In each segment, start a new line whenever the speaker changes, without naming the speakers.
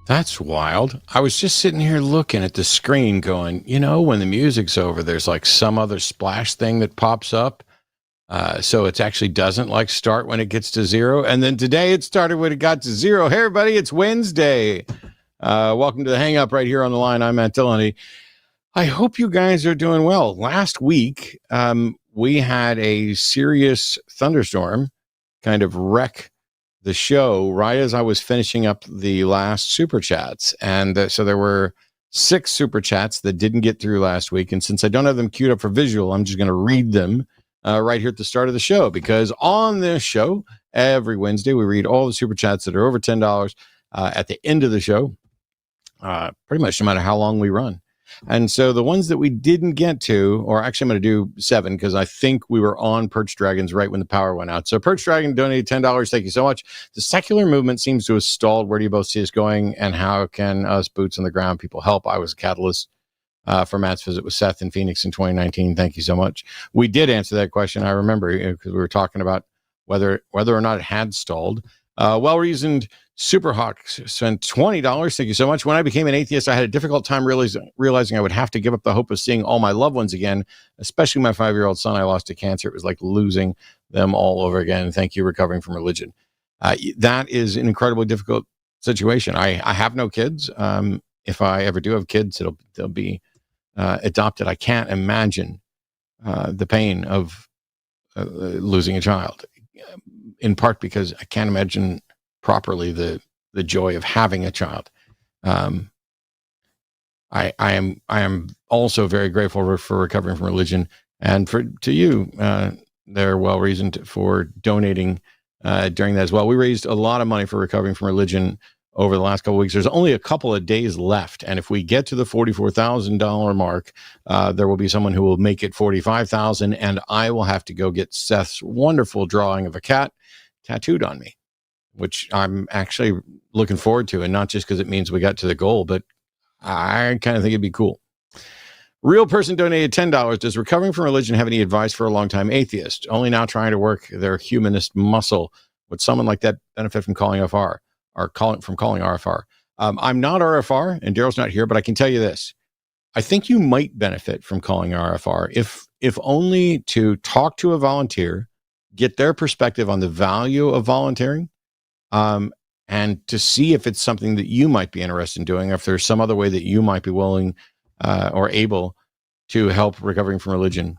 That's wild. I was just sitting here looking at the screen going, when the music's over, there's like some other splash thing that pops up. So it actually doesn't like start when it gets to 0. And then today it started when it got to 0. Hey, everybody, it's Wednesday. Welcome to the Hang Up right here on the line. I'm Matt Dillahunty. I hope you guys are doing well. Last week, we had a serious thunderstorm kind of wreck the show right as I was finishing up the last super chats. And so there were 6 super chats that didn't get through last week. And since I don't have them queued up for visual, I'm just going to read them right here at the start of the show, because on this show, every Wednesday, we read all the super chats that are over $10 at the end of the show, pretty much no matter how long we run. And so the ones that we didn't get to, or actually I'm going to do 7 because I think we were on Perch Dragons right when the power went out. So Perch Dragon donated $10. Thank you so much. The secular movement seems to have stalled. Where do you both see us going, and how can us boots on the ground people help? I was a catalyst for Matt's visit with Seth in Phoenix in 2019. Thank you so much. We did answer that question. I remember, because we were talking about whether or not it had stalled. Well-reasoned Superhawk spent $20. Thank you so much. When I became an atheist, I had a difficult time realizing I would have to give up the hope of seeing all my loved ones again, especially my 5-year-old son I lost to cancer. It was like losing them all over again. Thank you, recovering from religion. That is an incredibly difficult situation. I have no kids. If I ever do have kids, they'll be adopted. I can't imagine the pain of losing a child, in part because I can't imagine properly the joy of having a child. I am also very grateful for recovering from religion, and to you, they're well reasoned for donating during that as well. We raised a lot of money for recovering from religion over the last couple of weeks. There's only a couple of days left, and if we get to the $44,000 mark, there will be someone who will make it $45,000, and I will have to go get Seth's wonderful drawing of a cat tattooed on me, which I'm actually looking forward to, and not just because it means we got to the goal, but I kind of think it'd be cool. Real person donated $10. Does recovering from religion have any advice for a longtime atheist, only now trying to work their humanist muscle? Would someone like that benefit from calling RFR? Calling RFR. I'm not RFR, and Daryl's not here, but I can tell you this. I think you might benefit from calling RFR, if only to talk to a volunteer, get their perspective on the value of volunteering, and to see if it's something that you might be interested in doing, or if there's some other way that you might be willing or able to help recovering from religion.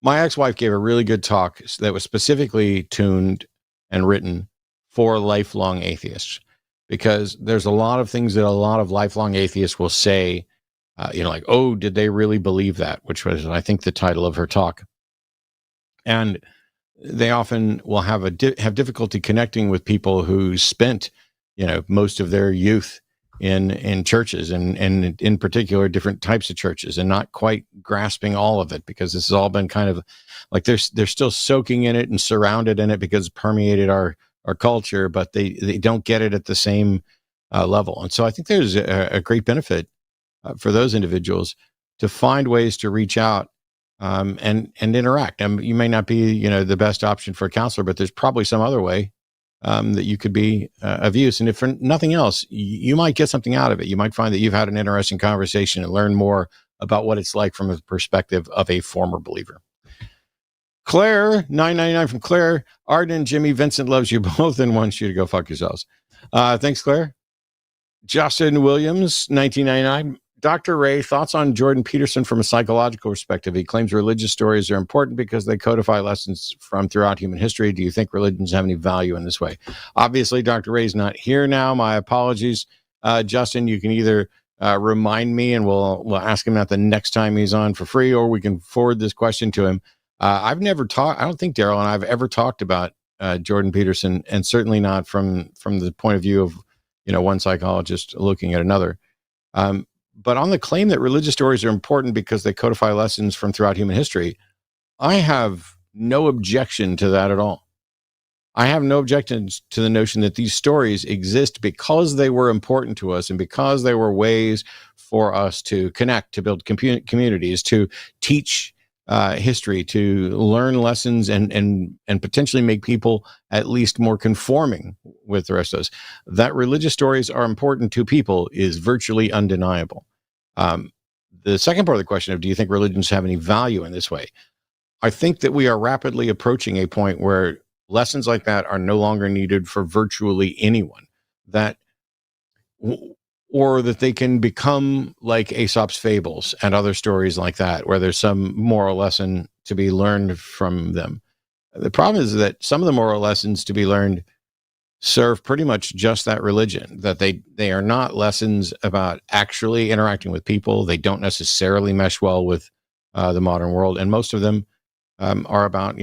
My ex-wife gave a really good talk that was specifically tuned and written for lifelong atheists, because there's a lot of things that a lot of lifelong atheists will say, like, oh, did they really believe that? Which was, I think, the title of her talk. And they often will have difficulty connecting with people who spent, most of their youth in churches, and in particular different types of churches, and not quite grasping all of it, because this has all been kind of like they're still soaking in it and surrounded in it because it permeated our culture, but they don't get it at the same level. And so I think there's a great benefit for those individuals to find ways to reach out and interact. You may not be the best option for a counselor, but there's probably some other way that you could be of use. And if for nothing else, you might get something out of it. You might find that you've had an interesting conversation and learn more about what it's like from a perspective of a former believer. Claire, $9.99 from Claire. Arden, Jimmy, Vincent loves you both and wants you to go fuck yourselves. Thanks, Claire. Justin Williams, $19.99. Dr. Ray, thoughts on Jordan Peterson from a psychological perspective? He claims religious stories are important because they codify lessons from throughout human history. Do you think religions have any value in this way? Obviously, Dr. Ray's not here now. My apologies. Justin, you can either remind me, and we'll ask him that the next time he's on for free, or we can forward this question to him. I've never talked, I don't think Daryl and I have ever talked about Jordan Peterson, and certainly not from the point of view of, one psychologist looking at another. But on the claim that religious stories are important because they codify lessons from throughout human history, I have no objection to that at all. I have no objection to the notion that these stories exist because they were important to us, and because they were ways for us to connect, to build communities, to teach history to learn lessons and potentially make people at least more conforming with the rest of us. That religious stories are important to people is virtually undeniable. The second part of the question of do you think religions have any value in this way? I think that we are rapidly approaching a point where lessons like that are no longer needed for virtually anyone. Or that they can become like Aesop's fables and other stories like that, where there's some moral lesson to be learned from them. The problem is that some of the moral lessons to be learned serve pretty much just that religion, that they are not lessons about actually interacting with people. They don't necessarily mesh well with the modern world. And most of them are about,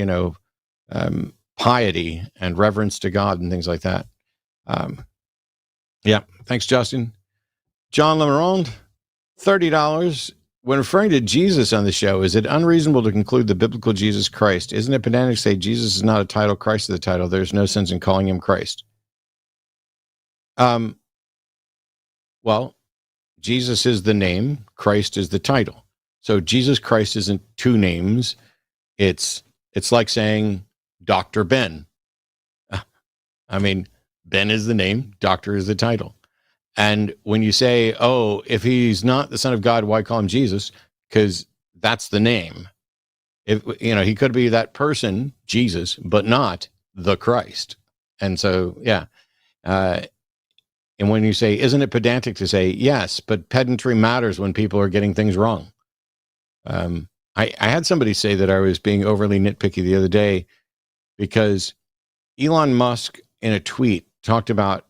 piety and reverence to God and things like that. Yeah. Thanks, Justin. John Lemarond, $30. When referring to Jesus on the show, is it unreasonable to conclude the biblical Jesus Christ? Isn't it pedantic to say Jesus is not a title, Christ is the title? There's no sense in calling him Christ. Well, Jesus is the name, Christ is the title. So Jesus Christ isn't two names. It's like saying Dr. Ben. I mean, Ben is the name, Doctor is the title. And when you say, oh, if he's not the Son of God, why call him Jesus? Because that's the name. If he could be that person, Jesus, but not the Christ. And so, yeah. And when you say, isn't it pedantic to say, yes, but pedantry matters when people are getting things wrong. I had somebody say that I was being overly nitpicky the other day because Elon Musk in a tweet talked about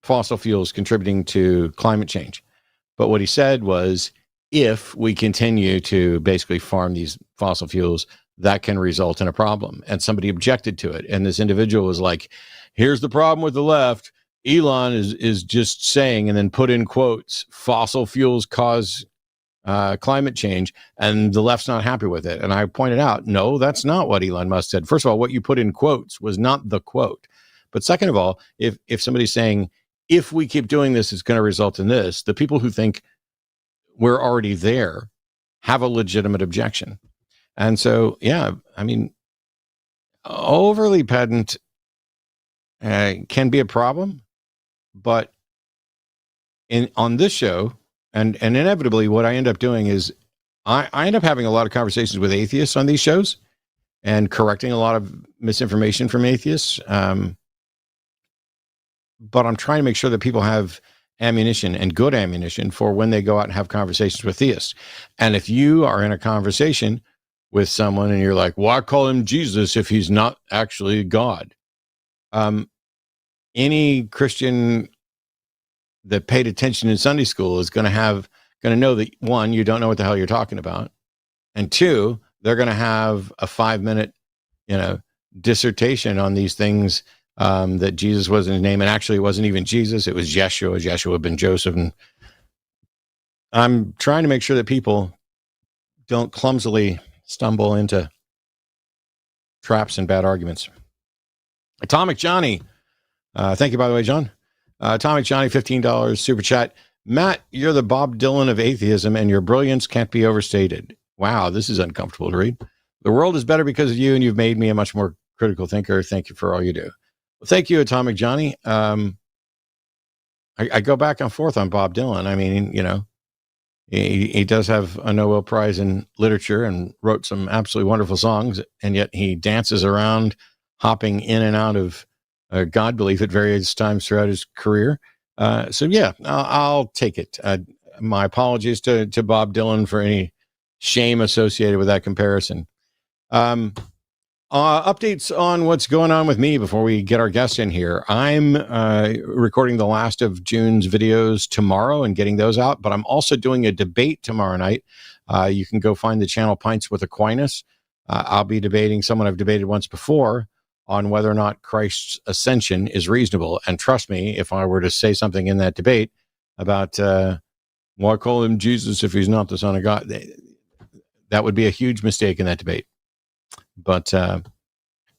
fossil fuels contributing to climate change. But what he said was, if we continue to basically farm these fossil fuels, that can result in a problem. And somebody objected to it. And this individual was like, here's the problem with the left. Elon is just saying, and then put in quotes, fossil fuels cause climate change, and the left's not happy with it. And I pointed out, no, that's not what Elon Musk said. First of all, what you put in quotes was not the quote. But second of all, if somebody's saying, if we keep doing this, it's going to result in this, the people who think we're already there have a legitimate objection. And so, yeah, I mean, overly pedant can be a problem, but on this show, and inevitably what I end up doing is I end up having a lot of conversations with atheists on these shows and correcting a lot of misinformation from atheists. But I'm trying to make sure that people have ammunition and good ammunition for when they go out and have conversations with theists. And if you are in a conversation with someone and you're like, why call him Jesus if he's not actually God? Any Christian that paid attention in Sunday school is going to know that, one, you don't know what the hell you're talking about. And two, they're going to have a 5-minute, dissertation on these things, that Jesus wasn't his name. And actually it wasn't even Jesus. It was Yeshua ben Joseph. And I'm trying to make sure that people don't clumsily stumble into traps and bad arguments. Atomic Johnny. Thank you, by the way, John. Atomic Johnny, $15 super chat. Matt, you're the Bob Dylan of atheism, and your brilliance can't be overstated. Wow, this is uncomfortable to read. The world is better because of you, and you've made me a much more critical thinker. Thank you for all you do. Well, thank you, Atomic Johnny. I go back and forth on Bob Dylan. I mean, he does have a Nobel Prize in literature and wrote some absolutely wonderful songs, and yet he dances around, hopping in and out of God belief at various times throughout his career. So yeah, I'll take it. My apologies to Bob Dylan for any shame associated with that comparison. Updates on what's going on with me before we get our guest in here. I'm recording the last of June's videos tomorrow and getting those out, but I'm also doing a debate tomorrow night. You can go find the channel Pints with Aquinas. I'll be debating someone I've debated once before on whether or not Christ's ascension is reasonable. And trust me, if I were to say something in that debate about why call him Jesus if he's not the Son of God, that would be a huge mistake in that debate. But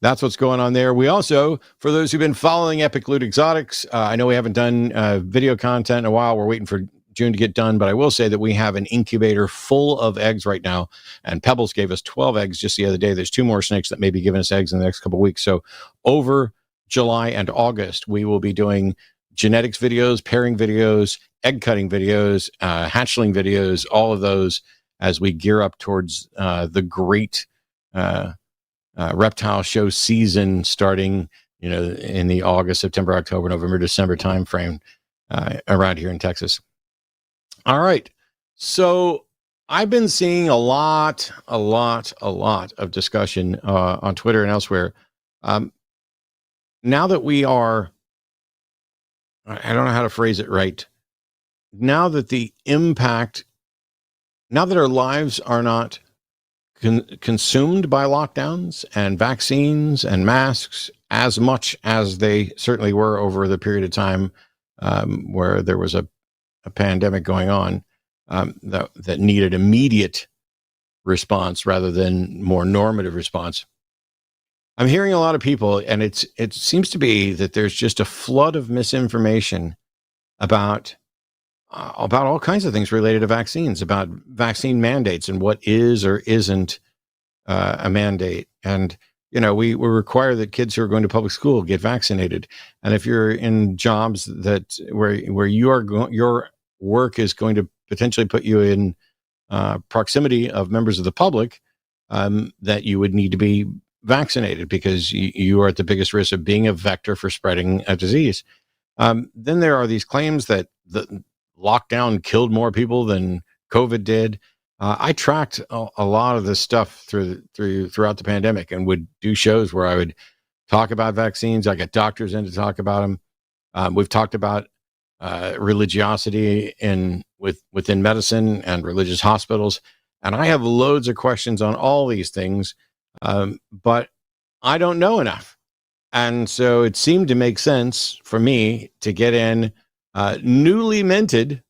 that's what's going on there. We also, for those who've been following Epic Loot Exotics, I know we haven't done video content in a while. We're waiting for June to get done, but I will say that we have an incubator full of eggs right now, and Pebbles gave us 12 eggs just the other day. There's 2 more snakes that may be giving us eggs in the next couple of weeks. So over July and August, we will be doing genetics videos, pairing videos, egg cutting videos, hatchling videos, all of those as we gear up towards the great reptile show season starting, in the August, September, October, November, December timeframe around here in Texas. All right. So I've been seeing a lot of discussion on Twitter and elsewhere. Now that we are, I don't know how to phrase it right. Now that our lives are not consumed by lockdowns and vaccines and masks as much as they certainly were over the period of time where there was a pandemic going on that needed immediate response rather than more normative response. I'm hearing a lot of people, and it seems to be that there's just a flood of misinformation about all kinds of things related to vaccines, about vaccine mandates and what is or isn't a mandate. And we require that kids who are going to public school get vaccinated. And if you're in jobs that where your work is going to potentially put you in proximity of members of the public, that you would need to be vaccinated because you are at the biggest risk of being a vector for spreading a disease. Then there are these claims that the lockdown killed more people than COVID did. I tracked a lot of this stuff throughout the pandemic and would do shows where I would talk about vaccines. I got doctors in to talk about them. We've talked about religiosity within medicine and religious hospitals, and I have loads of questions on all these things, but I don't know enough. And so it seemed to make sense for me to get in newly minted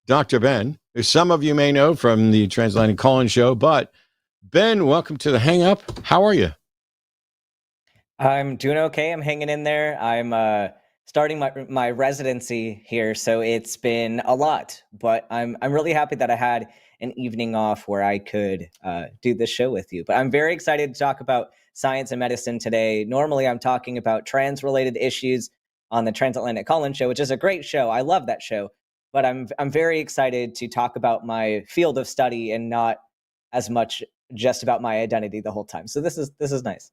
Dr. Ben, who some of you may know from the Transatlantic Call-In show. But Ben, welcome to the Hang Up. How are you?
I'm doing okay. I'm hanging in there. I'm starting my residency here, so it's been a lot. But I'm really happy that I had an evening off where I could do this show with you. But I'm very excited to talk about science and medicine today. Normally, I'm talking about trans-related issues on the Transatlantic Call-In show, which is a great show. I love that show. But I'm very excited to talk about my field of study and not as much just about my identity the whole time. So this is nice.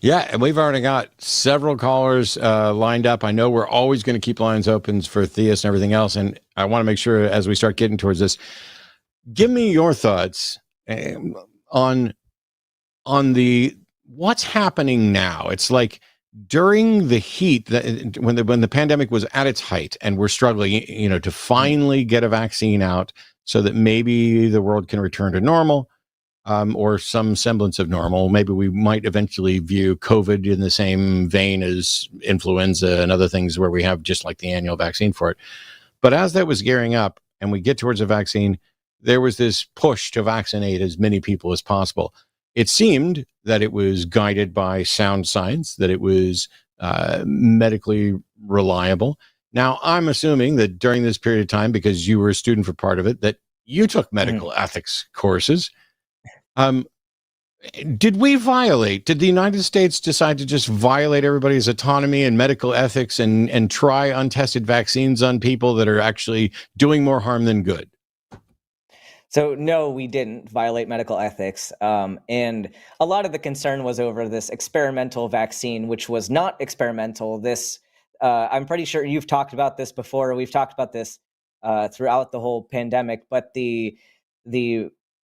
Yeah, and we've already got several callers lined up. I know we're always going to keep lines open for theists and everything else, and I want to make sure as we start getting towards this, give me your thoughts on the what's happening now. It's like during the heat, when the pandemic was at its height, and we're struggling, to finally get a vaccine out so that maybe the world can return to normal. Or some semblance of normal. Maybe we might eventually view COVID in the same vein as influenza and other things where we have just like the annual vaccine for it. But as that was gearing up and we get towards a vaccine, there was this push to vaccinate as many people as possible. It seemed that it was guided by sound science, that it was medically reliable. Now, I'm assuming that during this period of time, because you were a student for part of it, that you took medical ethics courses. Did the United States decide to just violate everybody's autonomy and medical ethics and try untested vaccines on people that are actually doing more harm than good?
So no, we didn't violate medical ethics. And a lot of the concern was over this experimental vaccine, which was not experimental. I'm pretty sure you've talked about this before. We've talked about this throughout the whole pandemic, but the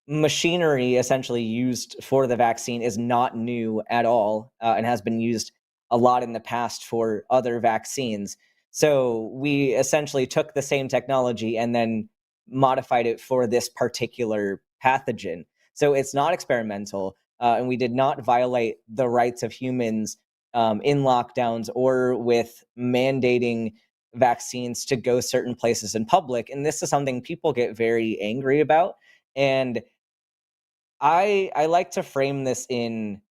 machinery essentially used for the vaccine is not new at all and has been used a lot in the past for other vaccines. So we essentially took the same technology and then modified it for this particular pathogen. So it's not experimental, and we did not violate the rights of humans in lockdowns or with mandating vaccines to go certain places in public. And this is something people get very angry about. And I like to frame this in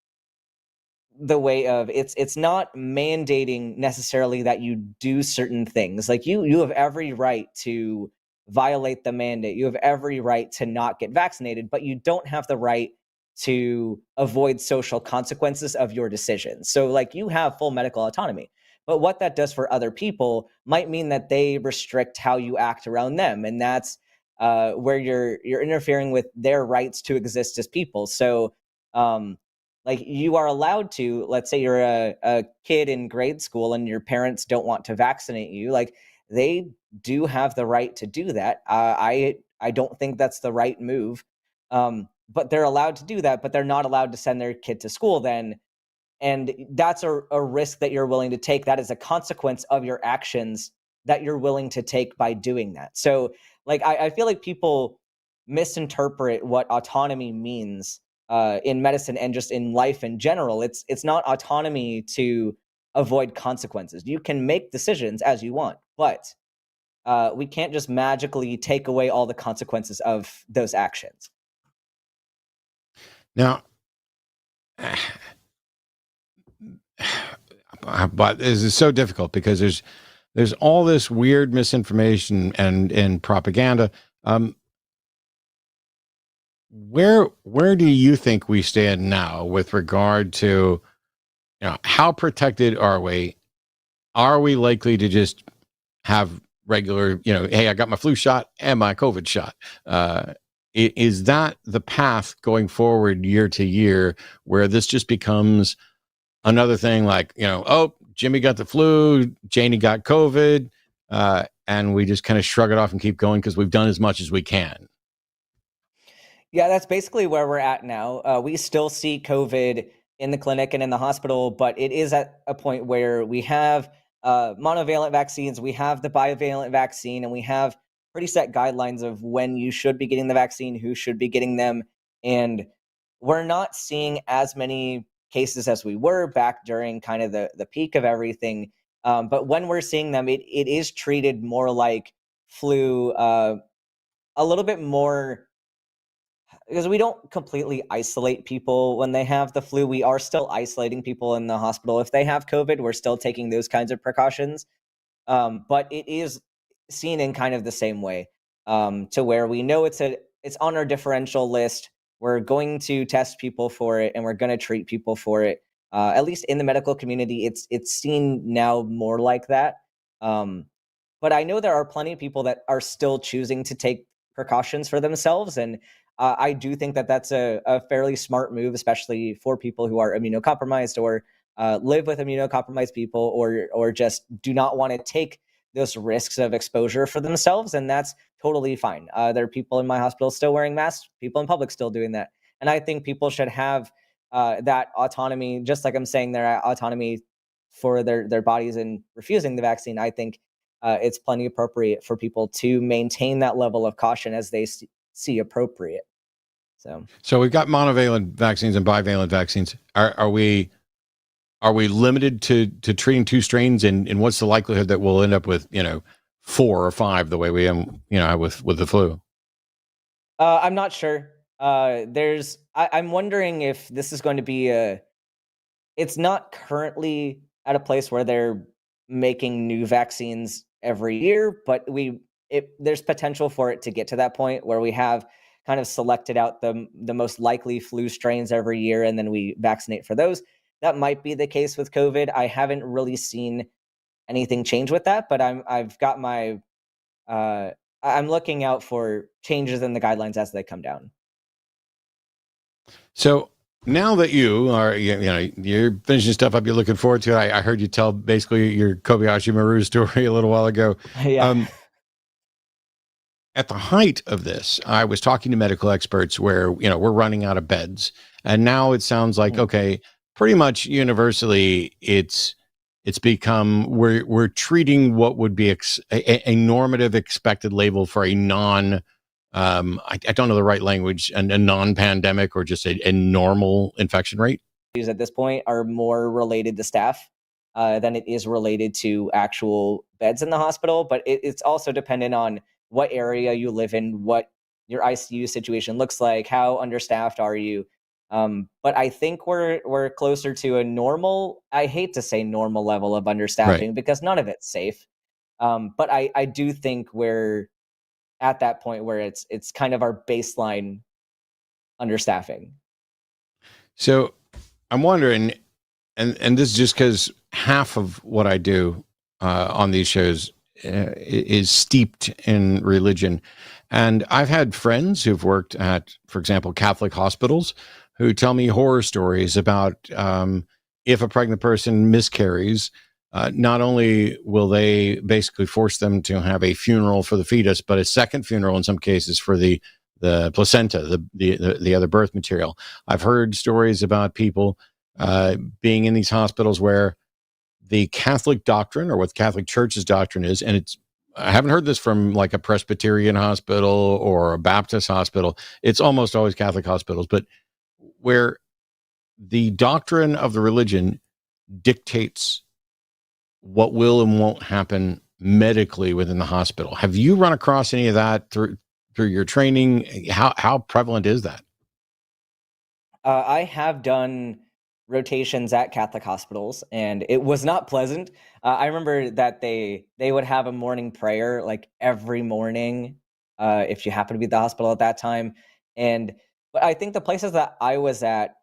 the way of it's not mandating necessarily that you do certain things. Like you have every right to violate the mandate. You have every right to not get vaccinated, but you don't have the right to avoid social consequences of your decisions. So like you have full medical autonomy, but what that does for other people might mean that they restrict how you act around them. And that's where you're interfering with their rights to exist as people. So like you are allowed to, let's say you're a kid in grade school and your parents don't want to vaccinate you, like they do have the right to do that. I don't think that's the right move. But they're allowed to do that, but they're not allowed to send their kid to school then. And that's a risk that you're willing to take. That is a consequence of your actions that you're willing to take by doing that. So like, I feel like people misinterpret what autonomy means in medicine and just in life in general. It's not autonomy to avoid consequences. You can make decisions as you want, but we can't just magically take away all the consequences of those actions.
Now, but this is so difficult because there's all this weird misinformation and propaganda. Where do you think we stand now with regard to, how protected are we? Are we likely to just have regular, hey, I got my flu shot and my COVID shot? Is that the path going forward year to year where this just becomes another thing like, oh, Jimmy got the flu, Janie got COVID, and we just kind of shrug it off and keep going because we've done as much as we can?
Yeah, that's basically where we're at now. We still see COVID in the clinic and in the hospital, but it is at a point where we have monovalent vaccines, we have the bivalent vaccine, and we have pretty set guidelines of when you should be getting the vaccine, who should be getting them. And we're not seeing as many cases as we were back during kind of the peak of everything. But when we're seeing them, it is treated more like flu, a little bit more, because we don't completely isolate people when they have the flu. We are still isolating people in the hospital. If they have COVID, we're still taking those kinds of precautions. But it is seen in kind of the same way, to where we know it's on our differential list. We're going to test people for it and we're going to treat people for it. At least in the medical community, it's seen now more like that. But I know there are plenty of people that are still choosing to take precautions for themselves. And I do think that that's a fairly smart move, especially for people who are immunocompromised or live with immunocompromised people, or just do not want to take those risks of exposure for themselves. And that's totally fine. There are people in my hospital still wearing masks, people in public still doing that. And I think people should have that autonomy, just like I'm saying their autonomy for their bodies in refusing the vaccine. I think it's plenty appropriate for people to maintain that level of caution as they see appropriate.
So we've got monovalent vaccines and bivalent vaccines. Are we limited to treating two strains, and what's the likelihood that we'll end up with 4 or 5 the way we am with the flu?
I'm not sure. I'm wondering if this is going to be it's not currently at a place where they're making new vaccines every year, but there's potential for it to get to that point where we have kind of selected out the most likely flu strains every year, and then we vaccinate for those. That might be the case with COVID. I haven't really seen anything change with that, but I've got my I'm looking out for changes in the guidelines as they come down.
So now that you are, you're finishing stuff up, you're looking forward to it. I heard you tell basically your Kobayashi Maru story a little while ago.
Yeah.
At the height of this, I was talking to medical experts where, we're running out of beds. And now it sounds like, okay, pretty much universally it's become, we're treating what would be a normative expected label for a non, I don't know the right language, a non-pandemic or just a normal infection rate.
At this point are more related to staff than it is related to actual beds in the hospital. But it's also dependent on what area you live in, what your ICU situation looks like, how understaffed are you. But I think we're closer to a normal, I hate to say normal level of understaffing, right, because none of it's safe. But I do think we're at that point where it's kind of our baseline understaffing.
So I'm wondering, and this is just because half of what I do on these shows is steeped in religion. And I've had friends who've worked at, for example, Catholic hospitals who tell me horror stories about if a pregnant person miscarries, not only will they basically force them to have a funeral for the fetus, but a second funeral in some cases for the placenta, the other birth material. I've heard stories about people being in these hospitals where the Catholic doctrine, or what the Catholic Church's doctrine is, and I haven't heard this from like a Presbyterian hospital or a Baptist hospital. It's almost always Catholic hospitals, but where the doctrine of the religion dictates what will and won't happen medically within the hospital. Have you run across any of that through your training? How prevalent is that?
I have done rotations at Catholic hospitals, and it was not pleasant. I remember that they would have a morning prayer like every morning, if you happen to be at the hospital at that time. But I think the places that I was at,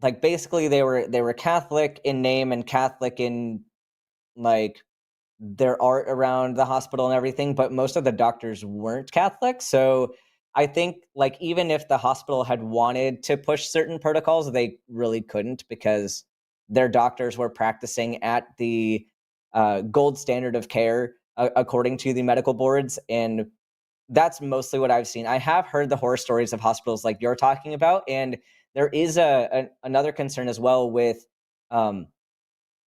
like basically they were Catholic in name and Catholic in like their art around the hospital and everything, but most of the doctors weren't Catholic. So I think like even if the hospital had wanted to push certain protocols, they really couldn't, because their doctors were practicing at the gold standard of care according to the medical boards. And that's mostly what I've seen. I have heard the horror stories of hospitals like you're talking about. And there is another concern as well with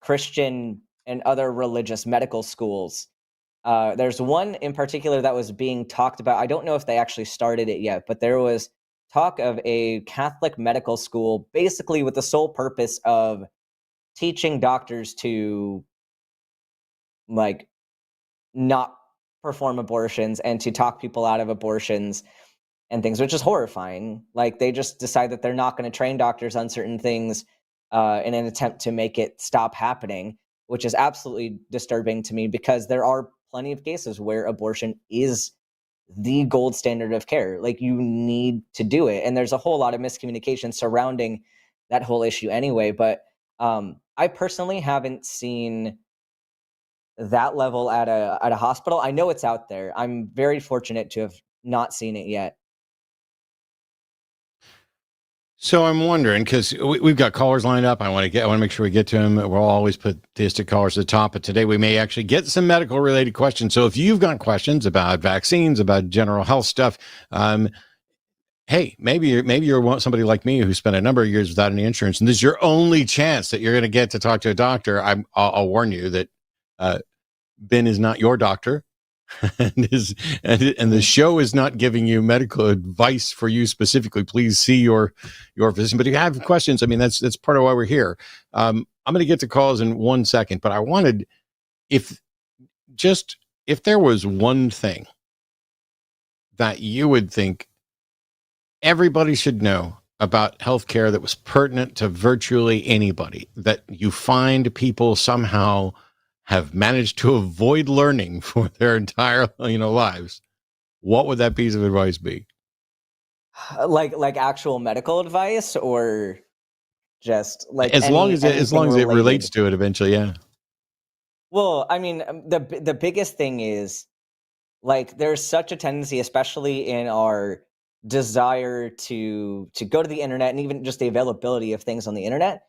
Christian and other religious medical schools. There's one in particular that was being talked about. I don't know if they actually started it yet, but there was talk of a Catholic medical school basically with the sole purpose of teaching doctors to like not perform abortions and to talk people out of abortions and things, which is horrifying. Like they just decide that they're not going to train doctors on certain things in an attempt to make it stop happening, which is absolutely disturbing to me, because there are plenty of cases where abortion is the gold standard of care. Like you need to do it. And there's a whole lot of miscommunication surrounding that whole issue anyway. But I personally haven't seen that level at a hospital. I know it's out there. I'm very fortunate to have not seen it yet.
So I'm wondering, because we've got callers lined up. I want to make sure we get to them. We'll always put theistic callers at the top, but today we may actually get some medical related questions. So if you've got questions about vaccines, about general health stuff, hey, maybe you're somebody like me who spent a number of years without any insurance, and this is your only chance that you're going to get to talk to a doctor. I'll warn you that Ben is not your doctor. and the show is not giving you medical advice for you specifically. Please see your physician. But if you have questions, I mean, that's part of why we're here. I'm going to get to calls in 1 second, but I wanted, if there was one thing that you would think everybody should know about healthcare that was pertinent to virtually anybody, that you find people somehow have managed to avoid learning for their entire lives, what would that piece of advice be?
Like actual medical advice, or just like
As long as it
related?
relates to it eventually, yeah.
Well, I mean, the biggest thing is like there's such a tendency, especially in our desire to go to the internet, and even just the availability of things on the internet.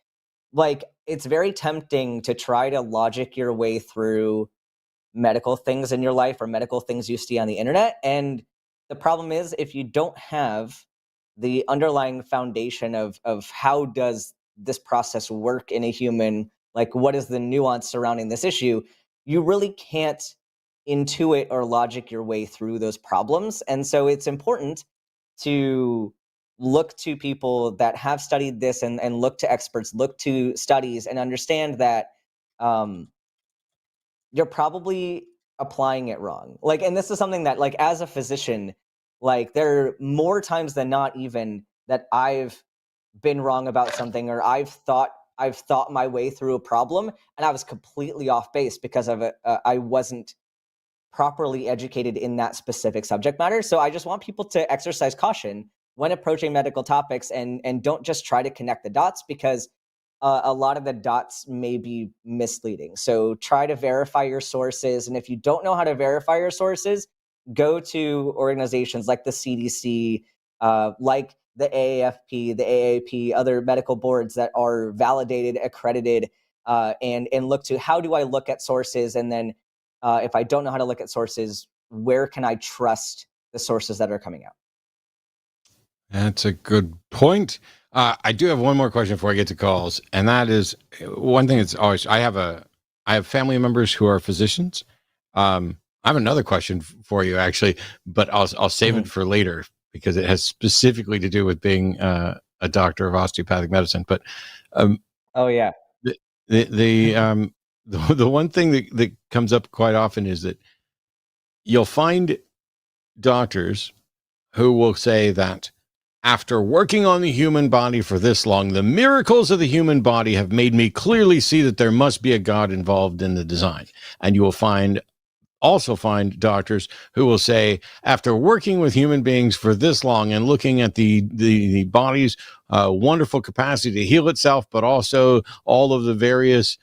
Like it's very tempting to try to logic your way through medical things in your life or medical things you see on the internet. And the problem is, if you don't have the underlying foundation of how does this process work in a human, like what is the nuance surrounding this issue, you really can't intuit or logic your way through those problems. And so it's important to look to people that have studied this, and look to experts, look to studies, and understand that you're probably applying it wrong. Like, and this is something that, like, as a physician, like, there are more times than not even that I've been wrong about something, or I've thought my way through a problem, and I was completely off base because of it. I wasn't properly educated in that specific subject matter. So I just want people to exercise caution when approaching medical topics, and don't just try to connect the dots, because a lot of the dots may be misleading. So try to verify your sources. And if you don't know how to verify your sources, go to organizations like the CDC, like the AAFP, the AAP, other medical boards that are validated, accredited, and look to, how do I look at sources? And then if I don't know how to look at sources, where can I trust the sources that are coming out?
That's a good point. I do have one more question before I get to calls, and that is one thing that's always, I have family members who are physicians. I have another question for you, actually, but I'll save it for later because it has specifically to do with being a doctor of osteopathic medicine. But
oh yeah,
the one thing that comes up quite often is that you'll find doctors who will say that after working on the human body for this long, the miracles of the human body have made me clearly see that there must be a God involved in the design. And you will also find doctors who will say, after working with human beings for this long and looking at the body's wonderful capacity to heal itself, but also all of the various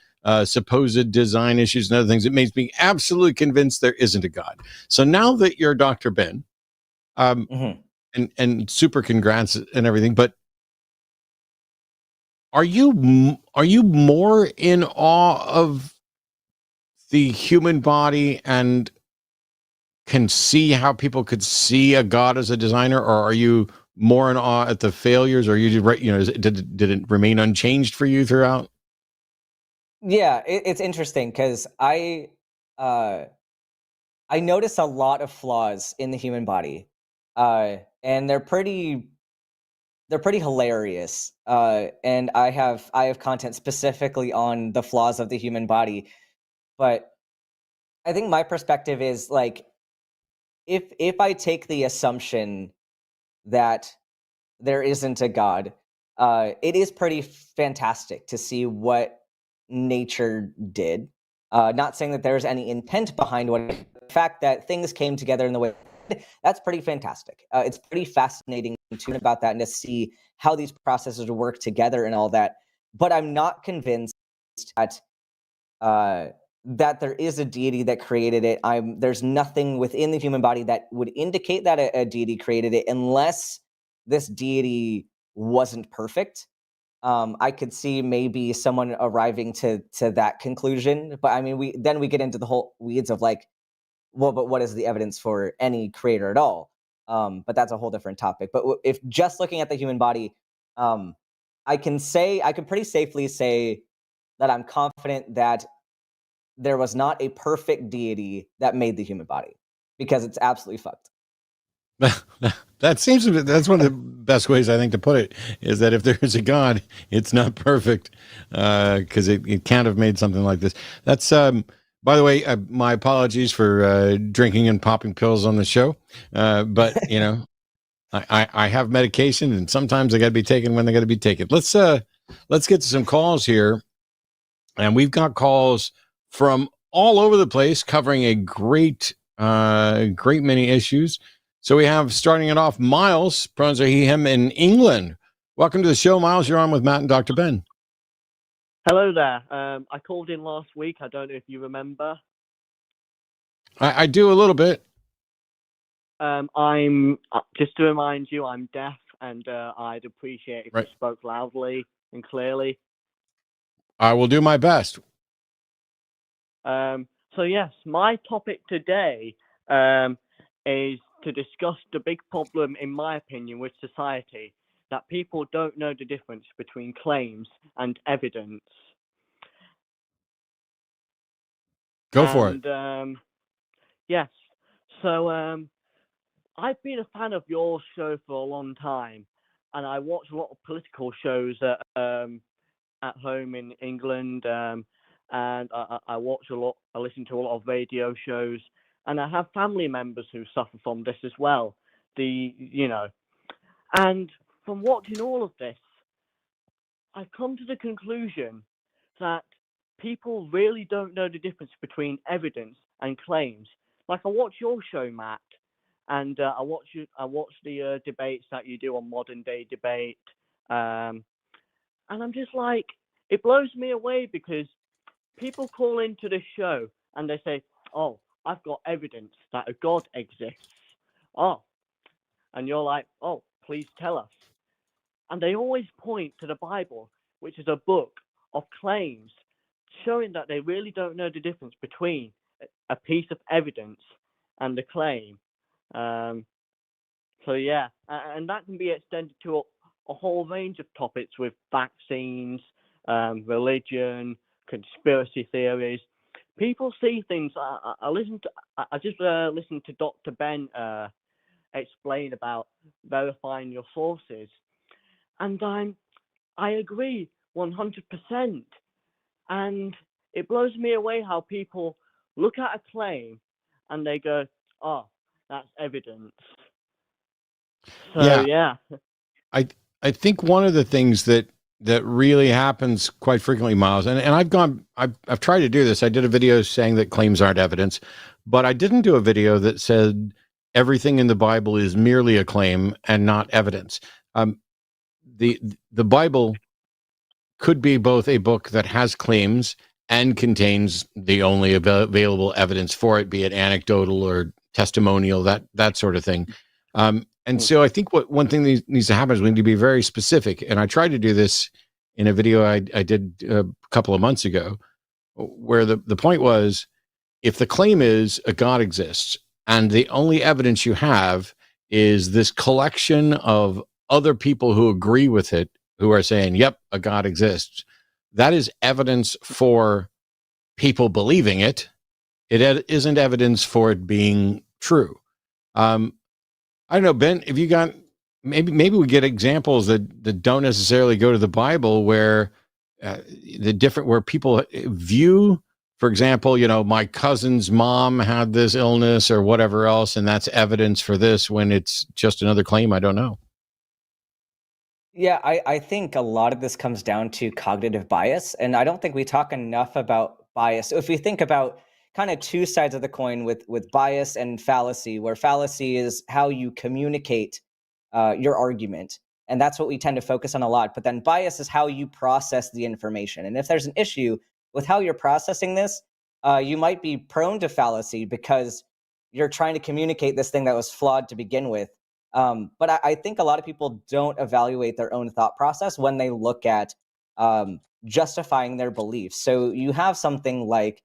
supposed design issues and other things, it makes me absolutely convinced there isn't a God. So now that you're Dr. Ben, and super congrats and everything, but are you more in awe of the human body and can see how people could see a God as a designer, or are you more in awe at the failures, or did it remain unchanged for you throughout?
Yeah, it's interesting because I notice a lot of flaws in the human body, and they're pretty hilarious. And I have content specifically on the flaws of the human body, but I think my perspective is like, if I take the assumption that there isn't a God, it is pretty fantastic to see what nature did. Not saying that there's any intent behind what, the fact that things came together in the way, that's pretty fantastic. It's pretty fascinating to learn about that and to see how these processes work together and all that. But I'm not convinced that that there is a deity that created it. There's nothing within the human body that would indicate that a deity created it, unless this deity wasn't perfect. I could see maybe someone arriving to that conclusion, but I mean, we get into the whole weeds of like, well, but what is the evidence for any creator at all? But that's a whole different topic. But if just looking at the human body, I could pretty safely say that I'm confident that there was not a perfect deity that made the human body, because it's absolutely fucked.
That's one of the best ways, I think, to put it, is that if there is a God, it's not perfect, because it can't have made something like this. That's by the way, my apologies for drinking and popping pills on the show, but I have medication, and sometimes they got to be taken when they got to be taken. Let's get to some calls here, and we've got calls from all over the place covering a great many issues. So we have, starting it off, Miles, pronouns are he, him, in England. Welcome to the show, Miles. You're on with Matt and Dr. Ben.
Hello there. I called in last week. I don't know if you remember.
I do a little bit.
I'm just to remind you, I'm deaf, and I'd appreciate if
Right.
you spoke loudly and clearly.
I will do my best.
So yes, my topic today is to discuss the big problem, in my opinion, with society, that people don't know the difference between claims and evidence.
Go for it.
Yes. So I've been a fan of your show for a long time, and I watch a lot of political shows at home in England, and I watch a lot. I listen to a lot of radio shows, and I have family members who suffer from this as well. And from watching all of this, I've come to the conclusion that people really don't know the difference between evidence and claims. like I watch your show, Matt, and I watch the debates that you do on Modern Day Debate, and I'm just like, it blows me away because people call into the show and they say, "Oh, I've got evidence that a God exists." Oh, and you're like, "Oh, please tell us." And they always point to the Bible, which is a book of claims, showing that they really don't know the difference between a piece of evidence and a claim. So yeah, and that can be extended to a whole range of topics with vaccines, religion, conspiracy theories. People see things. I just listened to Dr. Ben explain about verifying your sources, and I agree 100%. And it blows me away how people look at a claim and they go, "Oh, that's evidence." So yeah.
I think one of the things that really happens quite frequently, Miles, and I've tried to do this. I did a video saying that claims aren't evidence, but I didn't do a video that said everything in the Bible is merely a claim and not evidence. The Bible could be both a book that has claims and contains the only available evidence for it, be it anecdotal or testimonial, that sort of thing. And so I think one thing that needs to happen is we need to be very specific. And I tried to do this in a video I did a couple of months ago, where the point was, if the claim is a God exists and the only evidence you have is this collection of other people who agree with it, who are saying, yep, a God exists, that is evidence for people believing it. It isn't evidence for it being true. I don't know, Ben, if you got, maybe we get examples that don't necessarily go to the Bible, where where people view, for example, my cousin's mom had this illness or whatever else, and that's evidence for this, when it's just another claim. I don't know.
Yeah, I think a lot of this comes down to cognitive bias, and I don't think we talk enough about bias. So if we think about kind of two sides of the coin with bias and fallacy, where fallacy is how you communicate your argument, and that's what we tend to focus on a lot. But then bias is how you process the information. And if there's an issue with how you're processing this, you might be prone to fallacy because you're trying to communicate this thing that was flawed to begin with. But I think a lot of people don't evaluate their own thought process when they look at justifying their beliefs. So you have something like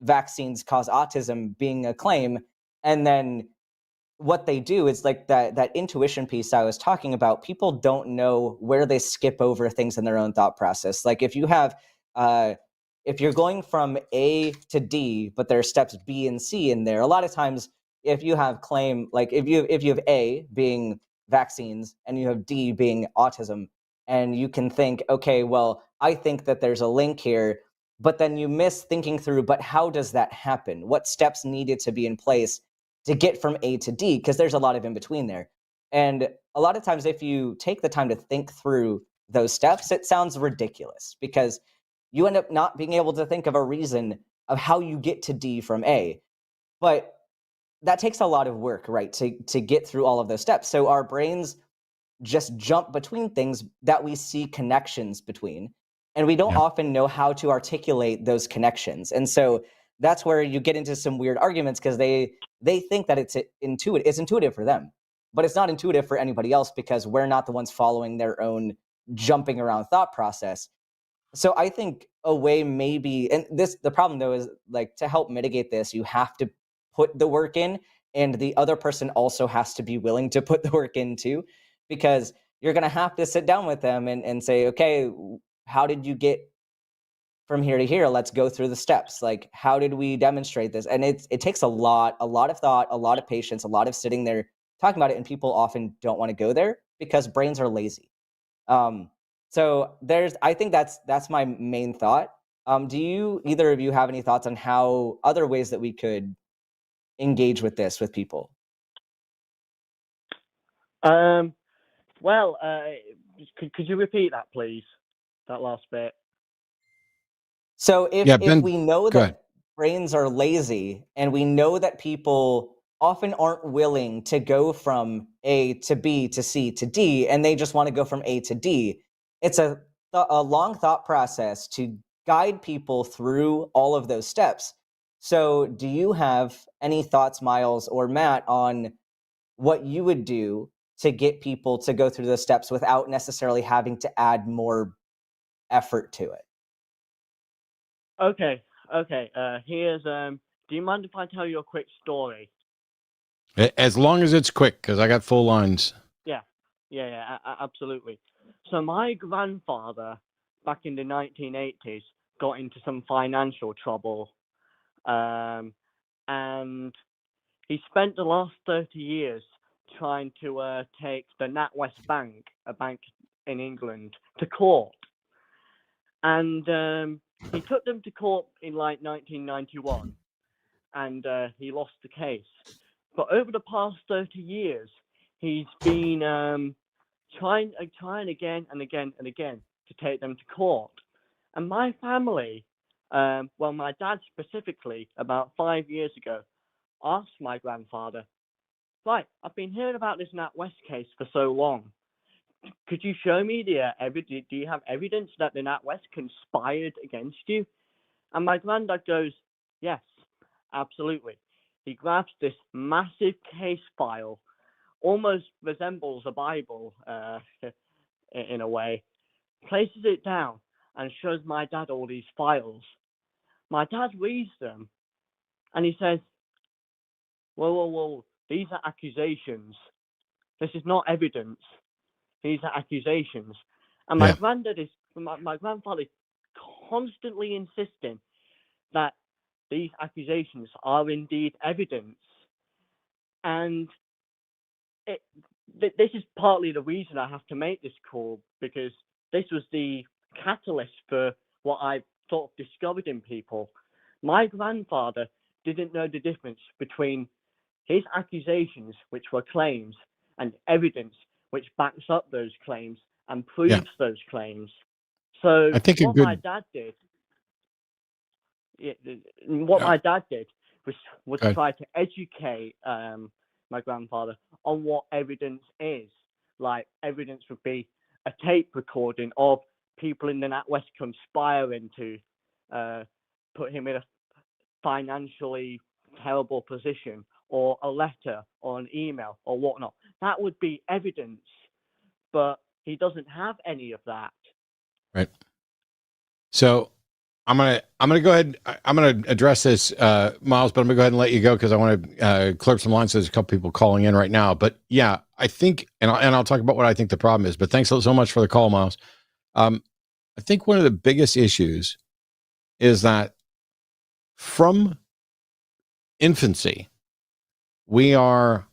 vaccines cause autism being a claim, and then what they do is like that intuition piece I was talking about. People don't know where they skip over things in their own thought process. Like if you have if you're going from A to D, but there are steps B and C in there, a lot of times if you have claim, like if you have A being vaccines and you have D being autism, and you can think, okay, well, I think that there's a link here, but then you miss thinking through, but how does that happen? What steps needed to be in place to get from A to D? Because there's a lot of in between there. And a lot of times, if you take the time to think through those steps, it sounds ridiculous because you end up not being able to think of a reason of how you get to D from A. But that takes a lot of work, right, to get through all of those steps. So our brains just jump between things that we see connections between, and we don't often know how to articulate those connections. And so that's where you get into some weird arguments, because they think that it's intuitive for them, but it's not intuitive for anybody else because we're not the ones following their own jumping around thought process. So I think a way maybe, and the problem though is, like, to help mitigate this, you have to put the work in, and the other person also has to be willing to put the work in too, because you're going to have to sit down with them and say, okay, how did you get from here to here? Let's go through the steps. Like, how did we demonstrate this? And it takes a lot of thought, a lot of patience, a lot of sitting there talking about it. And people often don't want to go there because brains are lazy. So I think that's my main thought. Do either of you have any thoughts on how other ways that we could engage with this with people?
Well, could you repeat that, please? That last bit.
So if
Ben,
we know
go
that
ahead.
brains are lazy, and we know that people often aren't willing to go from A to B to C to D, and they just want to go from A to D. It's a long thought process to guide people through all of those steps. So do you have any thoughts, Miles or Matt, on what you would do to get people to go through those steps without necessarily having to add more effort to it?
Okay. Here's do you mind if I tell you a quick story?
As long as it's quick, because I got full lines.
Yeah, absolutely. So my grandfather, back in the 1980s, got into some financial trouble, and he spent the last 30 years trying to take the NatWest Bank, a bank in England, to court. And he took them to court in like 1991, and he lost the case. But over the past 30 years, he's been trying again and again and again to take them to court. And my family, well, my dad specifically, about 5 years ago, asked my grandfather, right, I've been hearing about this NatWest case for so long. Could you show me the evidence? Do you have evidence that the NatWest conspired against you? And my granddad goes, yes, absolutely. He grabs this massive case file, almost resembles a Bible in a way, places it down and shows my dad all these files. My dad reads them and he says, whoa, these are accusations. This is not evidence. These are accusations. And my grandfather is constantly insisting that these accusations are indeed evidence. And this is partly the reason I have to make this call, because this was the catalyst for what I sort of discovered in people. My grandfather didn't know the difference between his accusations, which were claims, and evidence, which backs up those claims and proves those claims. So
I think
my dad did was try to educate my grandfather on what evidence is. Like, evidence would be a tape recording of people in the NatWest conspiring to put him in a financially terrible position, or a letter or an email or whatnot. That would be evidence, but he doesn't have any of that.
Right. So I'm gonna go ahead. I'm gonna address this, Miles, but I'm gonna go ahead and let you go because I want to clear up some lines. There's a couple people calling in right now, but yeah, I think, and I'll talk about what I think the problem is. But thanks so much for the call, Miles. I think one of the biggest issues is that from infancy, we are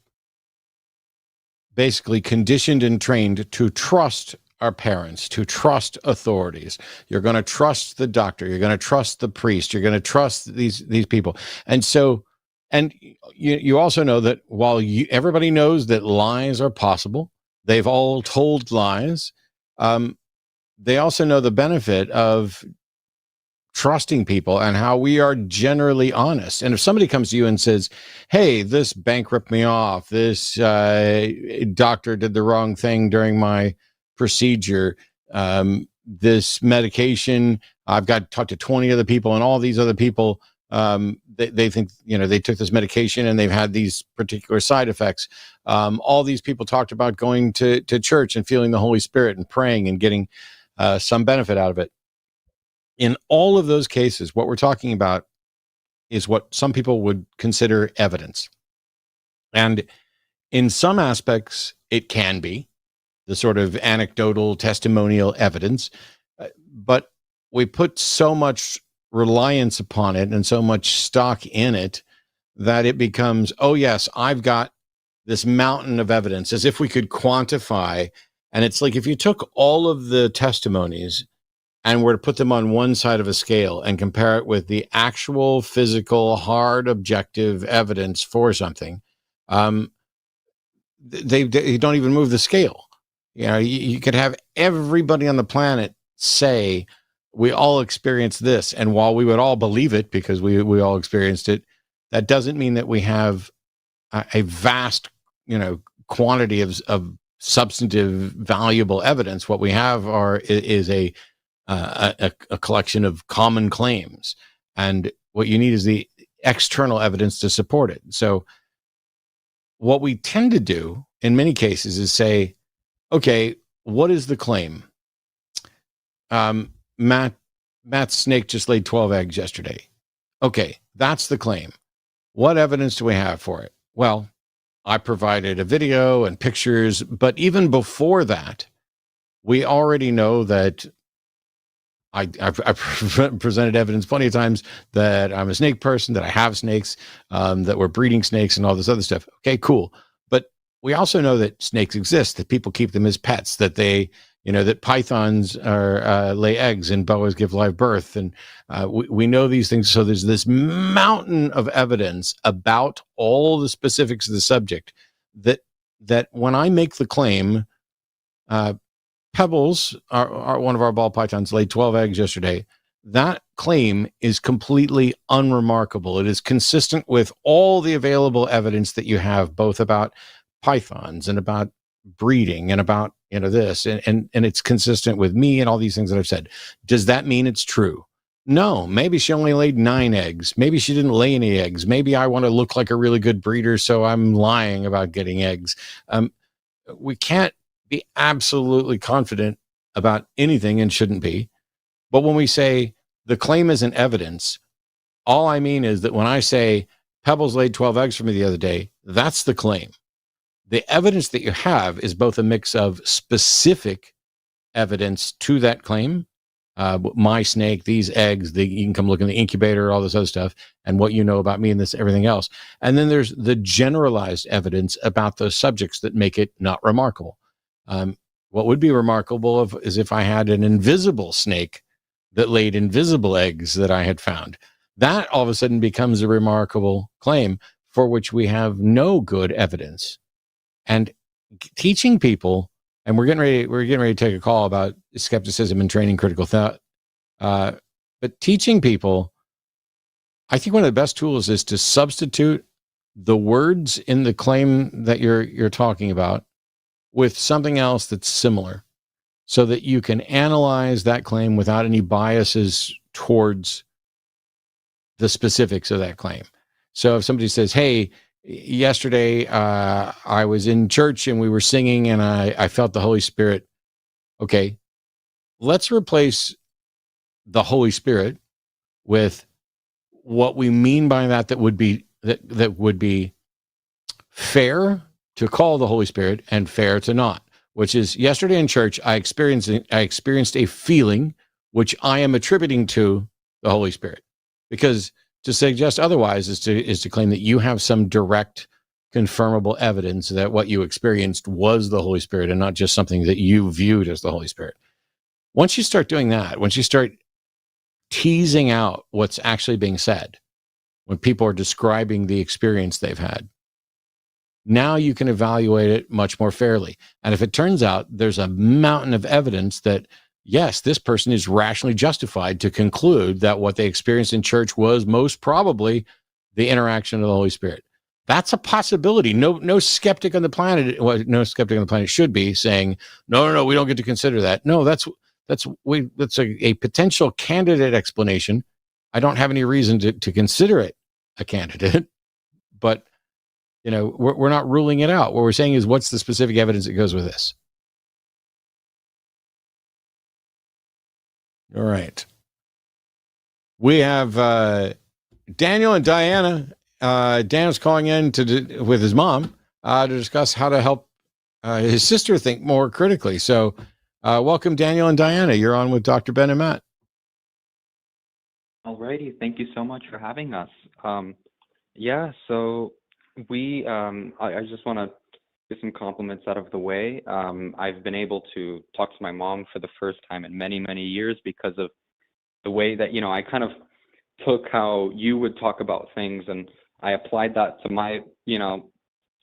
basically conditioned and trained to trust our parents, to trust authorities. You're going to trust the doctor. You're going to trust the priest. You're going to trust these people. And so, and you also know that while everybody knows that lies are possible, they've all told lies. They also know the benefit of trusting people and how we are generally honest. And if somebody comes to you and says, hey, this bank ripped me off, this doctor did the wrong thing during my procedure, this medication, I've got to talk to 20 other people, and all these other people, they think, they took this medication and they've had these particular side effects. All these people talked about going to church and feeling the Holy Spirit and praying and getting some benefit out of it. In all of those cases, what we're talking about is what some people would consider evidence. And in some aspects, it can be the sort of anecdotal, testimonial evidence. But we put so much reliance upon it and so much stock in it that it becomes, oh, yes, I've got this mountain of evidence, as if we could quantify. And it's like if you took all of the testimonies and were to put them on one side of a scale and compare it with the actual physical, hard, objective evidence for something, they don't even move the scale. You could have everybody on the planet say we all experience this. And while we would all believe it because we all experienced it, that doesn't mean that we have a vast, quantity of substantive, valuable evidence. What we have is a collection of common claims, and what you need is the external evidence to support it. So what we tend to do in many cases is say, okay, what is the claim? Matt's snake just laid 12 eggs yesterday. Okay, that's the claim. What evidence do we have for it? Well, I provided a video and pictures, but even before that, we already know that I've presented evidence plenty of times that I'm a snake person, that I have snakes, that we're breeding snakes and all this other stuff. Okay, cool. But we also know that snakes exist, that people keep them as pets, that they, that pythons are lay eggs and boas give live birth. And we know these things. So there's this mountain of evidence about all the specifics of the subject that when I make the claim, Pebbles, one of our ball pythons, laid 12 eggs yesterday. That claim is completely unremarkable. It is consistent with all the available evidence that you have, both about pythons and about breeding and about this, and it's consistent with me and all these things that I've said. Does that mean it's true? No. Maybe she only laid 9 eggs. Maybe she didn't lay any eggs. Maybe I want to look like a really good breeder, so I'm lying about getting eggs. We can't be absolutely confident about anything and shouldn't be. But when we say the claim isn't evidence, all I mean is that when I say Pebbles laid 12 eggs for me the other day, that's the claim. The evidence that you have is both a mix of specific evidence to that claim, my snake, these eggs, you can come look in the incubator, all this other stuff, and what you know about me and this, everything else. And then there's the generalized evidence about those subjects that make it not remarkable. What would be remarkable is if I had an invisible snake that laid invisible eggs that I had found. That all of a sudden becomes a remarkable claim for which we have no good evidence. And teaching people, and we're getting ready to take a call about skepticism and training critical thought. But teaching people, I think one of the best tools is to substitute the words in the claim that you're talking about with something else that's similar, so that you can analyze that claim without any biases towards the specifics of that claim. So if somebody says, hey, yesterday I was in church and we were singing and I felt the Holy Spirit. Okay, let's replace the Holy Spirit with what we mean by that would be fair to call the Holy Spirit and fair to not, which is yesterday in church, I experienced a feeling which I am attributing to the Holy Spirit, because to suggest otherwise is to claim that you have some direct confirmable evidence that what you experienced was the Holy Spirit and not just something that you viewed as the Holy Spirit. Once you start doing that, once you start teasing out what's actually being said, when people are describing the experience they've had, now you can evaluate it much more fairly. And if it turns out there's a mountain of evidence that, yes, this person is rationally justified to conclude that what they experienced in church was most probably the interaction of the Holy Spirit, that's a possibility. No skeptic on the planet, should be saying, no, we don't get to consider that. No, that's a potential candidate explanation. I don't have any reason to consider it a candidate, but we're not ruling it out. What we're saying is, what's the specific evidence that goes with this? All right. We have Daniel and Diana. Daniel's calling in with his mom to discuss how to help his sister think more critically. So welcome, Daniel and Diana. You're on with Dr. Ben and Matt.
Alrighty. Thank you so much for having us. So I just want to get some compliments out of the way. I've been able to talk to my mom for the first time in many, many years because of the way that, I kind of took how you would talk about things and I applied that to my,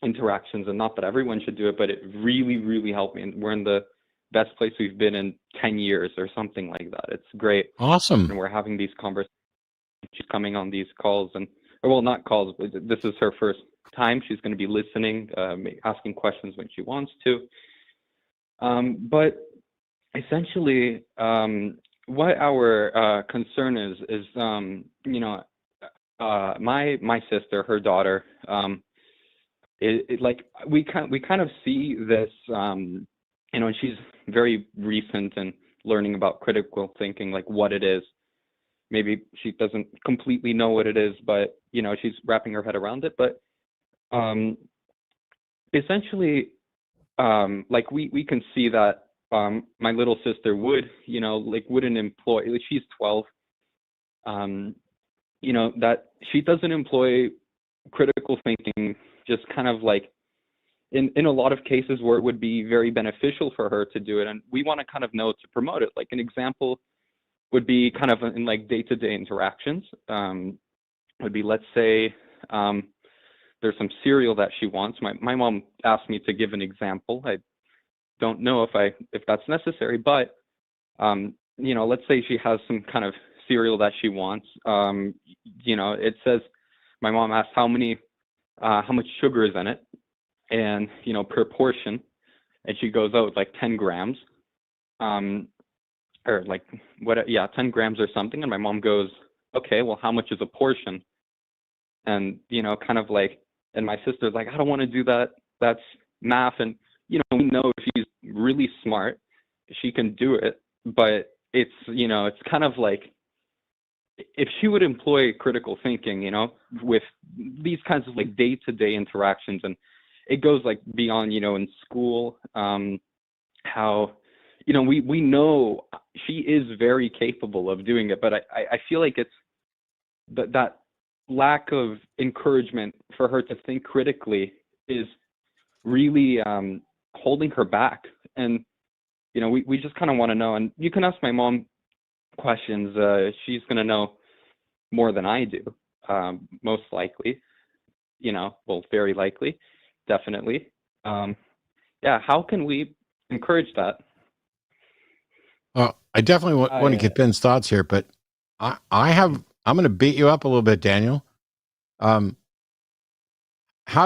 interactions, and not that everyone should do it, but it really, really helped me. And we're in the best place we've been in 10 years or something like that. It's great.
Awesome.
And we're having these conversations. She's coming on these calls, and, or well, not calls, but this is her first time. She's going to be listening, asking questions when she wants to. But essentially, what our concern is you know, my sister, her daughter, like we kind of see this, you know, and she's very recent in learning about critical thinking, like what it is. Maybe she doesn't completely know what it is, but you know, she's wrapping her head around it. But essentially, like we can see that my little sister would, you know, like wouldn't employ, like she's 12, you know, that she doesn't employ critical thinking, just kind of like in a lot of cases where it would be very beneficial for her to do it. And we want to kind of know to promote it. Like an example would be kind of in like day-to-day interactions, would be, let's say, there's some cereal that she wants. My mom asked me to give an example. I don't know if that's necessary, but you know, let's say she has some kind of cereal that she wants. You know, it says, my mom asked how much sugar is in it, and you know, per portion, and she goes, oh, it's like 10 grams, or like 10 grams or something. And my mom goes, okay, well, how much is a portion? And you know, kind of like, and my sister's like, I don't want to do that. That's math. And you know, we know she's really smart. She can do it, but it's, you know, it's kind of like, if she would employ critical thinking, you know, with these kinds of like day-to-day interactions, and it goes like beyond, you know, in school, how, you know, we know she is very capable of doing it, but I feel like it's that lack of encouragement for her to think critically is really holding her back. And you know, we just kind of want to know, and you can ask my mom questions. She's going to know more than I do, most likely, you know, well, very likely, definitely. Yeah, how can we encourage that?
I definitely want to get Ben's thoughts here, but I'm going to beat you up a little bit, Daniel. How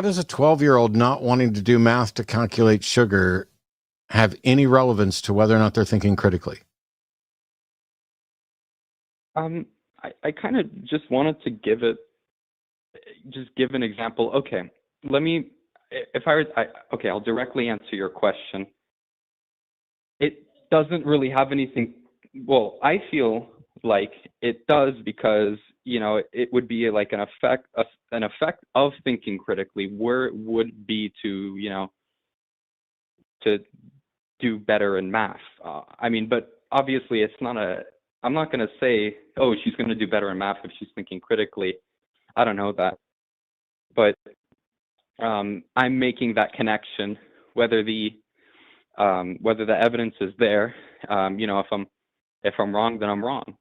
does a 12-year-old not wanting to do math to calculate sugar have any relevance to whether or not they're thinking critically?
I kind of just wanted to give an example. Okay, I'll directly answer your question. It doesn't really have anything, well, I feel like it does, because, you know, it would be like an effect of thinking critically, where it would be to, you know, to do better in math. I mean, but obviously I'm not going to say, oh, she's going to do better in math if she's thinking critically. I don't know that. But I'm making that connection, whether the evidence is there. You know, if I'm wrong, then I'm wrong.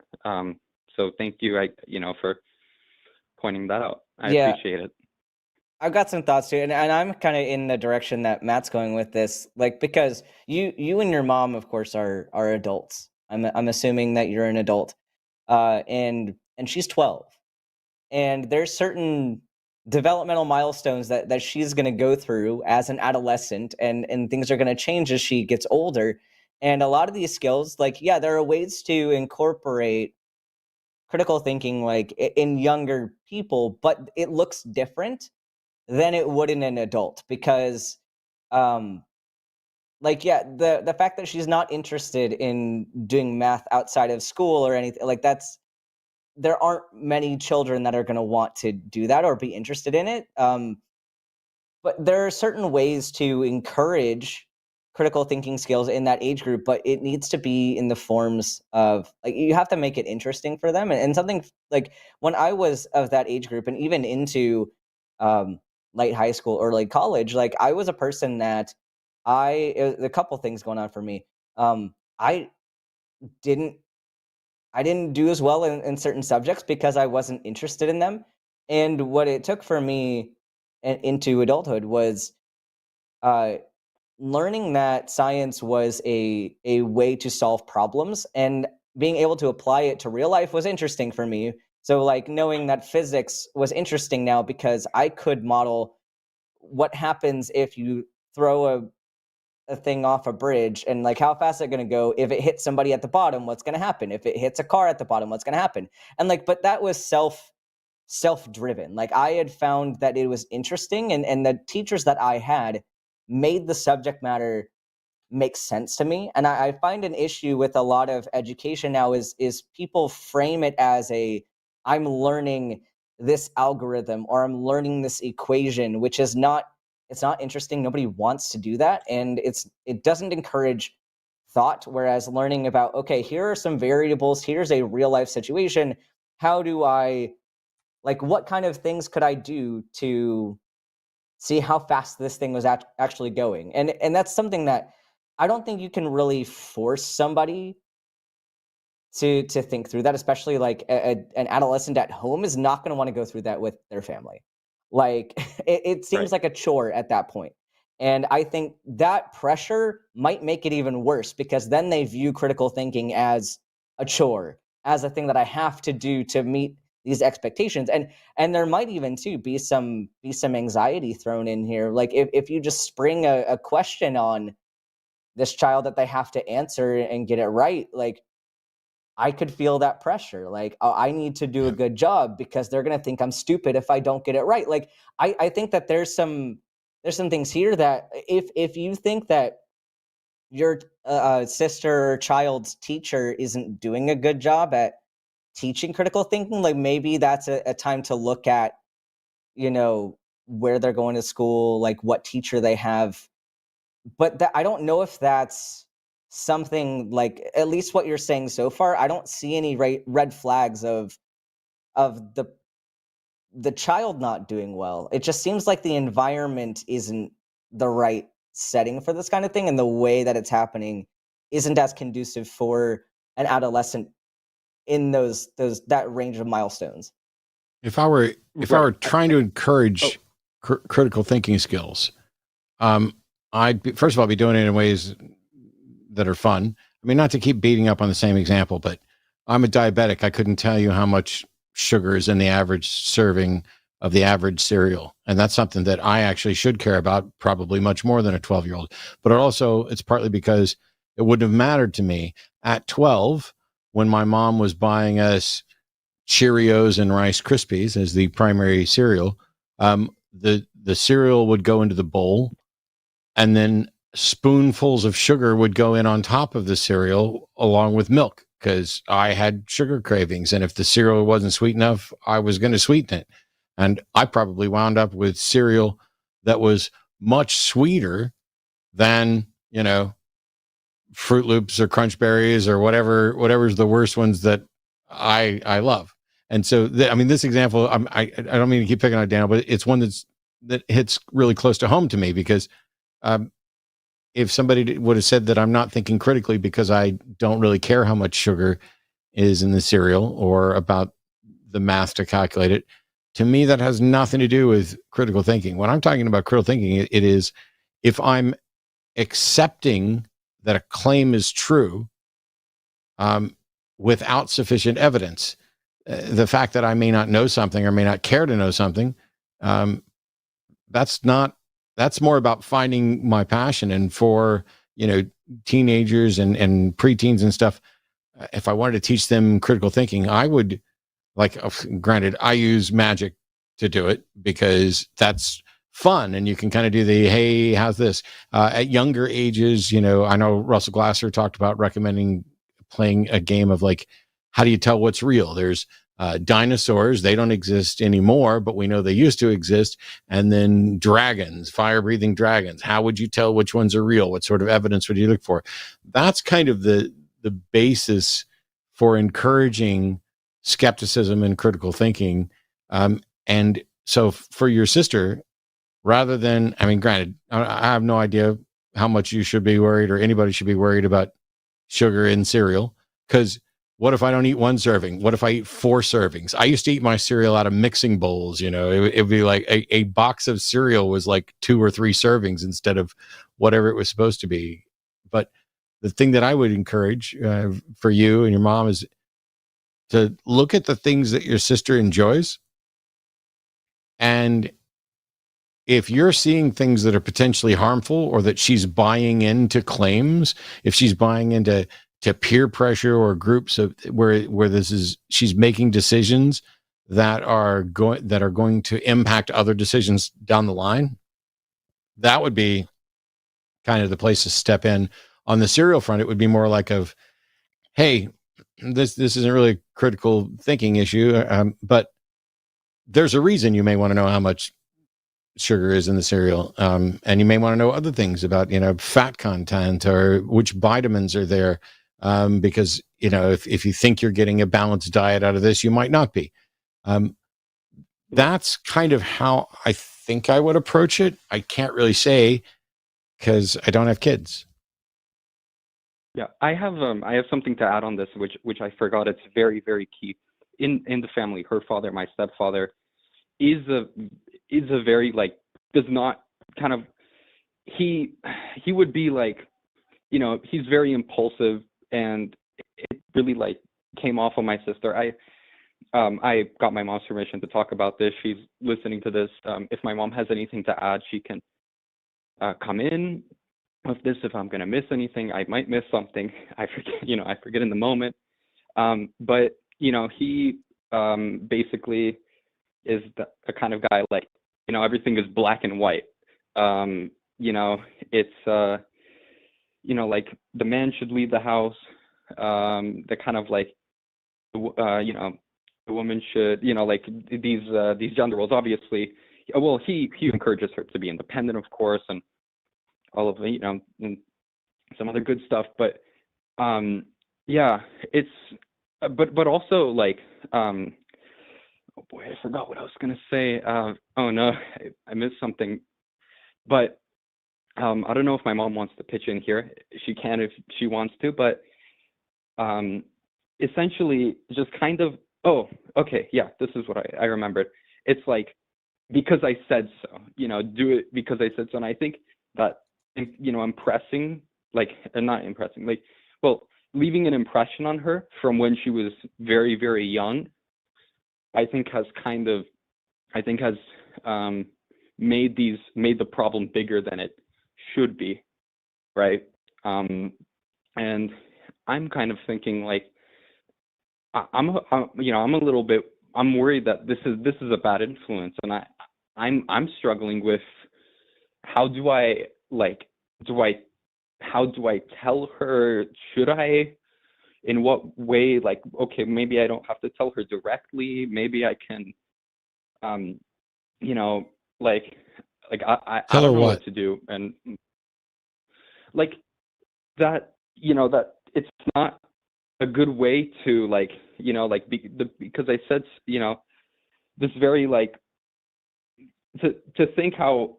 So thank you, you know, for pointing that out. I appreciate it.
I've got some thoughts too, and I'm kind of in the direction that Matt's going with this, like, because you and your mom, of course, are adults. I'm assuming that you're an adult, and she's 12, and there's certain developmental milestones that she's going to go through as an adolescent, and things are going to change as she gets older. And a lot of these skills, like, yeah, there are ways to incorporate critical thinking, like, in younger people, but it looks different than it would in an adult, because like, yeah, the fact that she's not interested in doing math outside of school or anything, like, there aren't many children that are going to want to do that or be interested in it. But there are certain ways to encourage critical thinking skills in that age group, but it needs to be in the forms of, like, you have to make it interesting for them. And something like, when I was of that age group, and even into late high school or late college, like, I was a person that a couple things going on for me. I didn't do as well in certain subjects because I wasn't interested in them. And what it took for me into adulthood was learning that science was a way to solve problems and being able to apply it to real life was interesting for me. So like knowing that physics was interesting now because I could model what happens if you throw a thing off a bridge and like how fast is it going to go. If it hits somebody at the bottom, what's going to happen? If it hits a car at the bottom, what's going to happen? And like, but that was self-driven. Like I had found that it was interesting, and the teachers that I had made the subject matter make sense to me. And I find an issue with a lot of education now is people frame it as I'm learning this algorithm or I'm learning this equation, which is not, it's not interesting. Nobody wants to do that. And it doesn't encourage thought. Whereas learning about, okay, here are some variables, here's a real life situation. How do I, like, what kind of things could I do to see how fast this thing was actually going? And that's something that I don't think you can really force somebody to think through that, especially like an adolescent at home is not going to want to go through that with their family. Like it seems
Right.
like a chore at that point. And I think that pressure might make it even worse because then they view critical thinking as a chore, as a thing that I have to do to meet these expectations. And there might even too be some anxiety thrown in here. Like if you just spring a question on this child that they have to answer and get it right, like I could feel that pressure. Like, oh, I need to do a good job because they're gonna think I'm stupid if I don't get it right. Like, I think that there's some things here that if you think that your sister or child's teacher isn't doing a good job at teaching critical thinking, like maybe that's a time to look at, you know, where they're going to school, like what teacher they have. But I don't know if that's something, like at least what you're saying so far. I don't see any red flags of the child not doing well. It just seems like the environment isn't the right setting for this kind of thing, and the way that it's happening isn't as conducive for an adolescent in that range of milestones.
If I were
Right.
trying to encourage critical thinking skills, first of all be doing it in ways that are fun. I mean, not to keep beating up on the same example, but I'm a diabetic. I couldn't tell you how much sugar is in the average serving of the average cereal, and that's something that I actually should care about, probably much more than a 12-year-old. But it's partly because it wouldn't have mattered to me at 12 when my mom was buying us Cheerios and Rice Krispies as the primary cereal. The cereal would go into the bowl, and then spoonfuls of sugar would go in on top of the cereal along with milk because I had sugar cravings. And if the cereal wasn't sweet enough, I was going to sweeten it. And I probably wound up with cereal that was much sweeter than, Fruit Loops or Crunch Berries or whatever's the worst ones that I love. And so, this example, I don't mean to keep picking on Daniel, but it's one that hits really close to home to me because if somebody would have said that I'm not thinking critically because I don't really care how much sugar is in the cereal or about the math to calculate it, to me, that has nothing to do with critical thinking. When I'm talking about critical thinking, it is if I'm accepting that a claim is true without sufficient evidence. The fact that I may not know something or may not care to know something, that's more about finding my passion. And for, teenagers and preteens and stuff, if I wanted to teach them critical thinking, I would, granted, I use magic to do it because that's fun. And you can kind of do hey, how's this? At younger ages, I know Russell Glasser talked about recommending playing a game of how do you tell what's real? There's dinosaurs, they don't exist anymore, but we know they used to exist. And then dragons, fire-breathing dragons. How would you tell which ones are real? What sort of evidence would you look for? That's kind of the basis for encouraging skepticism and critical thinking. And so for your sister, rather than, granted, I have no idea how much you should be worried or anybody should be worried about sugar in cereal, because what if I don't eat one serving? What if I eat 4 servings? I used to eat my cereal out of mixing bowls. It'd be like a box of cereal was like 2 or 3 servings instead of whatever it was supposed to be. But the thing that I would encourage for you and your mom is to look at the things that your sister enjoys. And if you're seeing things that are potentially harmful, or that she's buying into claims, if she's buying into peer pressure or groups of where she's making decisions that are going to impact other decisions down the line, that would be kind of the place to step in. On the serial front, it would be more like of, hey, this isn't really a critical thinking issue, but there's a reason you may want to know how much sugar is in the cereal, and you may want to know other things about fat content or which vitamins are there, because if you think you're getting a balanced diet out of this, you might not be. That's kind of how I think I would approach it. I can't really say because I don't have kids.
Yeah, I have something to add on this, which I forgot. It's very, very key in the family. Her father, my stepfather, is a very does not kind of he would be he's very impulsive, and it really came off on my sister. I got my mom's permission to talk about this. She's listening to this. If my mom has anything to add, she can come in with this. If I'm going to miss anything, I might miss something. I forget in the moment. But he basically is the kind of guy everything is black and white. It's the man should leave the house. The kind of the woman should, these gender roles, obviously. Well, he encourages her to be independent, of course, and all of and some other good stuff. But yeah, it's but also oh boy, I forgot what I was gonna say. Oh no, I missed something. But I don't know if my mom wants to pitch in here. She can if she wants to, but essentially just kind of, oh, okay, yeah, this is what I remembered. It's because I said so, do it because I said so. And I think that, impressing, not impressing, leaving an impression on her from when she was very, very young, I think has made the problem bigger than it should be, right? And I'm kind of thinking I'm worried that this is a bad influence, and I'm struggling with how do I tell her? Should I? In what way? Okay, maybe I don't have to tell her directly. Maybe I can, I don't know what to do, and that that it's not a good way to because I said this very to think how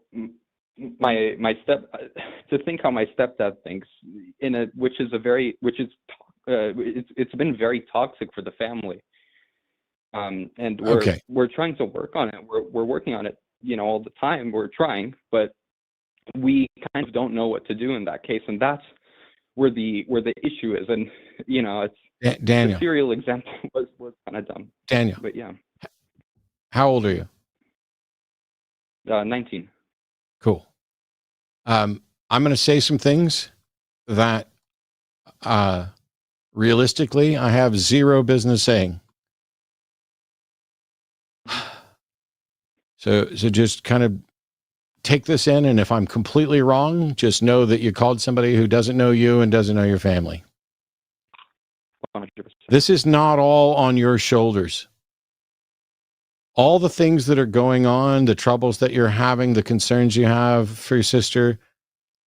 my stepdad thinks it's been very toxic for the family, and we're trying to work on it. We're working on it all the time. We're trying, but we kind of don't know what to do in that case, and that's where the issue is. And it's
Daniel,
the serial example was kind of dumb.
Daniel,
but yeah.
How old are you?
19.
Cool. I'm going to say some things that realistically I have zero business saying. So just kind of take this in, and if I'm completely wrong, just know that you called somebody who doesn't know you and doesn't know your family.
100%.
This is not all on your shoulders. All the things that are going on, the troubles that you're having, the concerns you have for your sister,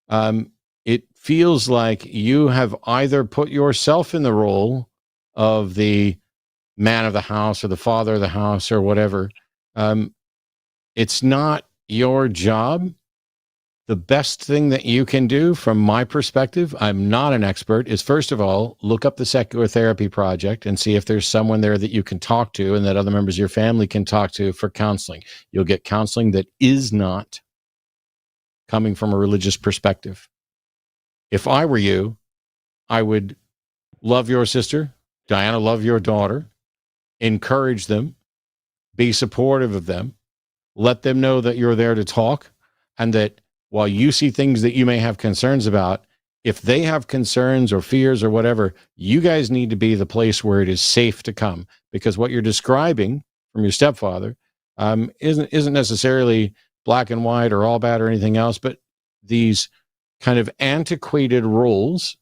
it feels like you have either put yourself in the role of the man of the house or the father of the house or whatever. It's not your job. The best thing that you can do from my perspective, I'm not an expert, is first of all, look up the Secular Therapy Project and see if there's someone there that you can talk to and that other members of your family can talk to for counseling. You'll get counseling that is not coming from a religious perspective. If I were you, I would love your sister, Diana, love your daughter, encourage them, be supportive of them, let them know that you're there to talk, and that while you see things that you may have concerns about, if they have concerns or fears or whatever, you guys need to be the place where it is safe to come, because what you're describing from your stepfather isn't necessarily black and white or all bad or anything else, but these kind of antiquated rules,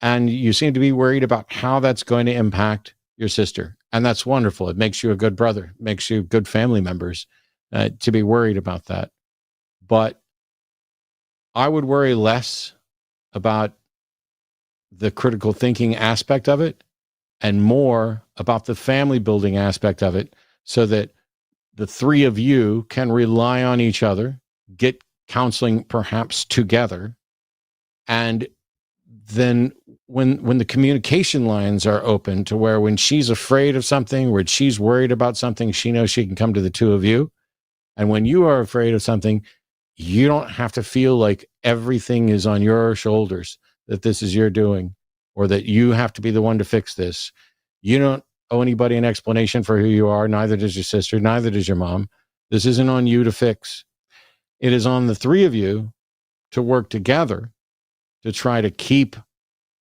and you seem to be worried about how that's going to impact your sister. And that's wonderful. It makes you a good brother, makes you good family members to be worried about that. But I would worry less about the critical thinking aspect of it and more about the family building aspect of it, so that the three of you can rely on each other, get counseling perhaps together, and then when the communication lines are open to where when she's afraid of something, where she's worried about something, she knows she can come to the two of you. And when you are afraid of something, you don't have to feel like everything is on your shoulders, that this is your doing, or that you have to be the one to fix this. You don't owe anybody an explanation for who you are. Neither does your sister. Neither does your mom. This isn't on you to fix. It is on the three of you to work together to try to keep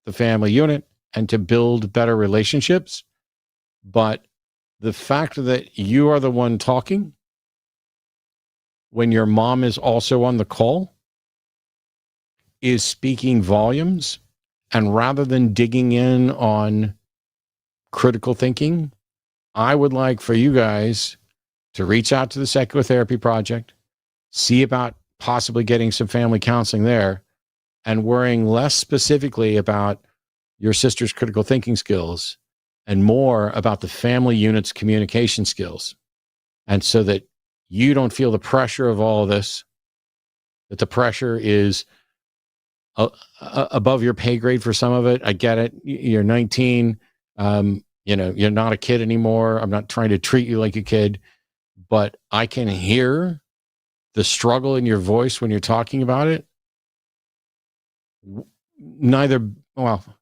the family unit and to build better relationships. But the fact that you are the one talking when your mom is also on the call is speaking volumes. And rather than digging in on critical thinking, I would like for you guys to reach out to the Psychotherapy Project, see about possibly getting some family counseling there, and worrying less specifically about your sister's critical thinking skills and more about the family unit's communication skills. And so that you don't feel the pressure of all of this, that the pressure is above your pay grade for some of it. I get it. You're 19. You're not a kid anymore. I'm not trying to treat you like a kid, but I can hear the struggle in your voice when you're talking about it.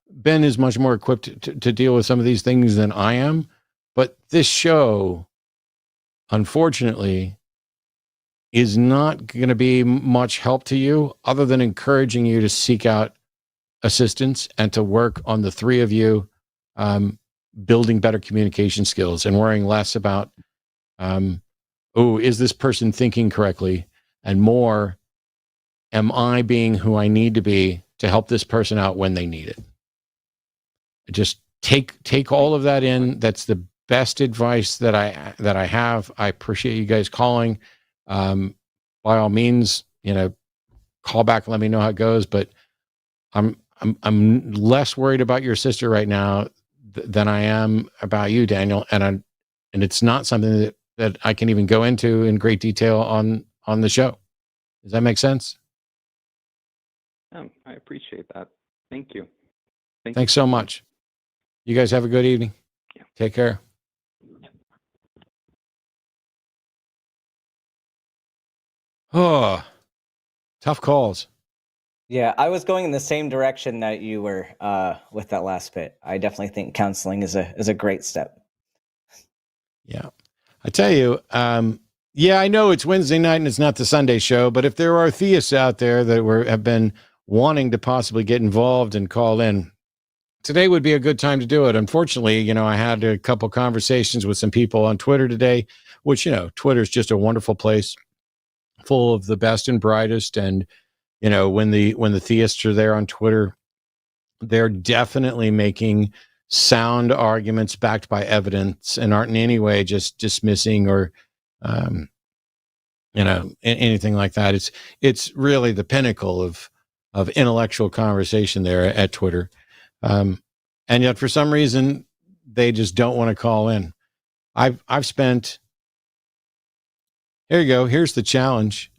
Ben is much more equipped to deal with some of these things than I am, but this show, unfortunately, is not going to be much help to you other than encouraging you to seek out assistance and to work on the three of you building better communication skills and worrying less about, is this person thinking correctly? And more, am I being who I need to be to help this person out when they need it? Just take all of that in. That's the best advice that I have. I appreciate you guys calling. By all means, call back and let me know how it goes. But I'm less worried about your sister right now than I am about you, Daniel. And it's not something that I can even go into in great detail on the show. Does that make sense?
I appreciate that. Thank you.
Thanks so much. You guys have a good evening.
Yeah.
Take care. Oh, tough calls.
Yeah, I was going in the same direction that you were with that last bit. I definitely think counseling is a great step.
Yeah. I tell you, I know it's Wednesday night and it's not the Sunday show, but if there are theists out there that have been wanting to possibly get involved and call in, today would be a good time to do it. Unfortunately, I had a couple conversations with some people on Twitter today, which, Twitter is just a wonderful place full of the best and brightest. And, when the theists are there on Twitter, they're definitely making sound arguments backed by evidence and aren't in any way just dismissing or, anything like that. It's really the pinnacle of intellectual conversation there at Twitter. And yet for some reason, they just don't want to call in. I've spent, here you go. Here's the challenge.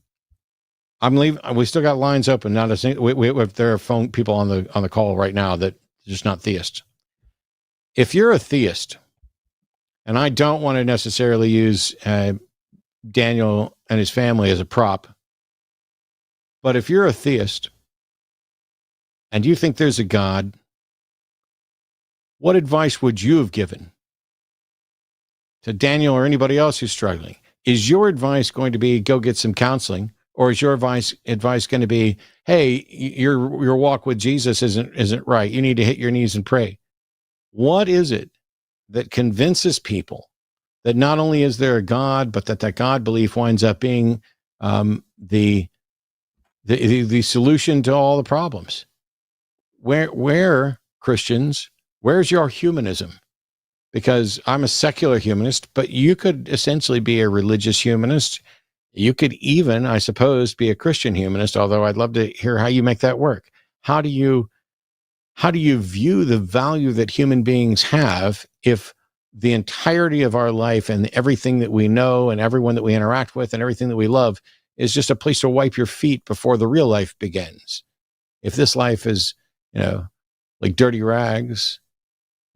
I'm leaving. We still got lines open. Not a single, there are phone people on the call right now that are just not theists. If you're a theist, and I don't want to necessarily use Daniel and his family as a prop, But if you're a theist and you think there's a God, what advice would you have given to Daniel or anybody else who's struggling? Is your advice going to be go get some counseling, or is your advice going to be, hey, your walk with Jesus isn't right. You need to hit your knees and pray? What is it that convinces people that not only is there a God, but that God belief winds up being the solution to all the problems? Where Christians, where's your humanism? Because I'm a secular humanist, but you could essentially be a religious humanist. You could even, I suppose, be a Christian humanist, although I'd love to hear how you make that work. How do you view the value that human beings have if the entirety of our life and everything that we know and everyone that we interact with and everything that we love is just a place to wipe your feet before the real life begins? If this life is, like dirty rags,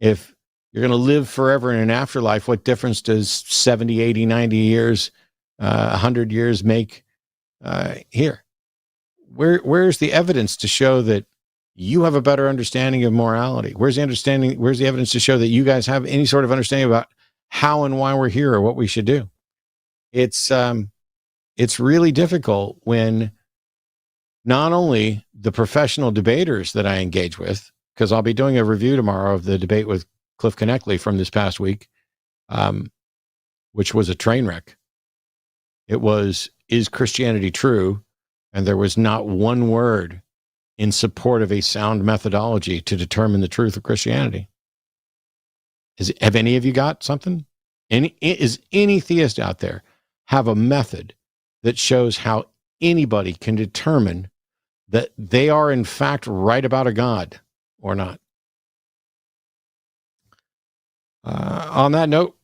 if you're going to live forever in an afterlife, what difference does 70, 80, 90 years, 100 years make here? Where's the evidence to show that you have a better understanding of morality? Where's the evidence to show that you guys have any sort of understanding about how and why we're here or what we should do? It's really difficult when not only the professional debaters that I engage with, because I'll be doing a review tomorrow of the debate with Cliff Connectley from this past week, which was a train wreck. It was, is Christianity true? And there was not one word in support of a sound methodology to determine the truth of Christianity. Have any of you got something? Is any theist out there have a method that shows how anybody can determine that they are in fact right about a God or not? On that note,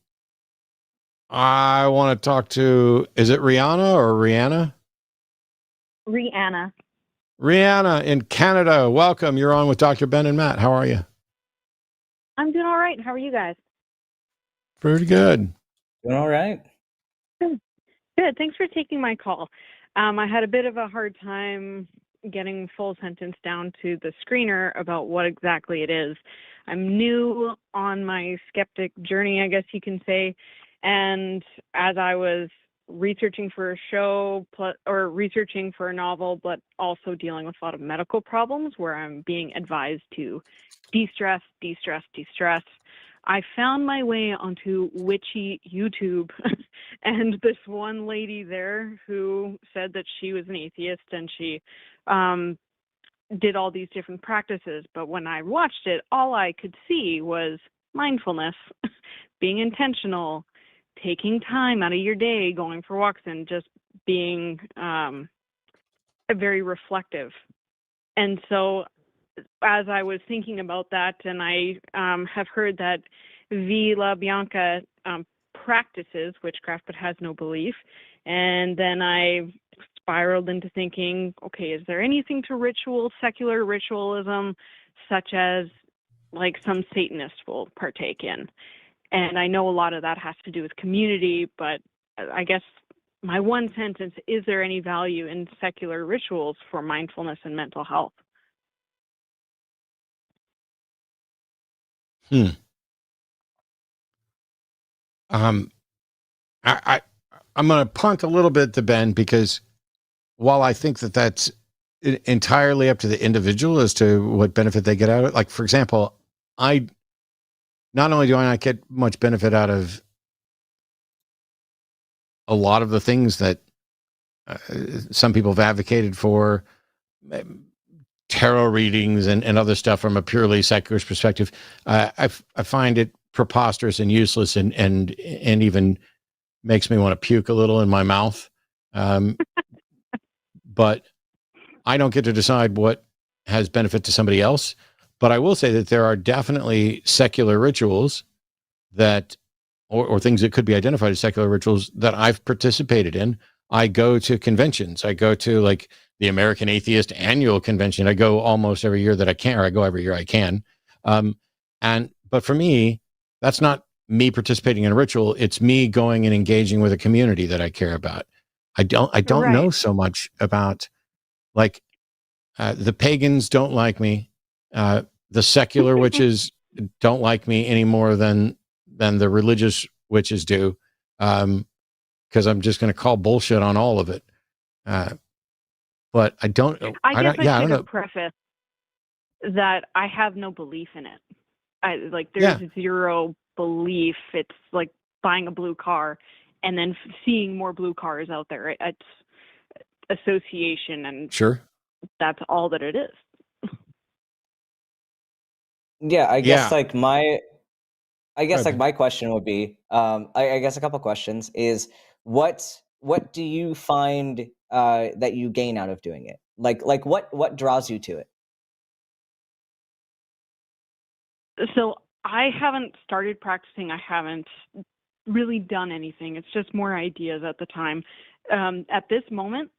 I want to talk to, is it Rihanna or Rihanna?
Rihanna.
Rihanna in Canada. Welcome. You're on with Dr. Ben and Matt. How are you?
I'm doing all right. How are you guys?
Pretty good.
Doing all right.
Good. Thanks for taking my call. I had a bit of a hard time getting full sentence down to the screener about what exactly it is. I'm new on my skeptic journey, I guess you can say. And as I was researching for a show or researching for a novel, but also dealing with a lot of medical problems where I'm being advised to de-stress, I found my way onto witchy YouTube and this one lady there who said that she was an atheist and she did all these different practices. But when I watched it, all I could see was mindfulness, being intentional, taking time out of your day, going for walks, and just being very reflective. And so as I was thinking about that, and I have heard that Villa Bianca practices witchcraft but has no belief, and then I spiraled into thinking, okay, is there anything to secular ritualism, such as like some Satanists will partake in? And I know a lot of that has to do with community, but I guess my one sentence, is there any value in secular rituals for mindfulness and mental health?
I'm going to punt a little bit to Ben, because while I think that that's entirely up to the individual as to what benefit they get out of it. Like, for example, not only do I not get much benefit out of a lot of the things that some people have advocated for, tarot readings and other stuff from a purely secular perspective, I find it preposterous and useless and even makes me want to puke a little in my mouth. But I don't get to decide what has benefit to somebody else. But I will say that there are definitely secular rituals that, or things that could be identified as secular rituals that I've participated in. I go to conventions. I go to like the American Atheist Annual Convention. I go almost every year that I can, or I go every year I can. But for me, that's not me participating in a ritual. It's me going and engaging with a community that I care about. I don't
Right.
know so much about Like the pagans don't like me. The secular witches don't like me any more than the religious witches do, because I'm just going to call bullshit on all of it. But I don't.
I guess
don't, yeah,
I
I
should
don't know.
have prefaced that I have no belief in it. There's zero belief. It's like buying a blue car and then seeing more blue cars out there. It's association, and
Sure.
that's all that it is.
Yeah, I guess
Yeah.
like my
Right.
my question would be, I guess a couple questions is what do you find that you gain out of doing it? Like what draws you to it?
So I haven't started practicing. I haven't really done anything. It's just more ideas at the time. At this moment,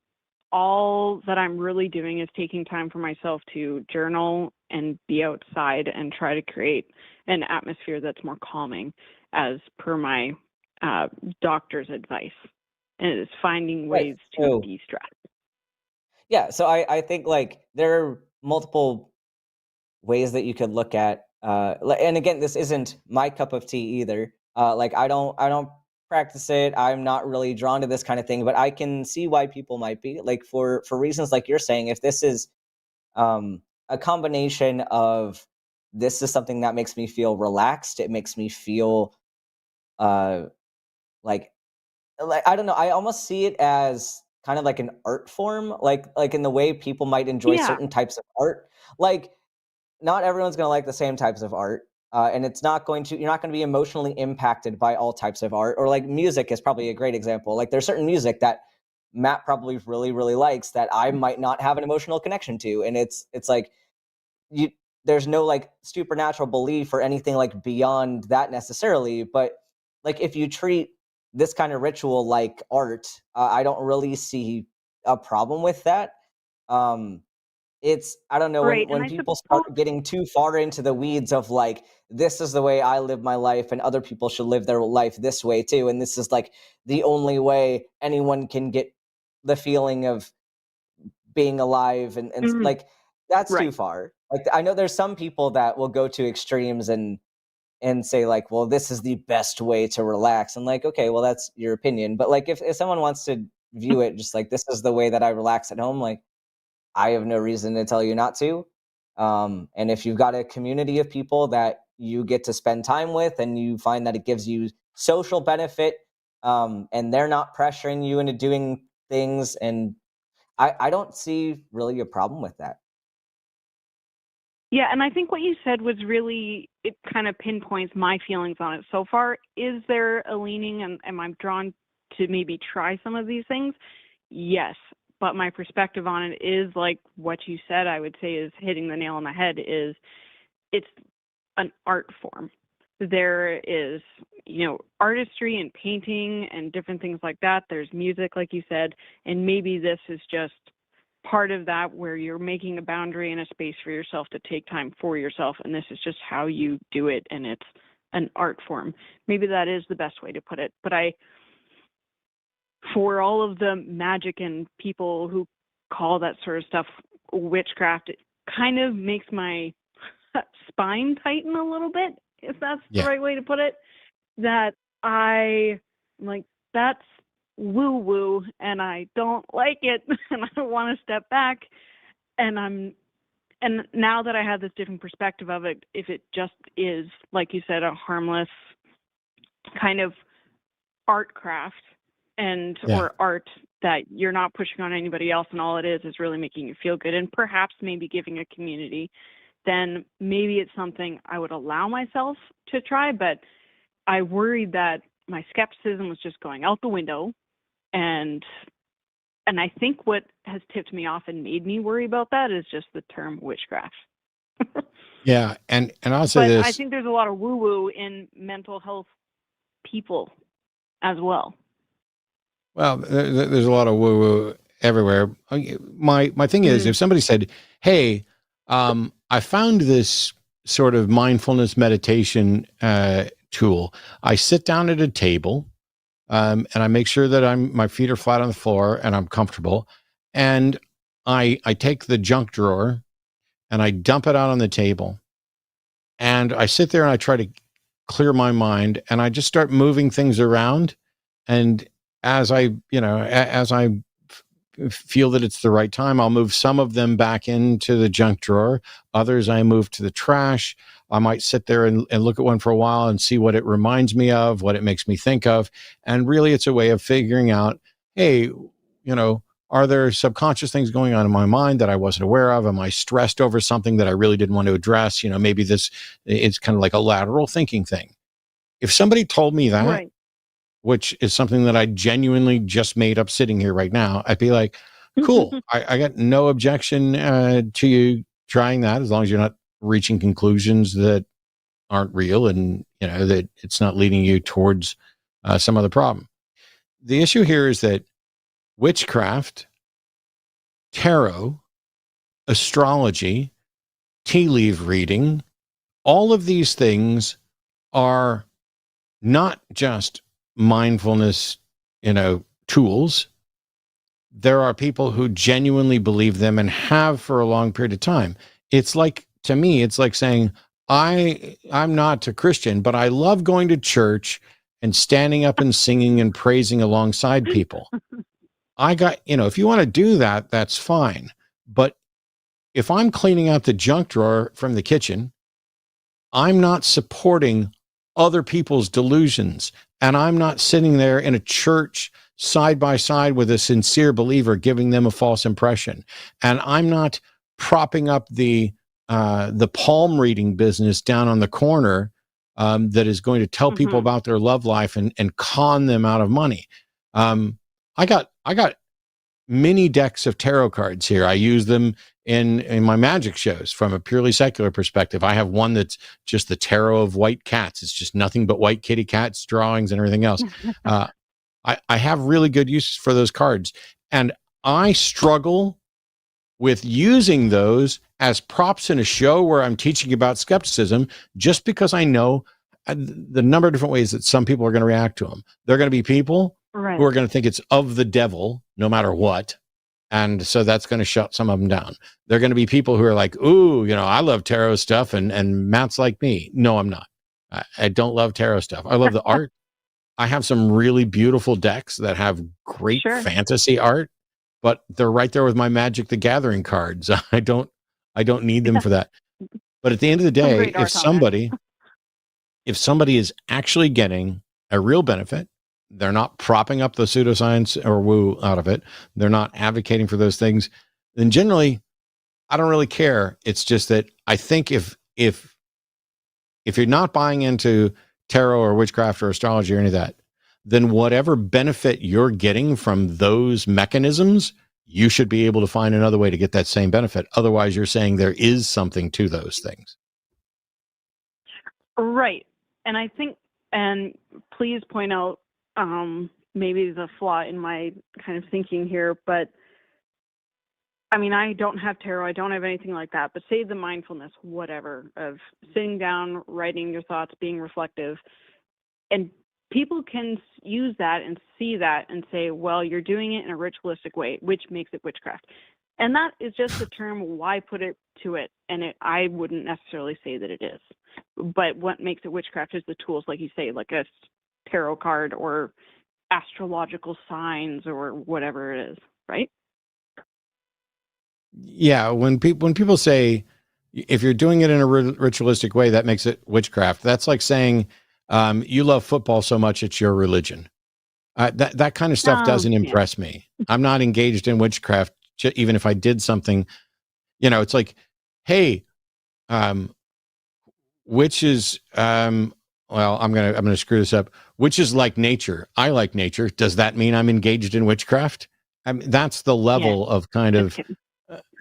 all that I'm really doing is taking time for myself to journal and be outside and try to create an atmosphere that's more calming, as per my doctor's advice. And it's finding
Right.
ways to
So
de-stress.
yeah, so I think like there are multiple ways that you could look at and again, this isn't my cup of tea either. Like I don't practice it. I'm not really drawn to this kind of thing, but I can see why people might be, like for reasons like you're saying. If this is a combination of, this is something that makes me feel relaxed, it makes me feel uh like I don't know, I almost see it as kind of like an art form, like in the way people might enjoy
Yeah.
certain types of art. Like not everyone's going to like the same types of art, and it's not going to, you're not going to be emotionally impacted by all types of art. Or like music is probably a great example. Like there's certain music that Matt probably really likes that I might not have an emotional connection to, and it's like you, there's no like supernatural belief or anything like beyond that necessarily. But like if you treat this kind of ritual like art, I don't really see a problem with that. It's, I don't know,
Right. And
when
I
people start
suppose,
getting too far into the weeds of like, this is the way I live my life and other people should live their life this way too, and this is like the only way anyone can get the feeling of being alive, and like that's too
right.
far. Like I know there's some people that will go to extremes and say like, well, this is the best way to relax, and like, okay, well, that's your opinion. But like if someone wants to view it just like, this is the way that I relax at home, like I have no reason to tell you not to. And if you've got a community of people that you get to spend time with and you find that it gives you social benefit, and they're not pressuring you into doing things, and I don't see really a problem with that.
Yeah, and I think what you said was really, it kind of pinpoints my feelings on it so far. Is there a leaning, and am I drawn to maybe try some of these things? Yes, but my perspective on it is like what you said, I would say is hitting the nail on the head, is it's an art form. There is, artistry and painting and different things like that. There's music, like you said, and maybe this is just part of that, where you're making a boundary and a space for yourself to take time for yourself, and this is just how you do it, and it's an art form. Maybe that is the best way to put it. But for all of the magic and people who call that sort of stuff witchcraft, it kind of makes my spine tighten a little bit, if that's the right way to put it. That I like, that's woo woo, and I don't like it, and I want to step back. And now that I have this different perspective of it, if it just is, like you said, a harmless kind of art craft or art that you're not pushing on anybody else, and all it is really making you feel good, and perhaps maybe giving a community, then maybe it's something I would allow myself to try. But I worried that my skepticism was just going out the window, and I think what has tipped me off and made me worry about that is just the term witchcraft.
Yeah, and I'll say
But
this.
I think there's a lot of woo-woo in mental health people as well.
Well, there's a lot of woo-woo everywhere. My thing is, if somebody said, "Hey, I found this sort of mindfulness meditation tool. I sit down at a table, and I make sure that my feet are flat on the floor and I'm comfortable, and I take the junk drawer and I dump it out on the table, and I sit there and I try to clear my mind, and I just start moving things around. And as I feel that it's the right time, I'll move some of them back into the junk drawer. Others I move to the trash. I might sit there and look at one for a while and see what it reminds me of, what it makes me think of. And really, it's a way of figuring out, hey, are there subconscious things going on in my mind that I wasn't aware of? Am I stressed over something that I really didn't want to address? Maybe it's kind of like a lateral thinking thing. If somebody told me that,
Right.
which is something that I genuinely just made up sitting here right now, I'd be like, cool. I got no objection to you trying that, as long as you're not reaching conclusions that aren't real, and that it's not leading you towards some other problem. The issue here is that witchcraft, tarot, astrology, tea leaf reading, all of these things are not just mindfulness, tools. There are people who genuinely believe them and have for a long period of time. To me, it's like saying, I'm not a Christian, but I love going to church and standing up and singing and praising alongside people. If you want to do that, that's fine. But if I'm cleaning out the junk drawer from the kitchen, I'm not supporting other people's delusions. And I'm not sitting there in a church side by side with a sincere believer, giving them a false impression. And I'm not propping up the palm reading business down on the corner that is going to tell people about their love life and con them out of money. I got mini decks of tarot cards here. I use them in my magic shows from a purely secular perspective. I have one that's just the tarot of white cats. It's just nothing but white kitty cats, drawings, and everything else. I have really good uses for those cards. And I struggle with using those as props in a show where I'm teaching about skepticism, just because I know the number of different ways that some people are going to react to them. There are going to be people who are going to think it's of the devil, no matter what. And so that's going to shut some of them down. There are going to be people who are like, ooh, I love tarot stuff. And Matt's like me. No, I'm not. I don't love tarot stuff. I love the art. I have some really beautiful decks that have great fantasy art, but they're right there with my Magic the Gathering cards. I don't need them for that. But at the end of the day, if somebody is actually getting a real benefit, they're not propping up the pseudoscience or woo out of it, they're not advocating for those things, then generally I don't really care. It's just that I think if you're not buying into tarot or witchcraft or astrology or any of that, then whatever benefit you're getting from those mechanisms, you should be able to find another way to get that same benefit. Otherwise, you're saying there is something to those things.
Right. And I think, and please point out maybe the flaw in my kind of thinking here, but I mean, I don't have tarot, I don't have anything like that, but say the mindfulness, whatever, of sitting down, writing your thoughts, being reflective, and people can use that and see that and say, well, you're doing it in a ritualistic way, which makes it witchcraft. And that is just the term, why put it to it? And I wouldn't necessarily say that it is. But what makes it witchcraft is the tools, like you say, like a tarot card or astrological signs or whatever it is, right?
Yeah, when people say, if you're doing it in a ritualistic way, that makes it witchcraft. That's like saying you love football so much it's your religion. That kind of stuff doesn't impress me. I'm not engaged in witchcraft, even if I did something. It's like, hey, which is well, I'm gonna screw this up. Which is like nature. I like nature. Does that mean I'm engaged in witchcraft? I mean, that's the level of kind of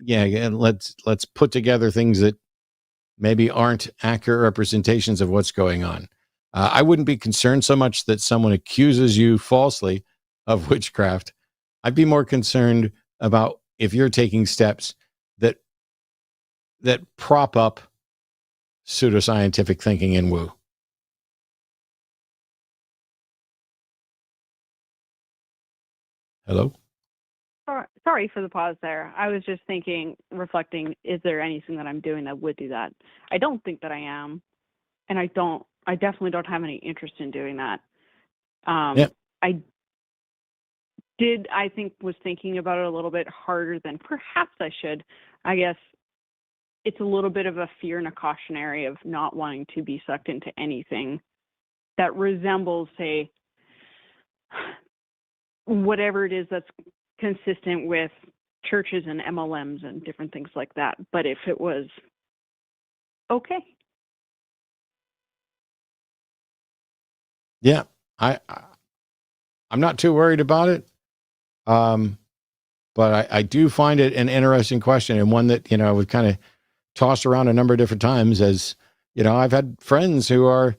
and let's put together things that maybe aren't accurate representations of what's going on. I wouldn't be concerned so much that someone accuses you falsely of witchcraft. I'd be more concerned about if you're taking steps that prop up pseudoscientific thinking in woo. Hello?
Sorry for the pause there. I was just thinking, reflecting, is there anything that I'm doing that would do that? I don't think that I am. And I definitely don't have any interest in doing that.
Yeah.
I was thinking about it a little bit harder than perhaps I should. I guess it's a little bit of a fear and a cautionary of not wanting to be sucked into anything that resembles, say, whatever it is that's consistent with churches and MLMs and different things like that. But if it was okay.
Yeah, I'm not too worried about it. But I do find it an interesting question, and one that, we've kind of tossed around a number of different times. As I've had friends who are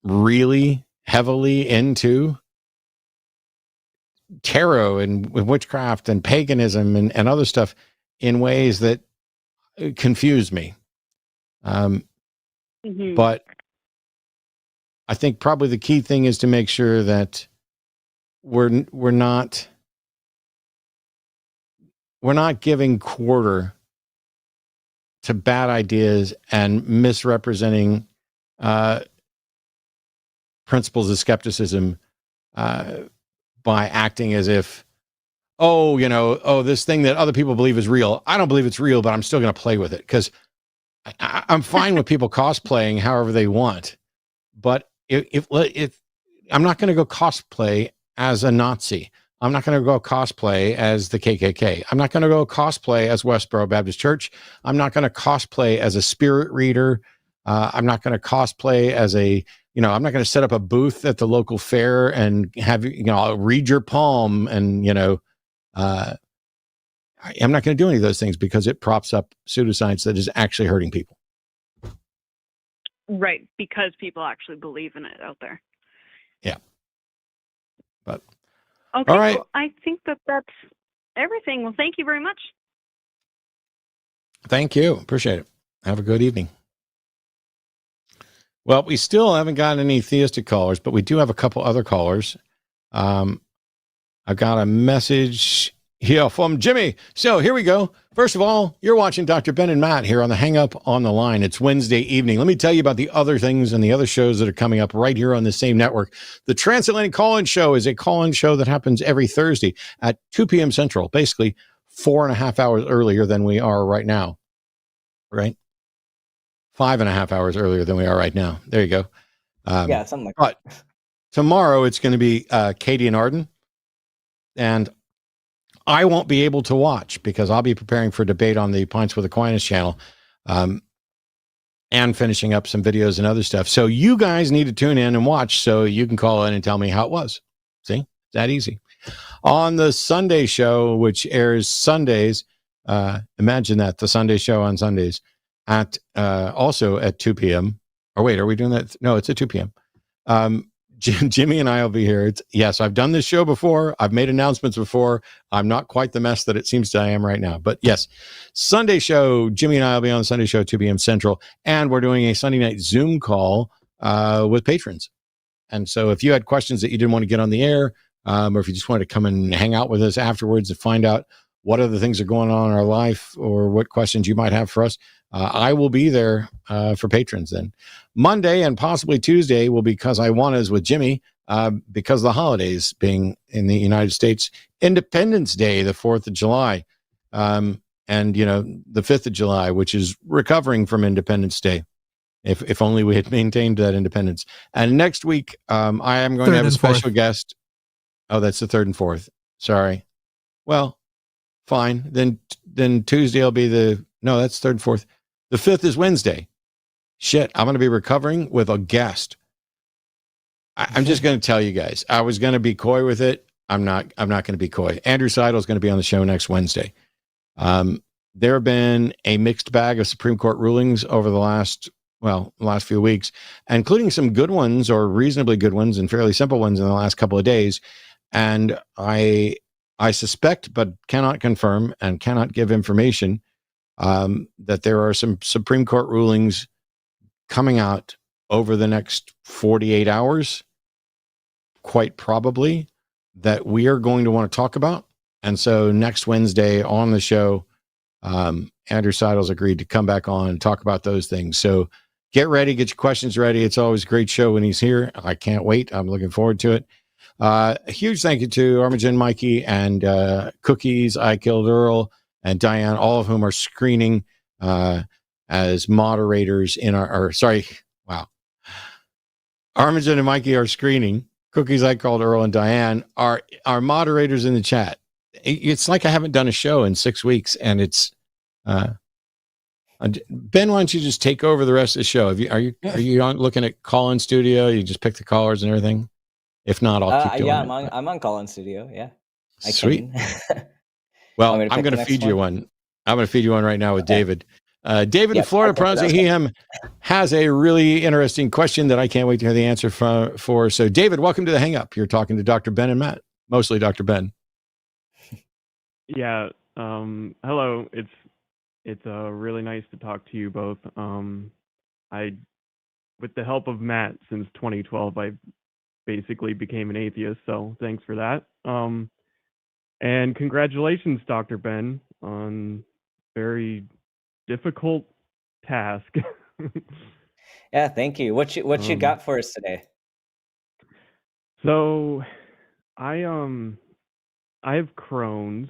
really heavily into tarot and witchcraft and paganism and other stuff in ways that confuse me. But I think probably the key thing is to make sure that we're not giving quarter to bad ideas and misrepresenting principles of skepticism by acting as if, this thing that other people believe is real. I don't believe it's real, but I'm still going to play with it because I'm fine with people cosplaying however they want. But if I'm not going to go cosplay as a Nazi, I'm not going to go cosplay as the KKK. I'm not going to go cosplay as Westboro Baptist Church. I'm not going to cosplay as a spirit reader. I'm not going to cosplay as I'm not going to set up a booth at the local fair and have I'll read your palm and I'm not going to do any of those things because it props up pseudoscience that is actually hurting people.
Right, because people actually believe in it out there.
Yeah. But
okay,
all right.
Well, I think that's everything. Well, thank you very much.
Thank you. Appreciate it. Have a good evening. Well, we still haven't gotten any theistic callers, but we do have a couple other callers. I've got a message here from Jimmy. So here we go. First of all, you're watching Dr. Ben and Matt here on the Hang Up on the Line. It's Wednesday evening. Let me tell you about the other things and the other shows that are coming up right here on the same network. The Transatlantic Call-In Show is a call-in show that happens every Thursday at 2 p.m. Central, basically 4.5 hours earlier than we are right now, right? 5.5 hours earlier than we are right now. There you go.
Yeah, something like that.
But tomorrow it's going to be Katy and Arden. And I won't be able to watch because I'll be preparing for debate on the Pints with Aquinas channel and finishing up some videos and other stuff. So you guys need to tune in and watch so you can call in and tell me how it was. See? It's that easy. On the Sunday show, which airs Sundays, imagine that, the Sunday show on Sundays, at also at 2 p.m. Or wait, are we doing that? No, it's at 2 p.m. Jimmy and I will be here. Yes, I've done this show before. I've made announcements before. I'm not quite the mess that it seems I am right now. But yes, Sunday show, Jimmy and I will be on the Sunday show, 2 p.m. Central. And we're doing a Sunday night Zoom call with patrons. And so if you had questions that you didn't want to get on the air, or if you just wanted to come and hang out with us afterwards and find out what other things are going on in our life or what questions you might have for us, I will be there for patrons then. Monday and possibly Tuesday will be Cus I Wanna's with Jimmy because of the holidays being in the United States. Independence Day, the 4th of July, and, the 5th of July, which is recovering from Independence Day. If only we had maintained that independence. And next week, I am going to have a special guest. Oh, that's the 3rd and 4th. Sorry. Well, fine. Then Tuesday will be that's 3rd and 4th. The 5th is Wednesday. Shit, I'm going to be recovering with a guest. I'm just going to tell you guys. I was going to be coy with it. I'm not going to be coy. Andrew Seidel is going to be on the show next Wednesday. There have been a mixed bag of Supreme Court rulings over the last few weeks, including some good ones or reasonably good ones and fairly simple ones in the last couple of days. And I suspect, but cannot confirm and cannot give information, that there are some Supreme Court rulings coming out over the next 48 hours, quite probably, that we are going to want to talk about. And so next Wednesday on the show, Andrew Seidel's agreed to come back on and talk about those things. So get ready, get your questions ready. It's always a great show when he's here. I can't wait. I'm looking forward to it. A huge thank you to Armageddon Mikey and Cookies, I Killed Earl, and Diane, all of whom are screening as moderators in Armageddon and Mikey are screening. Cookies, I Called Earl, and Diane are moderators in the chat. It's like I haven't done a show in 6 weeks, and it's Ben. Why don't you just take over the rest of the show? Are you looking at call-in studio? You just pick the callers and everything. If not, I'll keep doing it.
I'm on call-in studio. Yeah,
sweet. Well, I'm going to feed you one. I'm going to feed you one right now with David. David in Florida, pronouncing him, has a really interesting question that I can't wait to hear the answer for. So, David, welcome to the Hang Up. You're talking to Dr. Ben and Matt, mostly Dr. Ben.
Yeah. Hello. It's really nice to talk to you both. With the help of Matt since 2012, I basically became an atheist. So thanks for that. And congratulations, Dr. Ben, on very difficult task.
Yeah, thank you. What you got for us today?
So I have Crohn's,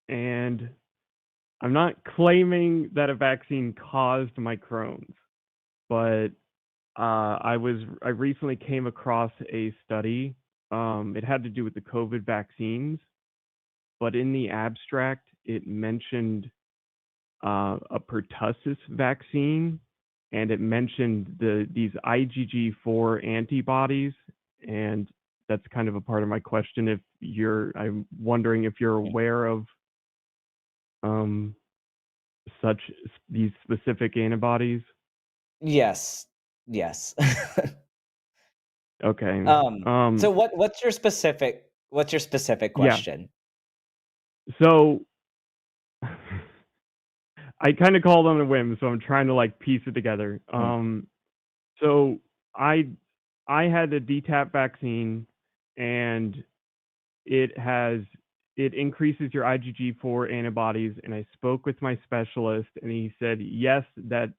and I'm not claiming that a vaccine caused my Crohn's, but I recently came across a study. It had to do with the COVID vaccines, but in the abstract, it mentioned a pertussis vaccine, and it mentioned these IgG4 antibodies, and that's kind of a part of my question. I'm wondering if you're aware of these specific antibodies.
Yes.
Okay.
So what's your specific question?
Yeah. So I kind of called on a whim, so I'm trying to piece it together. So I had a DTaP vaccine, and it increases your IgG4 antibodies, and I spoke with my specialist, and he said yes, that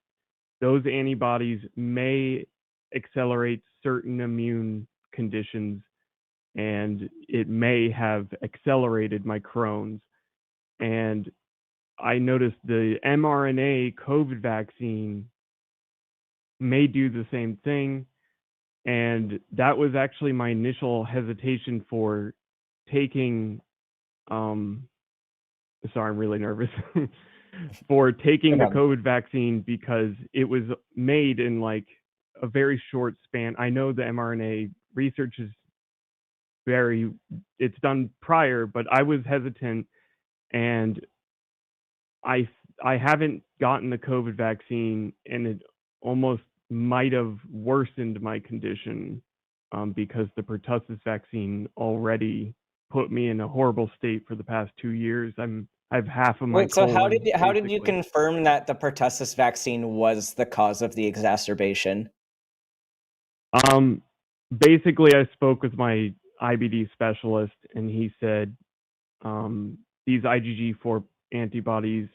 those antibodies may accelerate certain immune conditions, and it may have accelerated my Crohn's. And I noticed the mRNA COVID vaccine may do the same thing, and that was actually my initial hesitation for taking sorry, I'm really nervous for taking the COVID vaccine, because it was made in a very short span. I know the mRNA research is it's done prior, but I was hesitant, and I haven't gotten the COVID vaccine, and it almost might have worsened my condition because the pertussis vaccine already put me in a horrible state for the past 2 years. I have half of my
Wait, so
colon,
how did you confirm that the pertussis vaccine was the cause of the exacerbation?
Basically, I spoke with my IBD specialist, and he said these IgG4 antibodies,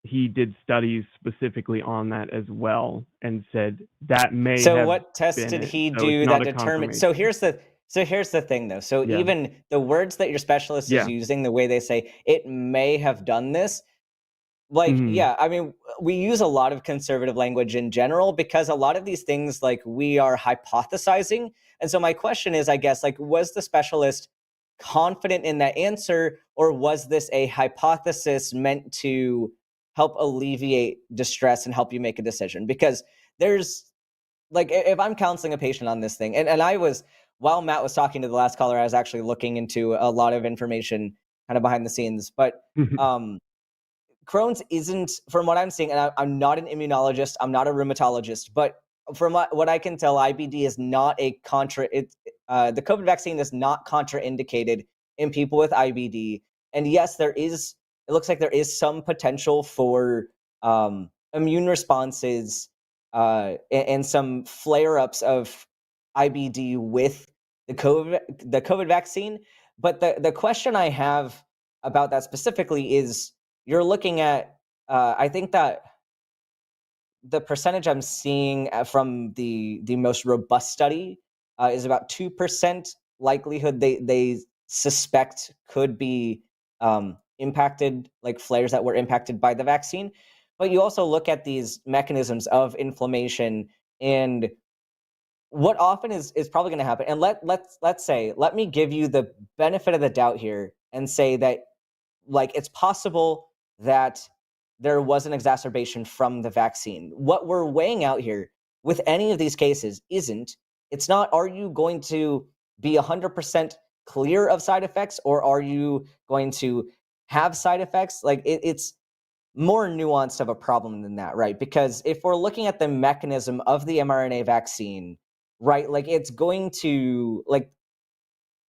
he did studies specifically on that as well, and said that may have.
So what test did he
So
do
it's
that
not a
determined? So here's the thing, though. So
Yeah.
even the words that your specialist is using, the way they say it may have done this,
Mhm.
I mean, we use a lot of conservative language in general because a lot of these things, we are hypothesizing. And so my question is, I guess, was the specialist confident in that answer, or was this a hypothesis meant to help alleviate distress and help you make a decision? Because there's if I'm counseling a patient on this thing, and I was, while Matt was talking to the last caller, I was actually looking into a lot of information kind of behind the scenes, but Crohn's isn't, from what I'm seeing, and I'm not an immunologist, I'm not a rheumatologist, but from what I can tell, IBD is not the COVID vaccine is not contraindicated in people with IBD. And yes, it looks like there is some potential for immune responses and some flare-ups of IBD with the COVID vaccine. But the question I have about that specifically is you're looking at, I think that the percentage I'm seeing from the most robust study is about 2% likelihood they suspect could be impacted, like flares that were impacted by the vaccine. But you also look at these mechanisms of inflammation, and what often is probably going to happen. And let me give you the benefit of the doubt here and say that, like, it's possible that there was an exacerbation from the vaccine. What we're weighing out here with any of these cases it's not, are you going to be 100% clear of side effects, or are you going to have side effects? Like, it's more nuanced of a problem than that, right? Because if we're looking at the mechanism of the mRNA vaccine, right, like, it's going to, like,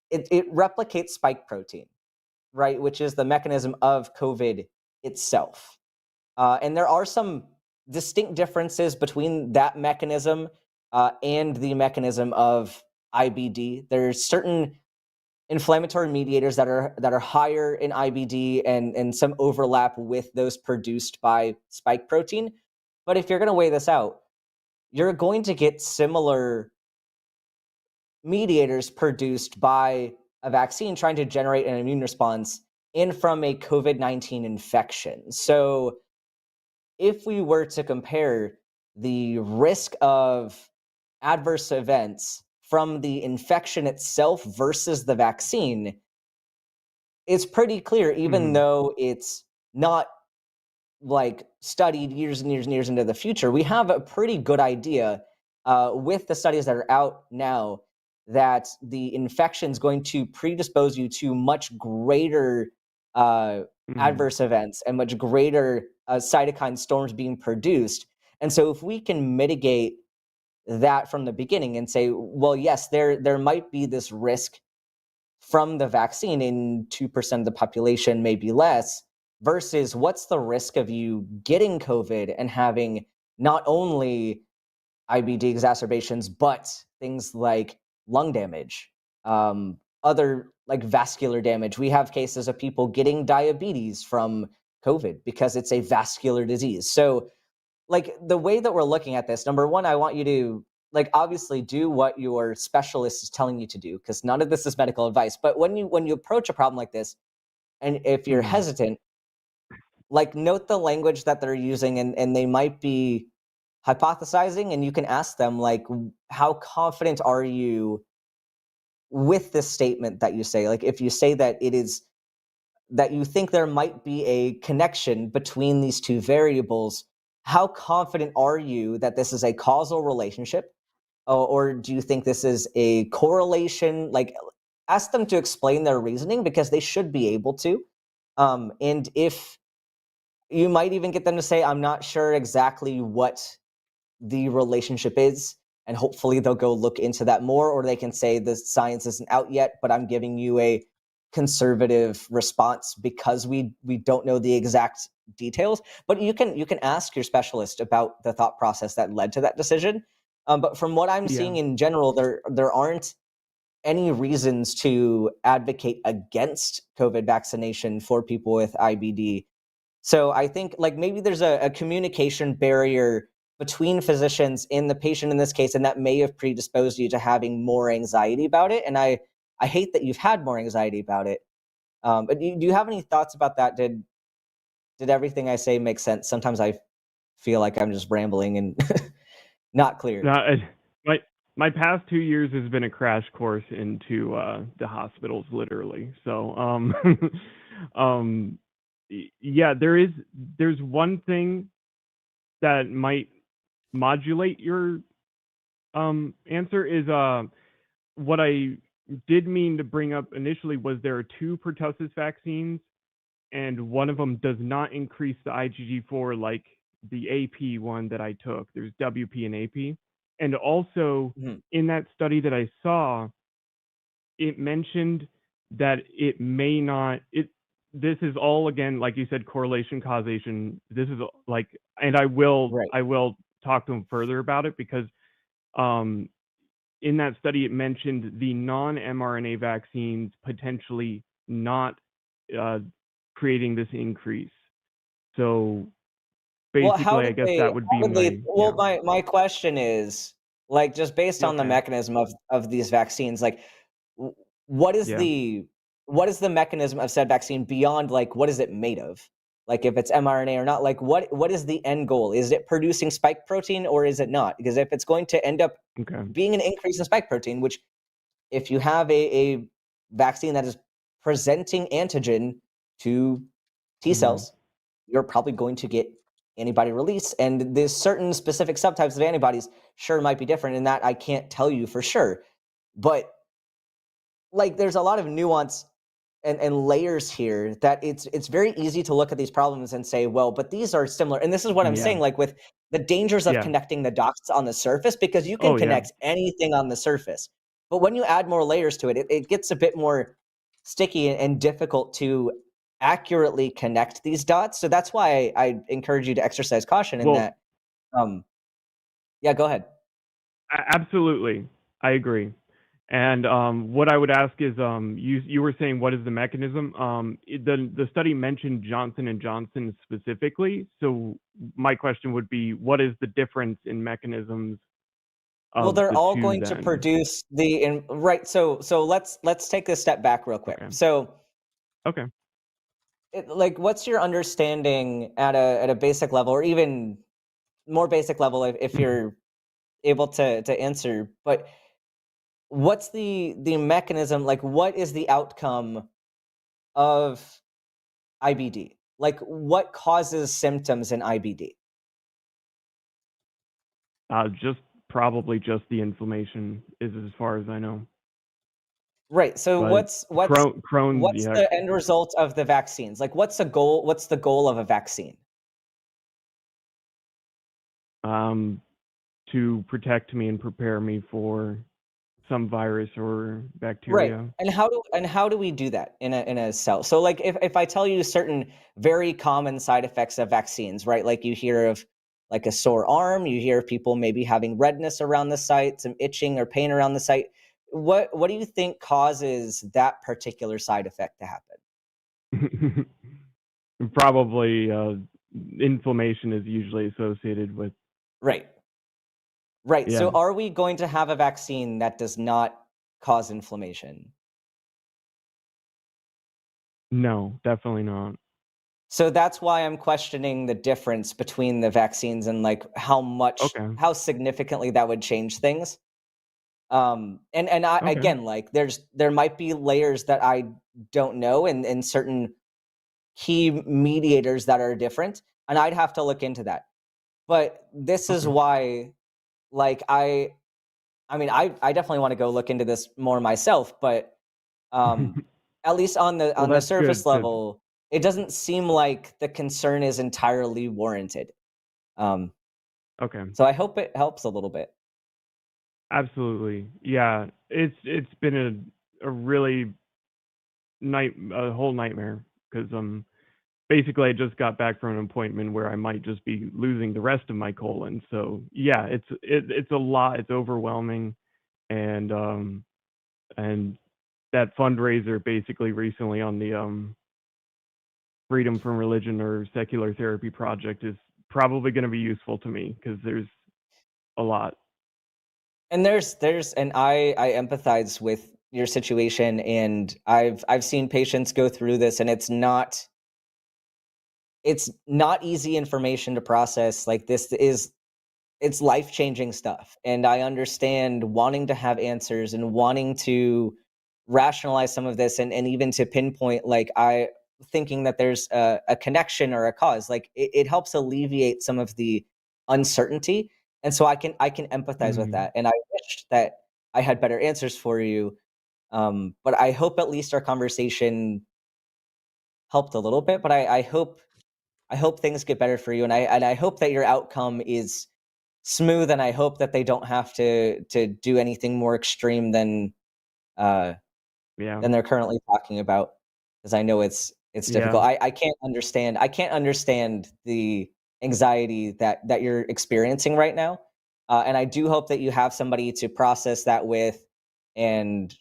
it replicates spike protein, right, which is the mechanism of COVID itself. And there are some distinct differences between that mechanism and the mechanism of IBD. There's certain inflammatory mediators that are higher in IBD, and some overlap with those produced by spike protein. But if you're going to weigh this out, you're going to get similar mediators produced by a vaccine trying to generate an immune response in from a COVID-19 infection. So if we were to compare the risk of adverse events from the infection itself versus the vaccine, it's pretty clear, even though it's not like studied years and years and years into the future, we have a pretty good idea with the studies that are out now that the infection is going to predispose you to much greater adverse events and much greater cytokine storms being produced. And so if we can mitigate that from the beginning and say, well, yes, there might be this risk from the vaccine in 2% of the population, maybe less, versus what's the risk of you getting COVID and having not only IBD exacerbations, but things like lung damage, other like vascular damage. We have cases of people getting diabetes from COVID because it's a vascular disease. So, like, the way that we're looking at this, number one, I want you to, like, obviously do what your specialist is telling you to do, because none of this is medical advice. But when you approach a problem like this, and if you're hesitant, like, note the language that they're using, and they might be hypothesizing, and you can ask them, like, how confident are you with this statement that you say? Like, if you say that it is that you think there might be a connection between these two variables, how confident are you that this is a causal relationship? Or do you think this is a correlation? Like, ask them to explain their reasoning, because they should be able to. And if you might even get them to say, I'm not sure exactly what the relationship is, and hopefully they'll go look into that more, or they can say the science isn't out yet, but I'm giving you a conservative response because we don't know the exact details. But you can ask your specialist about the thought process that led to that decision. But from what I'm seeing in general, there aren't any reasons to advocate against COVID vaccination for people with IBD. So I think, like, maybe there's a communication barrier between physicians and the patient in this case, and that may have predisposed you to having more anxiety about it. And I hate that you've had more anxiety about it. But do you have any thoughts about that? Did everything I say make sense? Sometimes I feel like I'm just rambling and not clear.
My past 2 years has been a crash course into the hospitals, literally. So, yeah, there's one thing that might modulate your answer is what I did mean to bring up initially was there are two pertussis vaccines, and one of them does not increase the IgG4 like the AP one that I took. There's WP and AP. And also in that study that I saw, it mentioned that it may not, this is all, again, like you said, correlation, causation. This is like, and I will talk to him further about it, because in that study, it mentioned the non-mRNA vaccines potentially not creating this increase. So
Well, how
basically, I
did
guess
they?
that would
How
be
did they?
my
Well, my question is, like, just based on the
okay.
mechanism of these vaccines, like, w- what is
Yeah.
the mechanism of said vaccine beyond, like, what is it made of? Like, if it's mRNA or not, like, what is the end goal? Is it producing spike protein or is it not? Because if it's going to end up
Okay.
being an increase in spike protein, which if you have a vaccine that is presenting antigen to T
Mhm.
cells, you're probably going to get antibody release. And there's certain specific subtypes of antibodies sure might be different in that I can't tell you for sure. But like there's a lot of nuance and layers here that it's very easy to look at these problems and say, well, but these are similar. And this is what I'm
Yeah.
saying, like with the dangers of
Yeah.
connecting the dots on the surface, because you can
Oh, yeah.
connect anything on the surface. But when you add more layers to it, it gets a bit more sticky and difficult to accurately connect these dots. So that's why I encourage you to exercise caution in
Well,
that. Yeah, go ahead.
absolutely, I agree. And what I would ask is, you were saying what is the mechanism? The study mentioned Johnson and Johnson specifically. So my question would be, what is the difference in mechanisms
Well,
of
they're
the
all
two
going to
then?
produce right. So let's take a step back real quick.
Okay.
So
Okay.
like, what's your understanding at a basic level, or even more basic level, if you're able to answer? But what's the mechanism? Like, what is the outcome of IBD? Like, what causes symptoms in IBD?
Probably just the inflammation is as far as I know.
Right. So
But Crohn's,
what's
yeah,
the end result of the vaccines? Like, what's the goal? What's the goal of a vaccine?
to protect me and prepare me for some virus or
Right.
bacteria.
And how do we do that in a cell? So like if I tell you certain very common side effects of vaccines, right? Like you hear of like a sore arm, you hear of people maybe having redness around the site, some itching or pain around the site. What do you think causes that particular side effect to happen?
Probably inflammation is usually associated with.
Right. Right. So
Yeah.
are we going to have a vaccine that does not cause inflammation?
No, definitely not.
So that's why I'm questioning the difference between the vaccines and like
Okay.
how significantly that would change things. And I
Okay.
again, like there might be layers that I don't know and certain key mediators that are different, and I'd have to look into that. But this is
Okay.
why, like I mean, I definitely want to go look into this more myself, but at least on
Well,
the
that's
surface
good to.
level, it doesn't seem like the concern is entirely warranted. Um,
Okay.
so I hope it helps a little bit.
Absolutely. Yeah. It's been a really a whole nightmare because basically I just got back from an appointment where I might just be losing the rest of my colon. So yeah, it's a lot. It's overwhelming, and that fundraiser basically recently on the Freedom from Religion or Secular Therapy Project is probably going to be useful to me because there's a lot.
And and I empathize with your situation, and I've seen patients go through this, and it's not easy information to process. Like it's life-changing stuff, and I understand wanting to have answers and wanting to rationalize some of this, and even to pinpoint, like I thinking that there's a connection or a cause. Like it helps alleviate some of the uncertainty, and so I can empathize with
Mhm.
that, and I wish that I had better answers for you. But I hope at least our conversation helped a little bit. But I hope things get better for you, and I hope that your outcome is smooth, and I hope that they don't have to do anything more extreme uh,
Yeah.
than they're currently talking about, because I know it's
Yeah.
difficult. I can't understand the anxiety that you're experiencing right now, and I do hope that you have somebody to process that with and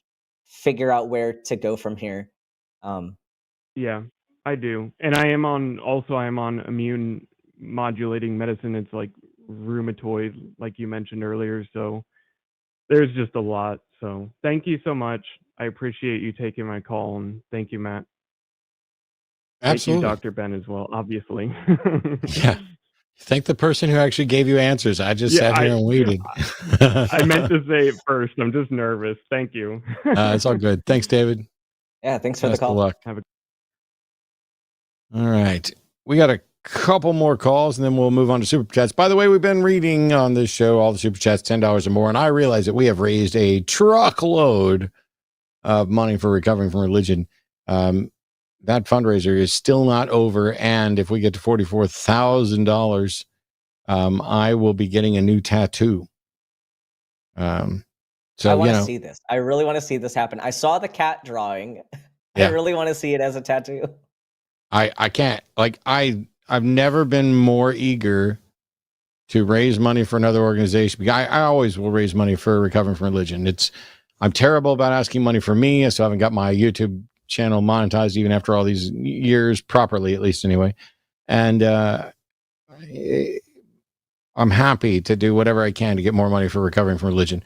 figure out where to go from here. Um,
Yeah. I do, and I am on immune modulating medicine. It's like rheumatoid, like you mentioned earlier. So there's just a lot. So thank you so much. I appreciate you taking my call, and thank you, Matt.
Absolutely.
Thank you, Dr. Ben, as well, obviously.
Yeah. Thank the person who actually gave you answers. I just sat here and waited.
I meant to say it first. I'm just nervous. Thank you.
It's all good. Thanks, David.
Yeah, thanks for
Best
the call.
of luck.
Have a-
All right. We got a couple more calls and then we'll move on to super chats. By the way, we've been reading on this show all the super chats, $10 or more. And I realize that we have raised a truckload of money for recovering from religion. That fundraiser is still not over. And if we get to $44,000, I will be getting a new tattoo. So
I want to see this. I really want to see this happen. I saw the cat drawing.
Yeah.
I really want to see it as a tattoo.
I can't, like, I've never been more eager to raise money for another organization. I always will raise money for recovering from religion. I'm terrible about asking money for me. So I haven't got my YouTube channel monetized even after all these years, properly, at least anyway. And, I'm happy to do whatever I can to get more money for recovering from religion.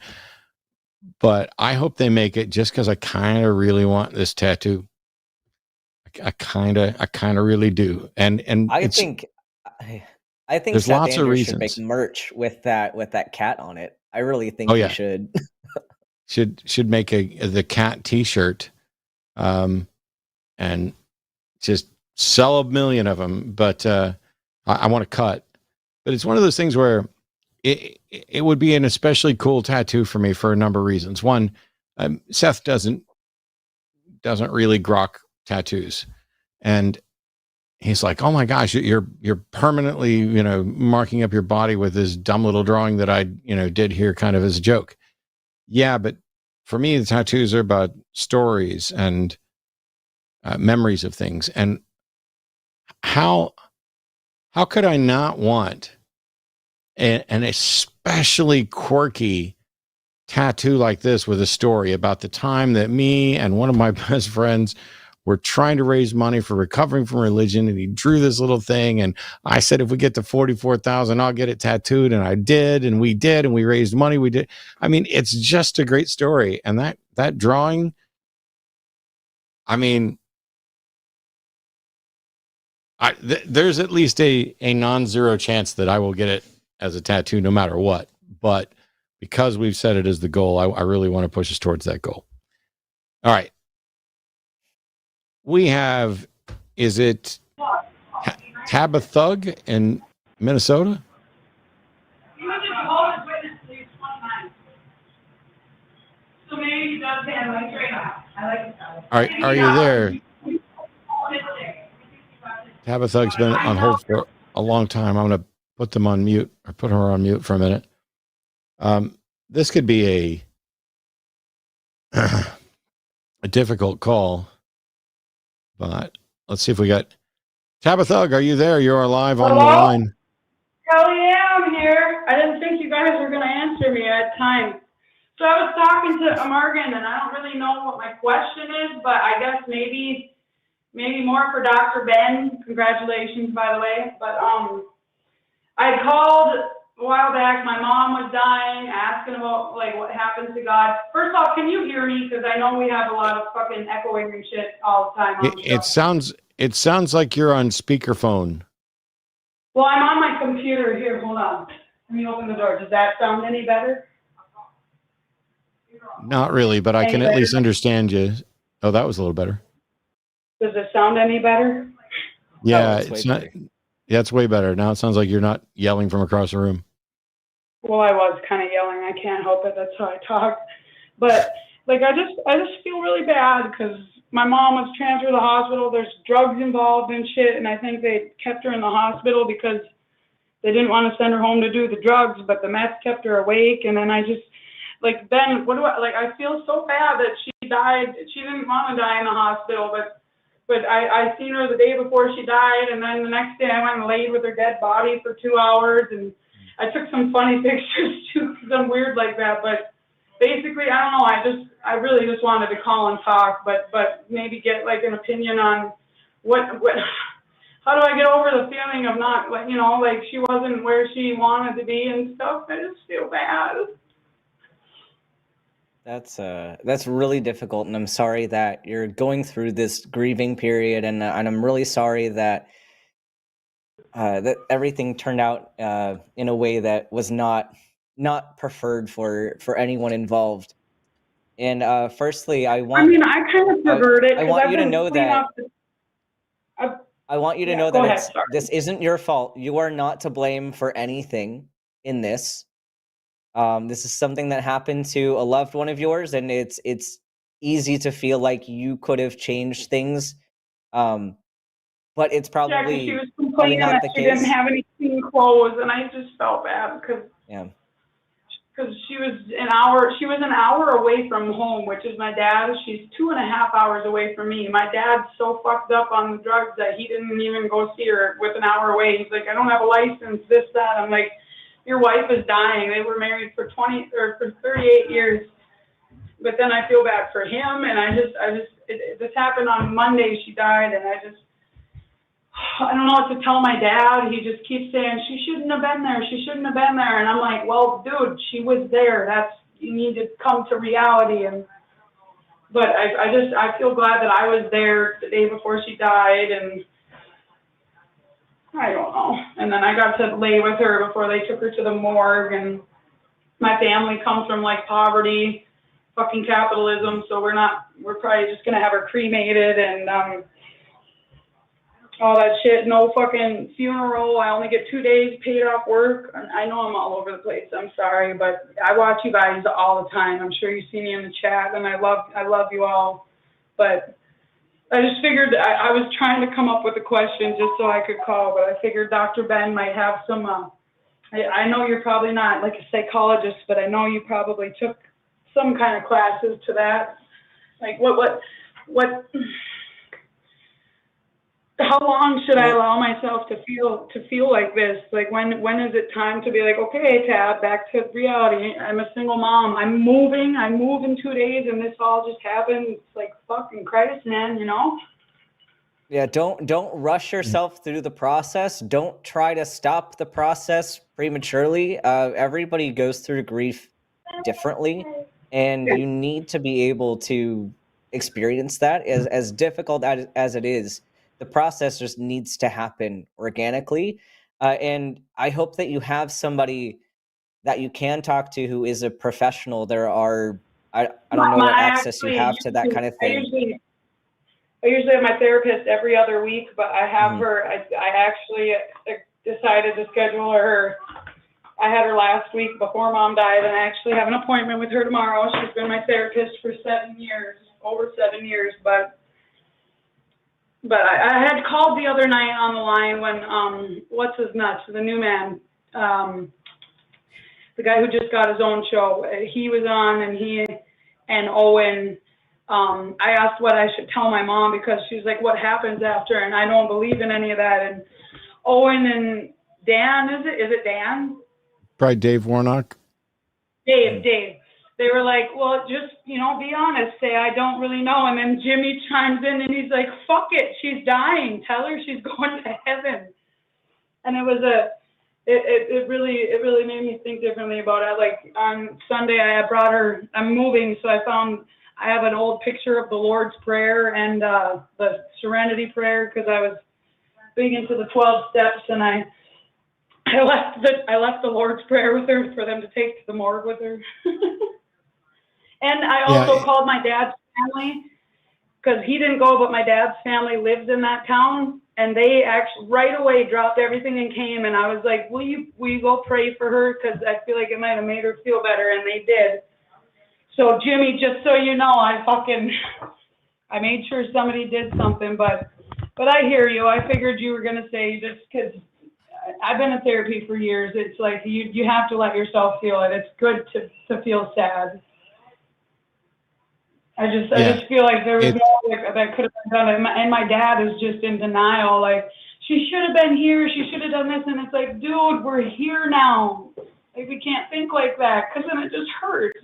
But I hope they make it just because I kind of really want this tattoo. I kind of really do. And
I think
there's
Seth
lots of
Andrews
reasons.
should make merch with that cat on it. I really think
Oh, yeah.
he should.
should make the cat t-shirt, and just sell 1 million of them. But I want to cut. But it's one of those things where it would be an especially cool tattoo for me for a number of reasons. One, Seth doesn't really grok tattoos, and he's like, "Oh my gosh, you're permanently, marking up your body with this dumb little drawing that I, did here kind of as a joke." Yeah, but for me, the tattoos are about stories and memories of things. And how could I not want an especially quirky tattoo like this with a story about the time that me and one of my best friends were trying to raise money for recovering from religion, and he drew this little thing, and I said, if we get to 44,000, I'll get it tattooed, and I did, and we did, and we raised money. We did. I mean, it's just a great story, and that drawing, I mean, there's at least a non-zero chance that I will get it as a tattoo no matter what. But because we've set it as the goal, I really want to push us towards that goal. All right. We have, is it Tabathug in Minnesota? Are you there? Tabathug's been on hold for a long time. I'm going to put them on mute, or put her on mute for a minute. This could be a difficult call, but let's see if we got Tabathug. Are you there? You're live on the line.
Hell yeah, I'm here. I didn't think you guys were going to answer me at time. So I was talking to Morgan, and I don't really know what my question is, but I guess maybe more for Dr. Ben. Congratulations, by the way. But I called a while back. My mom was dying, asking about like what happened to God. First off, can you hear me? Because I know we have a lot of fucking echoing and shit all the time.
It sounds like you're on speakerphone.
Well, I'm on my computer here. Hold on. Let me open the door. Does that sound any better?
Not really, but I can at least understand you. Oh, that was a little better.
Does it sound any better?
Yeah, it's not. Yeah, it's way better. Now it sounds like you're not yelling from across the room.
Well, I was kind of yelling. I can't help it. That's how I talk. But like, I just feel really bad because my mom was transferred to the hospital. There's drugs involved and shit, and I think they kept her in the hospital because they didn't want to send her home to do the drugs, but the meth kept her awake. And then I just, like, then I feel so bad that she died. She didn't want to die in the hospital, but I seen her the day before she died, and then the next day I went and laid with her dead body for 2 hours, and I took some funny pictures too, because I'm weird like that. But basically, I don't know. I really just wanted to call and talk, but maybe get like an opinion on what, how do I get over the feeling of not, like, you know, like she wasn't where she wanted to be and stuff? I just feel bad.
That's really difficult, and I'm sorry that you're going through this grieving period, and I'm really sorry that that everything turned out in a way that was not preferred for anyone involved. And firstly, I
mean, I kind of preferred it
I
because
want
I've
you to
been
know
clean
that.
up
I want you to
Yeah,
know
go
that
ahead, sorry.
this isn't your fault. You are not to blame for anything in this. This is something that happened to a loved one of yours, and it's easy to feel like you could have changed things. But it's
Yeah, 'cause
probably
she was complaining
not
that
the
she didn't
case.
have any clean clothes, and I just felt bad because
Yeah.
she was an hour away from home, which is my dad. She's 2.5 hours away from me. My dad's so fucked up on the drugs that he didn't even go see her with an hour away. He's like, I don't have a license, this, that. I'm like, your wife is dying. They were married for 38 years. But then I feel bad for him, and this happened on Monday. She died, and I don't know what to tell my dad. He just keeps saying, she shouldn't have been there. She shouldn't have been there. And I'm like, well, dude, she was there. You need to come to reality. But I feel glad that I was there the day before she died, and I don't know. And then I got to lay with her before they took her to the morgue, and my family comes from like poverty, fucking capitalism, so we're probably just gonna have her cremated and all that shit. No fucking funeral. I only get 2 days paid off work. I know I'm all over the place. I'm sorry, but I watch you guys all the time. I'm sure you see me in the chat, and I love you all. But I just figured I was trying to come up with a question just so I could call, but I figured Dr. Ben might have some. I know you're probably not like a psychologist, but I know you probably took some kind of classes to that. Like what? How long should I allow myself to feel like this? Like when is it time to be like, okay, Tab, back to reality. I'm a single mom. I move in 2 days, and this all just happened. It's like fucking Christ, man, you know?
Yeah, don't rush yourself through the process. Don't try to stop the process prematurely. Everybody goes through grief differently, and you need to be able to experience that. As difficult as it is, the process just needs to happen organically. And I hope that you have somebody that you can talk to who is a professional. There are I don't know what access you have to that kind of thing.
I usually have my therapist every other week, but I have her. I actually decided to schedule her. I had her last week before Mom died, and I actually have an appointment with her tomorrow. She's been my therapist for 7 years, over 7 years. But I had called the other night on the line when what's his nuts, the new man, the guy who just got his own show. He was on, and he and Owen. I asked what I should tell my mom because she's like, what happens after? And I don't believe in any of that. And Owen and Dan, is it Dan?
Probably Dave Warnock.
Dave. They were like, well, just, be honest. Say, I don't really know. And then Jimmy chimes in and he's like, fuck it. She's dying. Tell her she's going to heaven. And it was it really made me think differently about it. Like on Sunday, I'm moving. So I have an old picture of the Lord's Prayer and the Serenity Prayer because I was big into the 12 steps, and I left the Lord's Prayer with her for them to take to the morgue with her. And I also called my dad's family because he didn't go, but my dad's family lives in that town, and they actually right away dropped everything and came. And I was like, will you go pray for her? Because I feel like it might have made her feel better, and they did. So Jimmy, just so you know, I made sure somebody did something, but I hear you. I figured you were gonna say, just because I've been in therapy for years, it's like you have to let yourself feel it. It's good to feel sad. I just feel like there was more that could have been done, and my dad is just in denial. Like, she should have been here. She should have done this, and it's like, dude, we're here now. Like, we can't think like that because then it just hurts,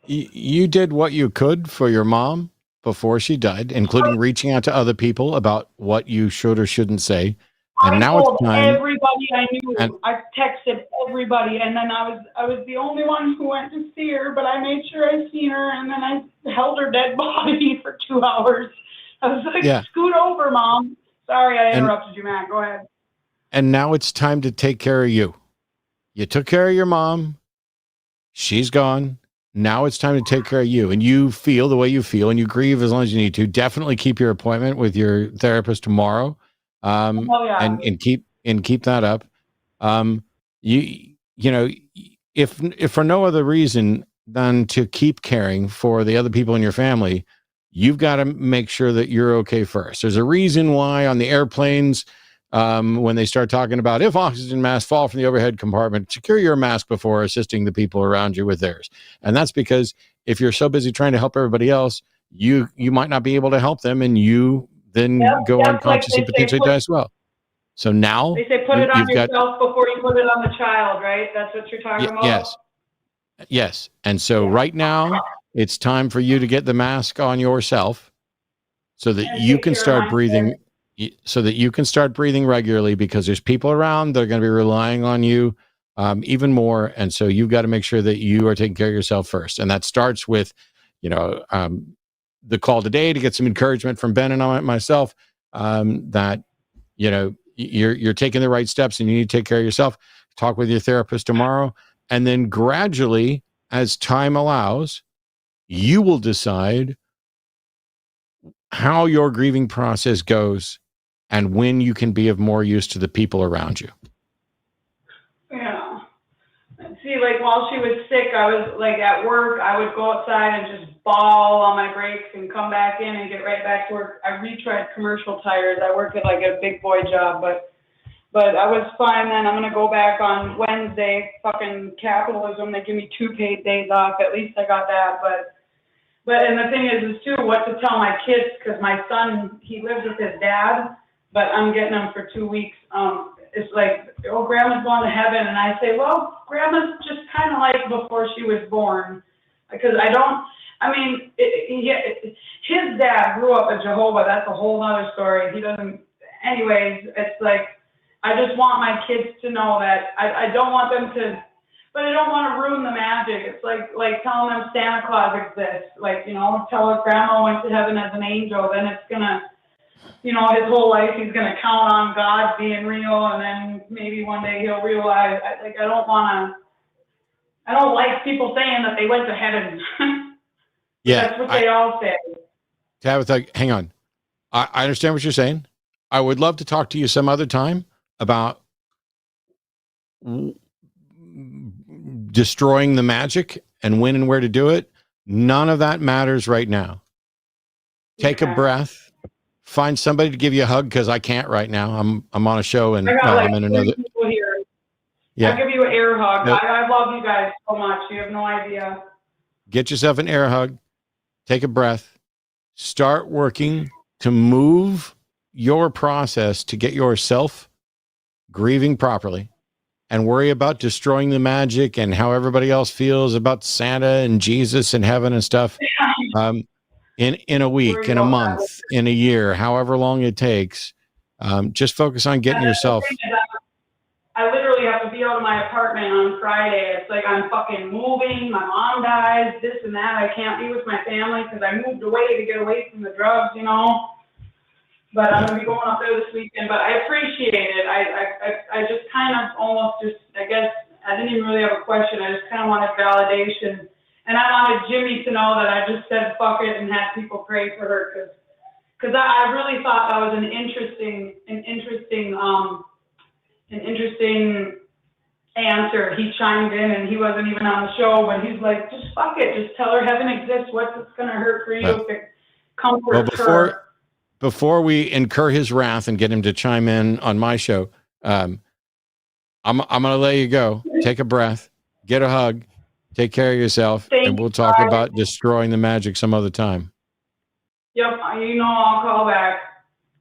You did what you could for your mom, before she died, including reaching out to other people about what you should or shouldn't say. And
I
now
told
it's time.
everybody I knew.
And-
I texted everybody, and then I was the only one who went to see her. But I made sure I seen her, and then I held her dead body for 2 hours. I was like,
Yeah.
"Scoot over, Mom." Sorry, I
And-
interrupted you, Matt. Go ahead.
And now it's time to take care of you. You took care of your mom. She's gone. Now it's time to take care of you. And you feel the way you feel, and you grieve as long as you need to. Definitely keep your appointment with your therapist tomorrow.
Yeah.
And keep that up. You know, if for no other reason than to keep caring for the other people in your family, you've got to make sure that you're okay first. There's a reason why on the airplanes, when they start talking about if oxygen masks fall from the overhead compartment, secure your mask before assisting the people around you with theirs. And that's because if you're so busy trying to help everybody else, you might not be able to help them, and you then go unconscious
like
and potentially die as well. So now
They say put it on
you've got,
yourself before you put it on the child, right? That's what you're talking about?
Yes. And so right now it's time for you to get the mask on yourself so that
And
you
take
can
care of
start
my
breathing, so that you can start breathing regularly, because there's people around that are going to be relying on you even more. And so you've got to make sure that you are taking care of yourself first. And that starts with, the call today to get some encouragement from Ben and myself, that, you're taking the right steps and you need to take care of yourself. Talk with your therapist tomorrow. And then gradually, as time allows, you will decide how your grieving process goes and when you can be of more use to the people around you.
Yeah. See, like while she was sick, I was like at work, I would go outside and just bawl on my breaks and come back in and get right back to work. I retried commercial tires. I work at like a big boy job, but I was fine then. I'm going to go back on Wednesday. Fucking capitalism. They give me 2 paid days off. At least I got that. But and the thing is too, what to tell my kids, because my son, he lives with his dad, but I'm getting him for 2 weeks. It's like, oh, grandma's going to heaven. And I say, well, grandma's just kind of like before she was born. Because his dad grew up at Jehovah. That's a whole other story. He doesn't, anyways, it's like, I just want my kids to know that I don't want them to, but I don't want to ruin the magic. It's like telling them Santa Claus exists. Like, tell her grandma went to heaven as an angel, then it's going to, his whole life he's going to count on God being real, and then maybe one day he'll realize, I don't like people saying that they went to heaven.
Yeah.
That's what they all say.
Tabitha, hang on. I understand what you're saying. I would love to talk to you some other time about destroying the magic and when and where to do it. None of that matters right now. Take a breath. Find somebody to give you a hug, because I can't right now. I'm on a show and I'm in another.
People here.
Yeah.
I'll give you an air hug.
Nope.
I love you guys so much. You have no idea.
Get yourself an air hug. Take a breath. Start working to move your process to get yourself grieving properly, and worry about destroying the magic and how everybody else feels about Santa and Jesus and heaven and stuff. In a week, in a month, in a year, however long it takes, just focus on getting yourself.
I literally have to be out of my apartment on Friday. It's like I'm fucking moving. My mom dies, this and that. I can't be with my family because I moved away to get away from the drugs, But I'm gonna be going up there this weekend. But I appreciate it. I just kind of almost just, I guess I didn't even really have a question. I just kind of wanted validation. And I wanted Jimmy to know that I just said fuck it and had people pray for her, because I really thought that was an interesting answer. He chimed in and he wasn't even on the show, but he's like, just fuck it, just tell her heaven exists. What's it gonna hurt for you if it comforts her?
Before we incur his wrath and get him to chime in on my show, I'm gonna let you go. Take a breath, get a hug. Take care of yourself, and we'll talk about destroying the magic some other time.
Yep, I'll call back.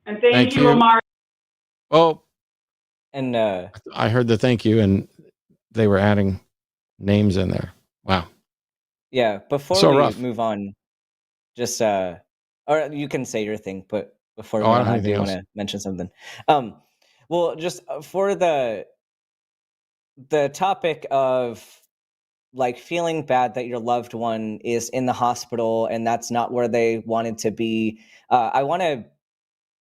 And thank you, Omar.
Oh,
and
I heard the thank you, and they were adding names in there. Wow.
Yeah, before we move on, just or you can say your thing, but before we
I
move
don't
on,
have
I do
anything
want
else.
to mention something. Well, just for the topic of like feeling bad that your loved one is in the hospital and that's not where they wanted to be. I want to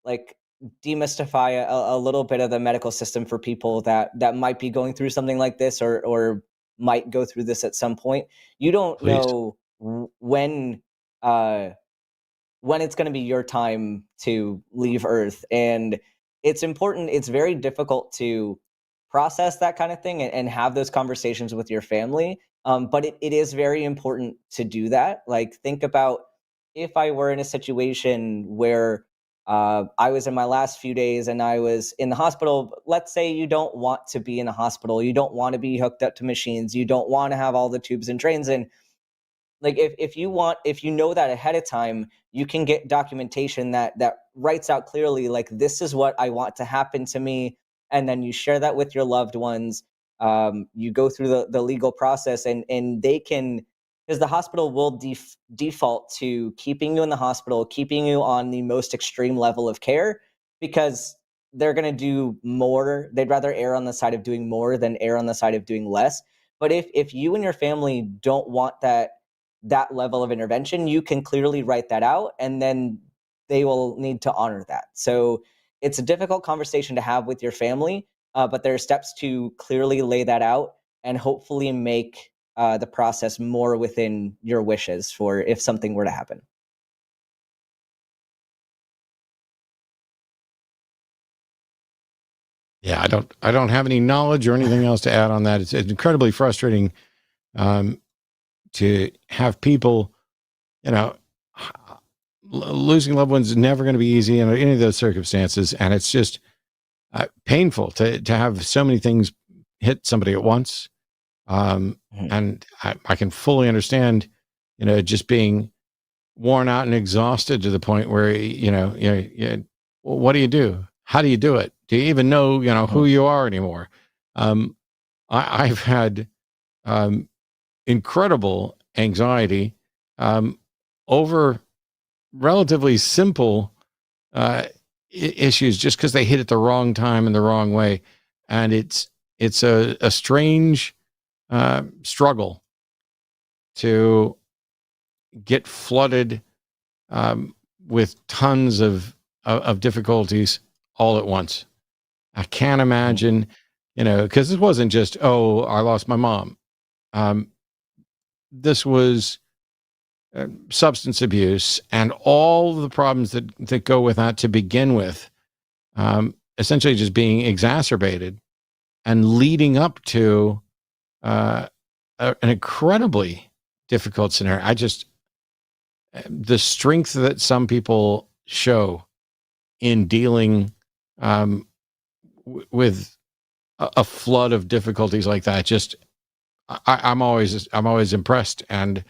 like demystify a little bit of the medical system for people that might be going through something like this or might go through this at some point. You don't
Please.
know when it's going to be your time to leave Earth. And it's important, it's very difficult to process that kind of thing and have those conversations with your family. But it is very important to do that. Like, think about if I were in a situation where I was in my last few days and I was in the hospital. Let's say you don't want to be in a hospital. You don't want to be hooked up to machines. You don't want to have all the tubes and drains in. Like, if you know that ahead of time, you can get documentation that writes out clearly, like, this is what I want to happen to me, and then you share that with your loved ones. You go through the legal process, and they can, because the hospital will default to keeping you in the hospital, keeping you on the most extreme level of care, because they're going to do more. They'd rather err on the side of doing more than err on the side of doing less. But if you and your family don't want that level of intervention, you can clearly write that out, and then they will need to honor that. So it's a difficult conversation to have with your family, but there are steps to clearly lay that out and hopefully make the process more within your wishes for if something were to happen.
Yeah, I don't have any knowledge or anything else to add on that. It's incredibly frustrating to have people, you know, losing loved ones is never going to be easy in any of those circumstances, and it's just painful to have so many things hit somebody at once. And I can fully understand, just being worn out and exhausted to the point where what do you do? How do you do it? Do you even know who you are anymore? I've had incredible anxiety over relatively simple issues just because they hit at the wrong time and the wrong way, and it's a strange struggle to get flooded with tons of difficulties all at once. I can't imagine, because this wasn't just, oh, I lost my mom. This was substance abuse and all the problems that go with that to begin with, essentially just being exacerbated and leading up to an incredibly difficult scenario. The strength that some people show in dealing with a flood of difficulties like that, I'm always impressed, and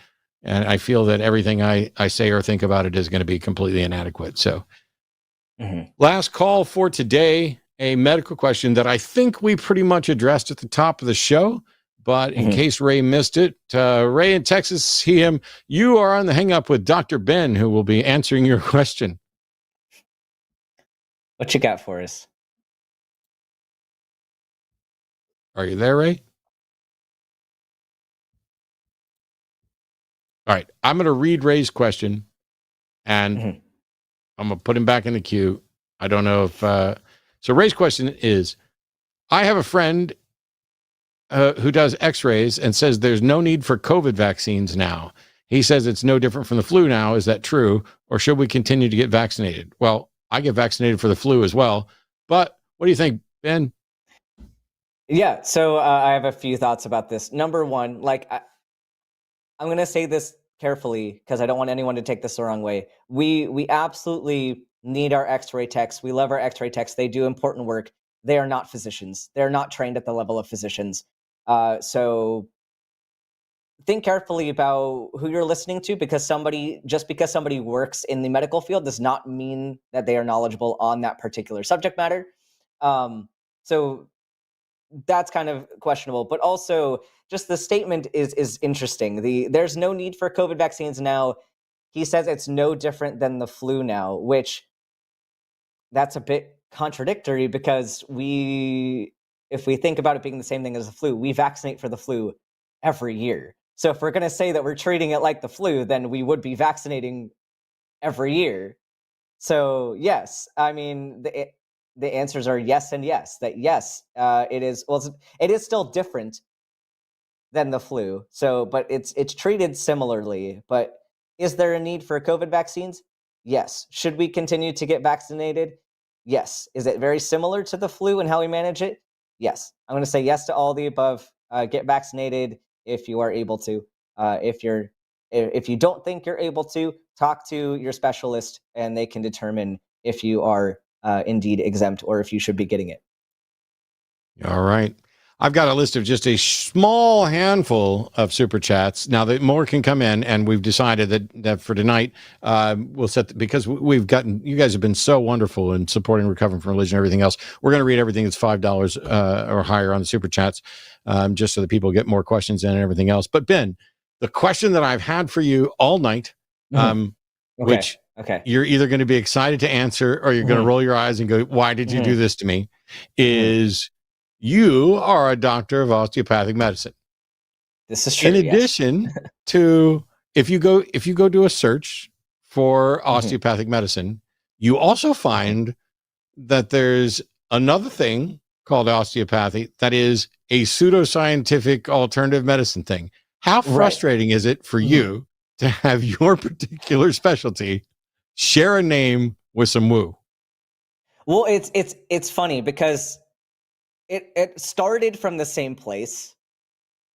I feel that everything I say or think about it is going to be completely inadequate. So, last call for today, a medical question that I think we pretty much addressed at the top of the show. But in case Ray missed it, Ray in Texas, you are on the hang up with Dr. Ben, who will be answering your question.
What you got for us?
Are you there, Ray? All right. I'm going to read Ray's question, and I'm going to put him back in the queue. I don't know if... So Ray's question is, I have a friend who does x-rays and says there's no need for COVID vaccines now. He says it's no different from the flu now. Is that true? Or should we continue to get vaccinated? Well, I get vaccinated for the flu as well. But what do you think, Ben?
Yeah, so I have a few thoughts about this. Number one, I'm going to say this carefully because I don't want anyone to take this the wrong way. We absolutely need our x-ray techs. We love our x-ray techs. They do important work. They are not physicians. They're not trained at the level of physicians. So think carefully about who you're listening to, because somebody works in the medical field does not mean that they are knowledgeable on that particular subject matter. So that's kind of questionable, but also just the statement is interesting. There's no need for COVID vaccines now. he says it's no different than the flu now, which that's a bit contradictory because if we think about it being the same thing as the flu, we vaccinate for the flu every year. So if we're going to say that we're treating it like the flu, then we would be vaccinating every year. So yes, I mean, the answers are yes and yes, that yes, it is, well, it is still different than the flu. So, but it's treated similarly. But is there a need for COVID vaccines? Yes. Should we continue to get vaccinated? Yes. Is it very similar to the flu and how we manage it? Yes. I'm going to say yes to all the above. Get vaccinated if you are able to. If you don't think you're able to, talk to your specialist and they can determine if you are indeed exempt or if you should be getting it.
All right. I've got a list of just a small handful of super chats. Now, more can come in, and we've decided that for tonight, we'll set because we've gotten, you guys have been so wonderful in supporting Recovering from Religion and everything else. We're going to read everything that's $5 or higher on the super chats, just so that people get more questions in and everything else. But Ben, the question that I've had for you all night, which you're either going to be excited to answer or you're going to roll your eyes and go, "Why did you do this to me?" is you are a doctor of osteopathic medicine.
This is true.
In addition to, if you go do a search for osteopathic medicine, you also find that there's another thing called osteopathy that is a pseudoscientific alternative medicine thing. How frustrating is it for you to have your particular specialty share a name with some woo?
Well, it's funny because it started from the same place.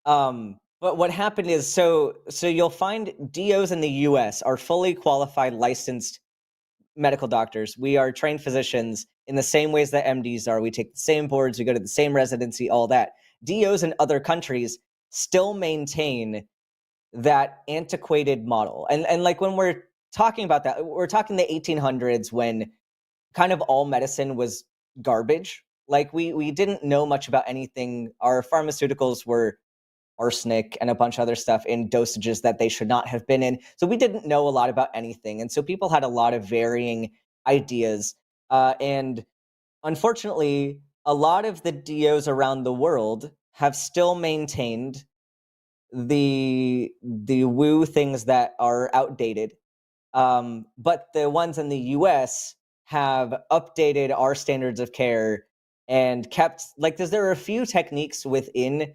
But what happened is, so you'll find DOs in the US are fully qualified, licensed medical doctors. We are trained physicians in the same ways that MDs are. We take the same boards, we go to the same residency, all that. DOs in other countries still maintain that antiquated model. And like when we're talking about that, we're talking the 1800s when kind of all medicine was garbage. Like we didn't know much about anything. Our pharmaceuticals were arsenic and a bunch of other stuff in dosages that they should not have been in. So we didn't know a lot about anything. And so people had a lot of varying ideas. And unfortunately, a lot of the DOs around the world have still maintained the woo things that are outdated. But the ones in the US have updated our standards of care and kept, like, there are a few techniques within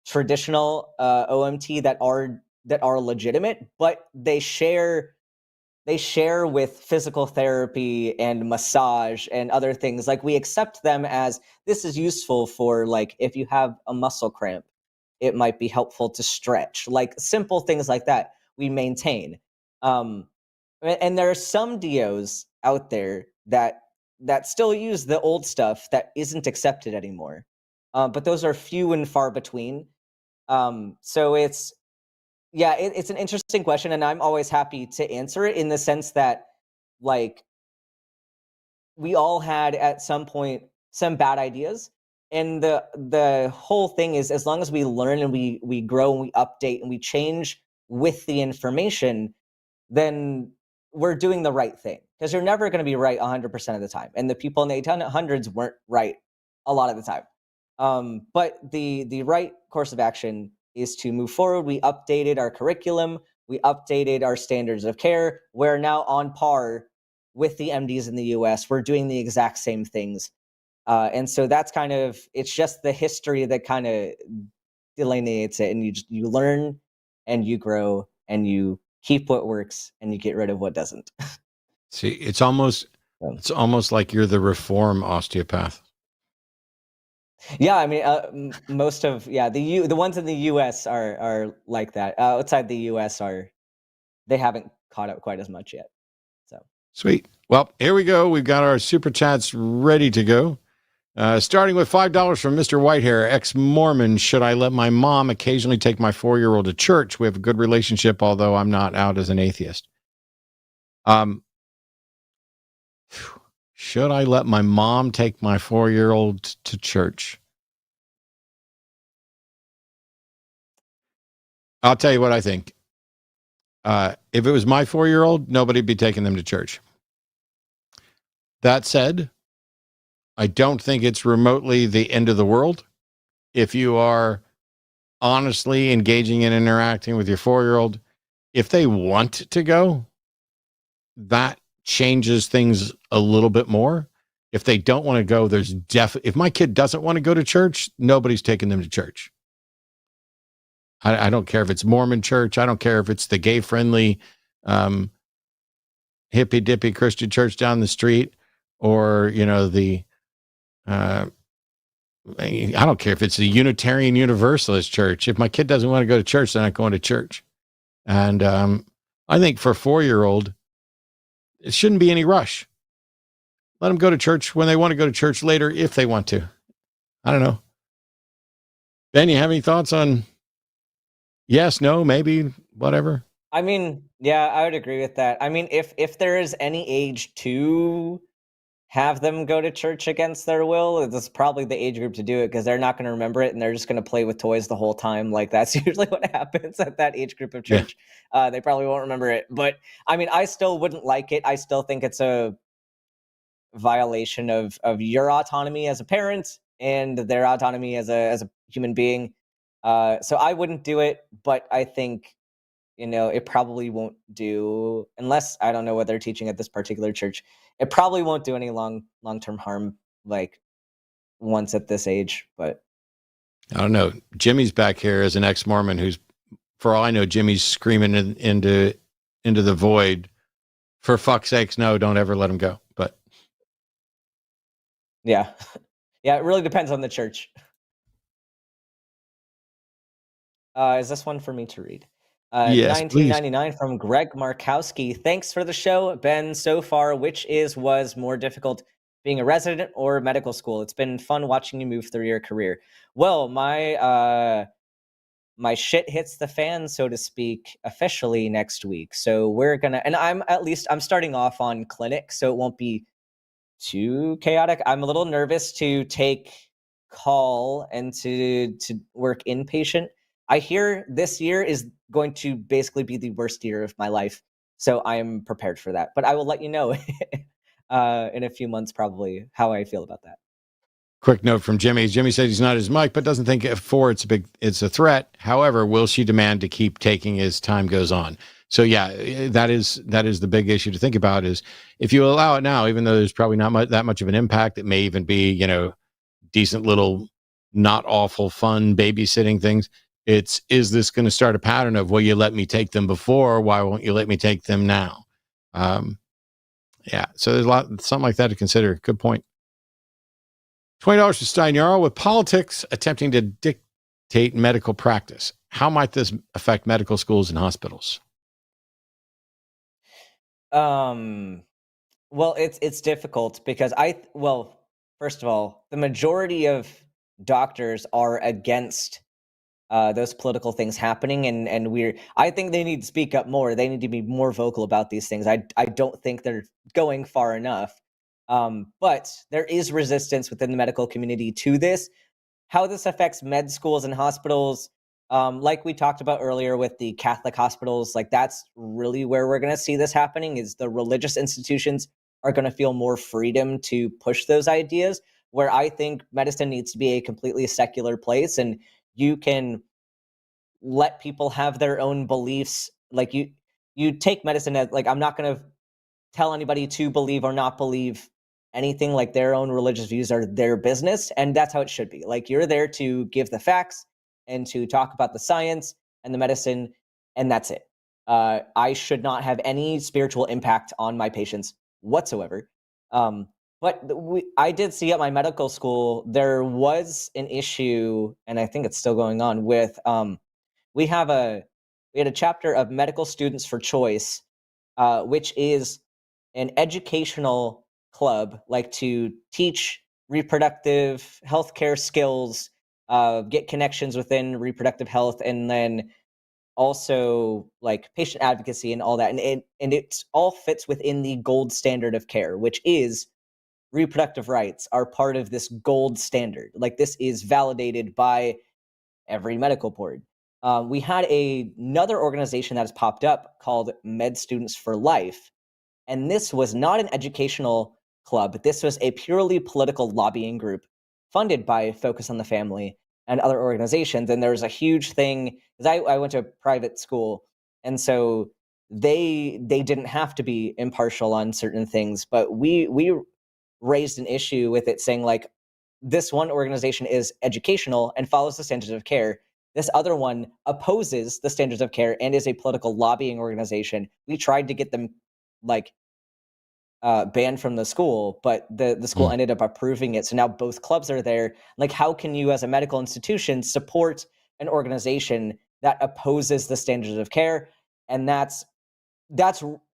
traditional OMT that are legitimate, but they share with physical therapy and massage and other things. Like, we accept them as this is useful for, like, if you have a muscle cramp, it might be helpful to stretch, like simple things like that we maintain. And there are some DOs out there that still use the old stuff that isn't accepted anymore. But those are few and far between. So it's an interesting question, and I'm always happy to answer it in the sense that, like, we all had at some point some bad ideas. And the whole thing is, as long as we learn and we grow and we update and we change with the information, then we're doing the right thing. Because you're never going to be right 100% of the time. And the people in the 1800s weren't right a lot of the time. But the right course of action is to move forward. We updated our curriculum. We updated our standards of care. We're now on par with the MDs in the US. We're doing the exact same things. And so that's kind of, it's just the history that kind of delineates it. And you learn and you grow and you keep what works and you get rid of what doesn't.
See, it's almost like you're the reform osteopath.
Yeah, I mean, most of the ones in the US are like that. Outside the US they haven't caught up quite as much yet. So
sweet. Well, here we go. We've got our super chats ready to go. Starting with $5 from Mr. Whitehair, ex-Mormon. Should I let my mom occasionally take my 4-year-old to church? We have a good relationship, although I'm not out as an atheist. Should I let my mom take my 4-year-old to church? I'll tell you what I think. If it was my 4-year-old, nobody'd be taking them to church. That said, I don't think it's remotely the end of the world if you are honestly engaging and interacting with your 4-year-old. If they want to go, that changes things a little bit more. If they don't want to go, if my kid doesn't want to go to church, nobody's taking them to church. I don't care if it's Mormon church. I don't care if it's the gay friendly, hippy dippy Christian church down the street, or, I don't care if it's a Unitarian Universalist church. If my kid doesn't want to go to church, they're not going to church. And I think for a 4-year-old, it shouldn't be any rush. Let them go to church when they want to go to church later, if they want to. I don't know. Ben, you have any thoughts on yes, no, maybe, whatever?
I mean, yeah, I would agree with that. I mean, if there is any age to have them go to church against their will, this is probably the age group to do it, because they're not going to remember it and they're just going to play with toys the whole time. Like, that's usually what happens at that age group of church. Yeah. They probably won't remember it. But I mean, I still wouldn't like it. I still think it's a violation of your autonomy as a parent and their autonomy as a human being. So I wouldn't do it, but I think, it probably won't do, unless I don't know what they're teaching at this particular church. It probably won't do any long-term harm, like, once at this age. But
I don't know. Jimmy's back here as an ex-Mormon who's, for all I know, Jimmy's screaming into the void, for fuck's sakes, no, don't ever let him go. But
yeah, it really depends on the church. Is this one for me to read?
Yes,
1999 please. From Greg Markowski. Thanks for the show, Ben. So far, which was more difficult, being a resident or medical school? It's been fun watching you move through your career. Well, my shit hits the fan, so to speak, officially next week. So we're gonna, and I'm starting off on clinic, so it won't be too chaotic. I'm a little nervous to take call and to work inpatient. I hear this year is going to basically be the worst year of my life, so I am prepared for that. But I will let you know in a few months probably how I feel about that.
Quick note from Jimmy. Jimmy said he's not his mic, but doesn't think it's a threat. However, will she demand to keep taking as time goes on? So yeah, that is the big issue to think about, is if you allow it now, even though there's probably not that much of an impact, it may even be, decent little, not awful fun babysitting things. Is this going to start a pattern of, well, you let me take them before, why won't you let me take them now? Yeah. So there's something like that to consider. Good point. $20 to Stein Yarrow. With politics attempting to dictate medical practice, how might this affect medical schools and hospitals?
Well, it's difficult because first of all, the majority of doctors are against those political things happening, and I think they need to speak up more. They need to be more vocal about these things. I don't think they're going far enough. But there is resistance within the medical community to this. How this affects med schools and hospitals, like we talked about earlier with the Catholic hospitals, like that's really where we're going to see this happening, is the religious institutions are going to feel more freedom to push those ideas, where I think medicine needs to be a completely secular place, and you can let people have their own beliefs. Like you take medicine as, like, I'm not going to tell anybody to believe or not believe anything. Like, their own religious views are their business, and that's how it should be. Like, you're there to give the facts and to talk about the science and the medicine, and that's it. I should not have any spiritual impact on my patients whatsoever. But I did see at my medical school, there was an issue, and I think it's still going on, with we had a chapter of Medical Students for Choice, which is an educational club, like to teach reproductive healthcare skills, get connections within reproductive health, and then also like patient advocacy and all that. And it all fits within the gold standard of care, which is reproductive rights are part of this gold standard. Like, this is validated by every medical board. we had another organization that has popped up called Med Students for Life. And this was not an educational club. This was a purely political lobbying group funded by Focus on the Family and other organizations. And there was a huge thing, because I went to a private school, and so they didn't have to be impartial on certain things, but we raised an issue with it, saying like, this one organization is educational and follows the standards of care. This other one opposes the standards of care and is a political lobbying organization. We tried to get them like banned from the school, but the school ended up approving it. So now both clubs are there. Like, how can you as a medical institution support an organization that opposes the standards of care? And that's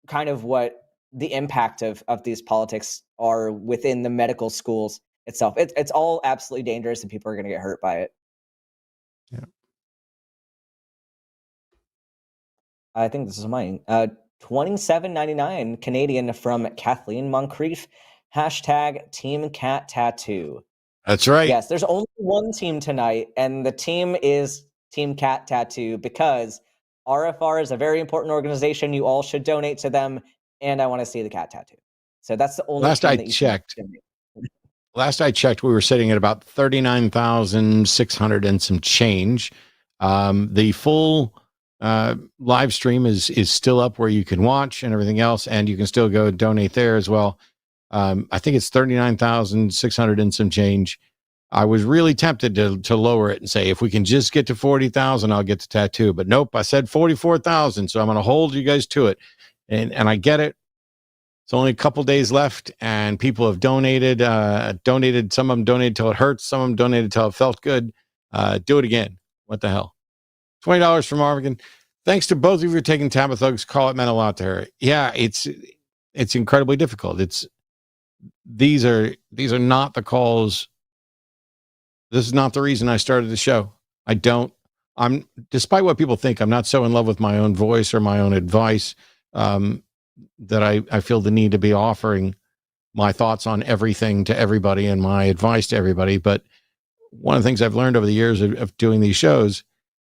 kind of what the impact of these politics are within the medical schools itself. It's all absolutely dangerous, and people are going to get hurt by it.
Yeah.
I think this is mine. $27.99 Canadian from Kathleen Moncrief. # Team Cat Tattoo.
That's right.
Yes, there's only one team tonight, and the team is Team Cat Tattoo, because RFR is a very important organization. You all should donate to them, and I want to see the cat tattoo. So that's the only
Last
team
I
that you
checked.
should donate.
Last I checked, we were sitting at about 39,600 and some change. The full live stream is still up where you can watch and everything else, and you can still go donate there as well. I think it's 39,600 and some change. I was really tempted to lower it and say, if we can just get to 40,000, I'll get the tattoo. But nope, I said 44,000, so I'm going to hold you guys to it. And I get it. It's only a couple days left, and people have donated. Some of them donated till it hurts. Some of them donated till it felt good. Do it again. What the hell? $20 from Morgan. Thanks to both of you for taking Tabitha's call. It meant a lot to her. Yeah, it's incredibly difficult. These are not the calls. This is not the reason I started the show. I'm despite what people think, I'm not so in love with my own voice or my own advice that I feel the need to be offering my thoughts on everything to everybody and my advice to everybody. But one of the things I've learned over the years of doing these shows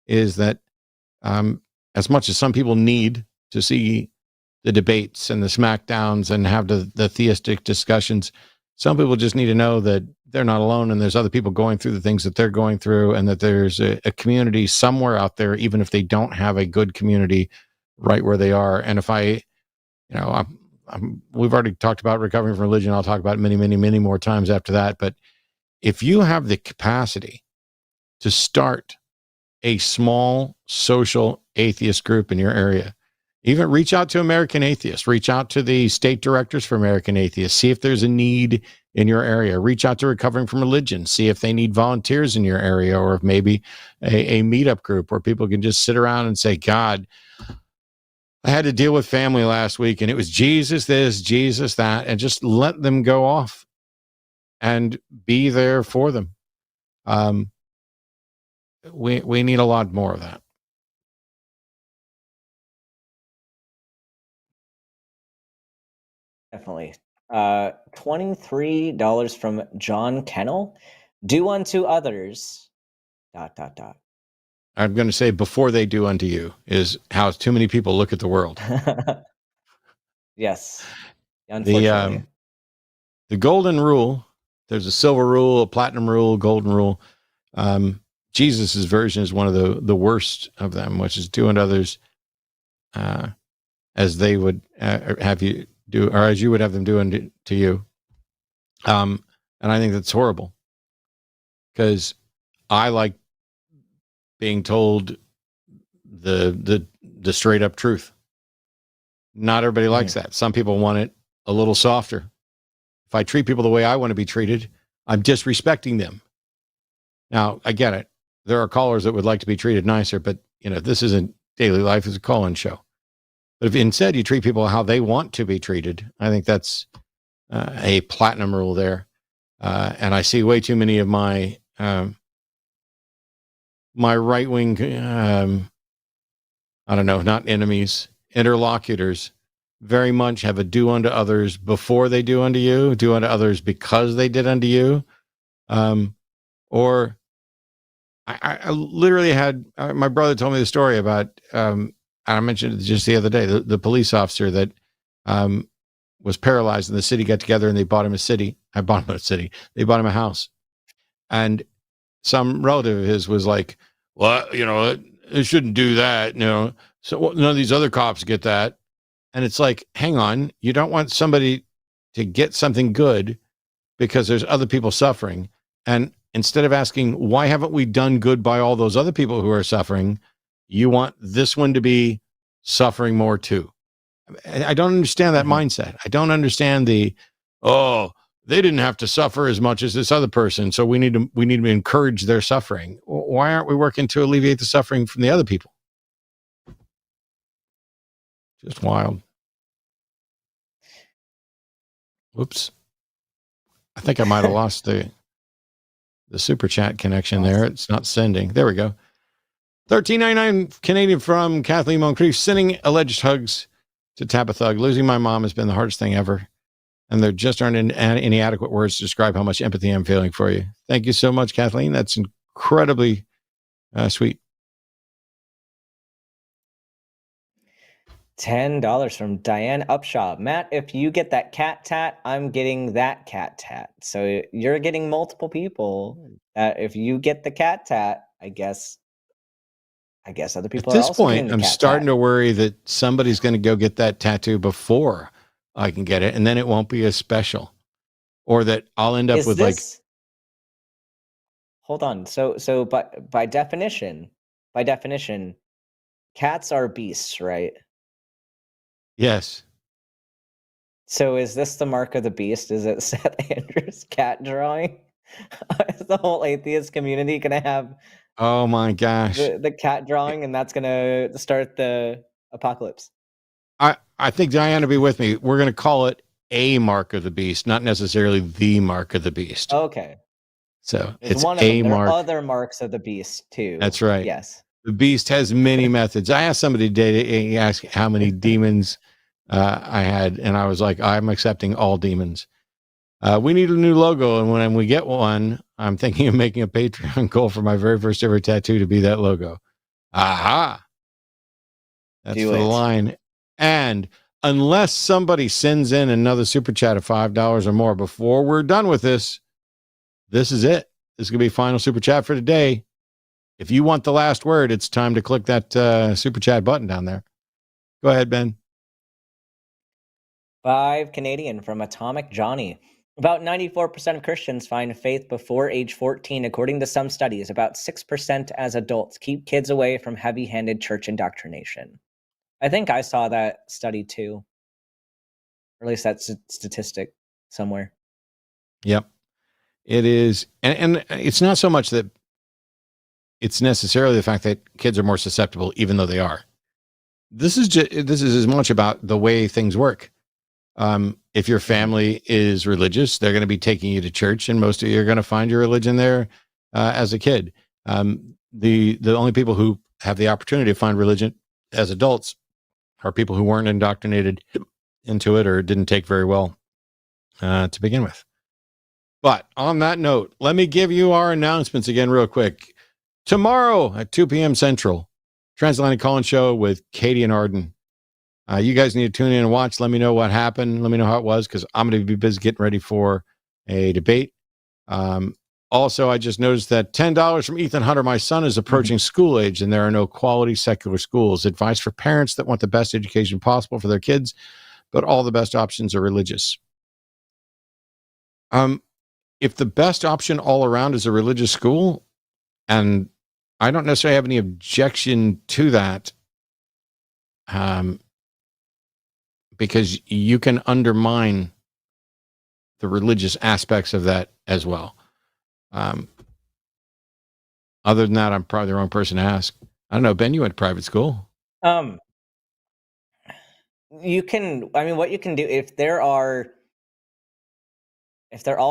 is that as much as some people need to see the debates and the smackdowns and have the theistic discussions, some people just need to know that they're not alone, and there's other people going through the things that they're going through, and that there's a community somewhere out there, even if they don't have a good community right where they are. And if we've already talked about recovering from religion. I'll talk about it many, many, many more times after that. But if you have the capacity to start a small social atheist group in your area, even reach out to American Atheists, reach out to the state directors for American Atheists, see if there's a need in your area, reach out to Recovering from Religion, see if they need volunteers in your area, or if maybe a meetup group where people can just sit around and say, God, I had to deal with family last week and it was Jesus this, Jesus that, and just let them go off and be there for them. We need a lot more of that.
Definitely. $23 from John Kennel. Do unto others. ...
I'm going to say before they do unto you is how too many people look at the world.
Yes. Unfortunately.
The golden rule, there's a silver rule, a platinum rule, golden rule. Jesus's version is one of the worst of them, which is do unto others as they would have you do, or as you would have them do unto you. And I think that's horrible, because I like being told the straight up truth. Not everybody likes that. Some people want it a little softer. If I treat people the way I want to be treated, I'm disrespecting them. Now, I get it. There are callers that would like to be treated nicer, but this isn't daily life. It's a call-in show. But if instead you treat people how they want to be treated, I think that's a platinum rule there. And I see way too many of my right-wing, I don't know, not enemies, interlocutors, very much have a do unto others before they do unto you, do unto others because they did unto you, or I literally had my brother told me the story about. I mentioned it just the other day. The police officer that was paralyzed, and the city got together and they bought him a city. I bought him a city. They bought him a house, and some relative of his was like, "Well, it shouldn't do that." So none of these other cops get that, and it's like, hang on, you don't want somebody to get something good because there's other people suffering, and instead of asking why haven't we done good by all those other people who are suffering, you want this one to be suffering more too. I don't understand that mindset. I don't understand they didn't have to suffer as much as this other person, so we need to encourage their suffering. Why aren't we working to alleviate the suffering from the other people? Just wild. Whoops. I think I might have lost the super chat connection there. It's not sending. There we go. $13.99 Canadian from Kathleen Moncrief, sending alleged hugs to Tabitha. Losing my mom has been the hardest thing ever, and there just aren't any adequate words to describe how much empathy I'm feeling for you. Thank you so much, Kathleen. That's incredibly sweet.
$10 from Diane Upshaw. Matt, if you get that cat tat, I'm getting that cat tat. So you're getting multiple people. If you get the cat tat, I guess other people
At
are
this
also
point,
getting the
I'm
cat
starting
tat.
to worry that somebody's going to go get that tattoo before I can get it, and then it won't be as special, or that I'll end up with
Hold on. So by definition, cats are beasts, right?
Yes.
So is this the mark of the beast? Is it Seth Andrews' cat drawing? Is the whole atheist community gonna have
Oh my gosh.
the cat drawing, and that's gonna start the apocalypse?
I think Diana will be with me. We're going to call it a mark of the beast, not necessarily the mark of the beast.
Okay.
So
There's
it's
one of
a
them. There
mark.
are other marks of the beast too.
That's right.
Yes.
The beast has many methods. I asked somebody today, he asked how many demons I had, and I was like, I'm accepting all demons. We need a new logo, and when we get one, I'm thinking of making a Patreon goal for my very first ever tattoo to be that logo. Aha! That's
Do
for the
it.
line. And unless somebody sends in another super chat of $5 or more before we're done with this, this is it. This is going to be final super chat for today. If you want the last word, it's time to click that super chat button down there. Go ahead, Ben.
$5 Canadian from Atomic Johnny. About 94% of Christians find faith before age 14, according to some studies. About 6% as adults keep kids away from heavy-handed church indoctrination. I think I saw that study too. Or at least that's statistic somewhere.
Yep. It is. And it's not so much that it's necessarily the fact that kids are more susceptible, even though they are. This is as much about the way things work. If your family is religious, they're going to be taking you to church, and most of you are going to find your religion there as a kid. The only people who have the opportunity to find religion as adults are people who weren't indoctrinated into it or didn't take very well to begin with. But on that note, let me give you our announcements again real quick. Tomorrow at 2 p.m. Central, Transatlantic Call-In Show with Katie and Arden. You guys need to tune in and watch. Let me know what happened. Let me know how it was, because I'm going to be busy getting ready for a debate. Also, I just noticed that $10 from Ethan Hunter. My son is approaching school age, and there are no quality secular schools. Advice for parents that want the best education possible for their kids, but all the best options are religious. If the best option all around is a religious school, and I don't necessarily have any objection to that, because you can undermine the religious aspects of that as well. Other than that, I'm probably the wrong person to ask. I don't know, Ben, you went to private school.
You can, what you can do if they're all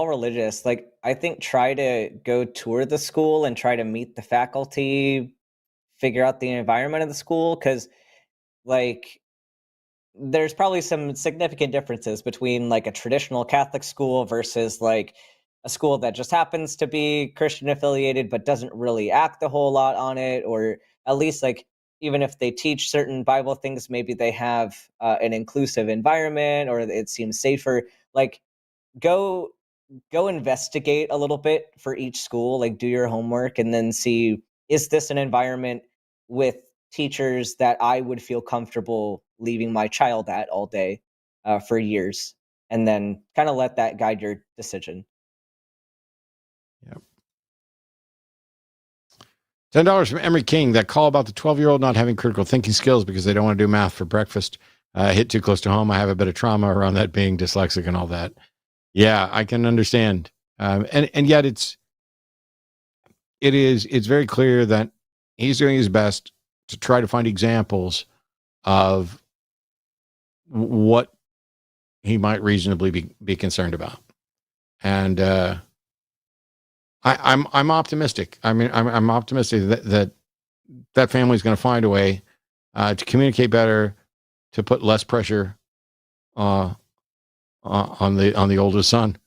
religious, like, I think try to go tour the school and try to meet the faculty, figure out the environment of the school, because like there's probably some significant differences between like a traditional Catholic school versus like a school that just happens to be Christian affiliated but doesn't really act a whole lot on it, or at least like even if they teach certain Bible things, maybe they have an inclusive environment or it seems safer. Like go investigate a little bit for each school, like do your homework and then see, is this an environment with teachers that I would feel comfortable leaving my child at all day for years, and then kind of let that guide your decision.
Yep. $10 from Emery King. That call about the 12-year-old not having critical thinking skills because they don't want to do math for breakfast hit too close to home. I have a bit of trauma around that, being dyslexic and all that. Yeah, I can understand. And yet it's very clear that he's doing his best to try to find examples of what he might reasonably be concerned about. And I'm optimistic. I mean, I'm optimistic that family's going to find a way to communicate better, to put less pressure on the oldest son,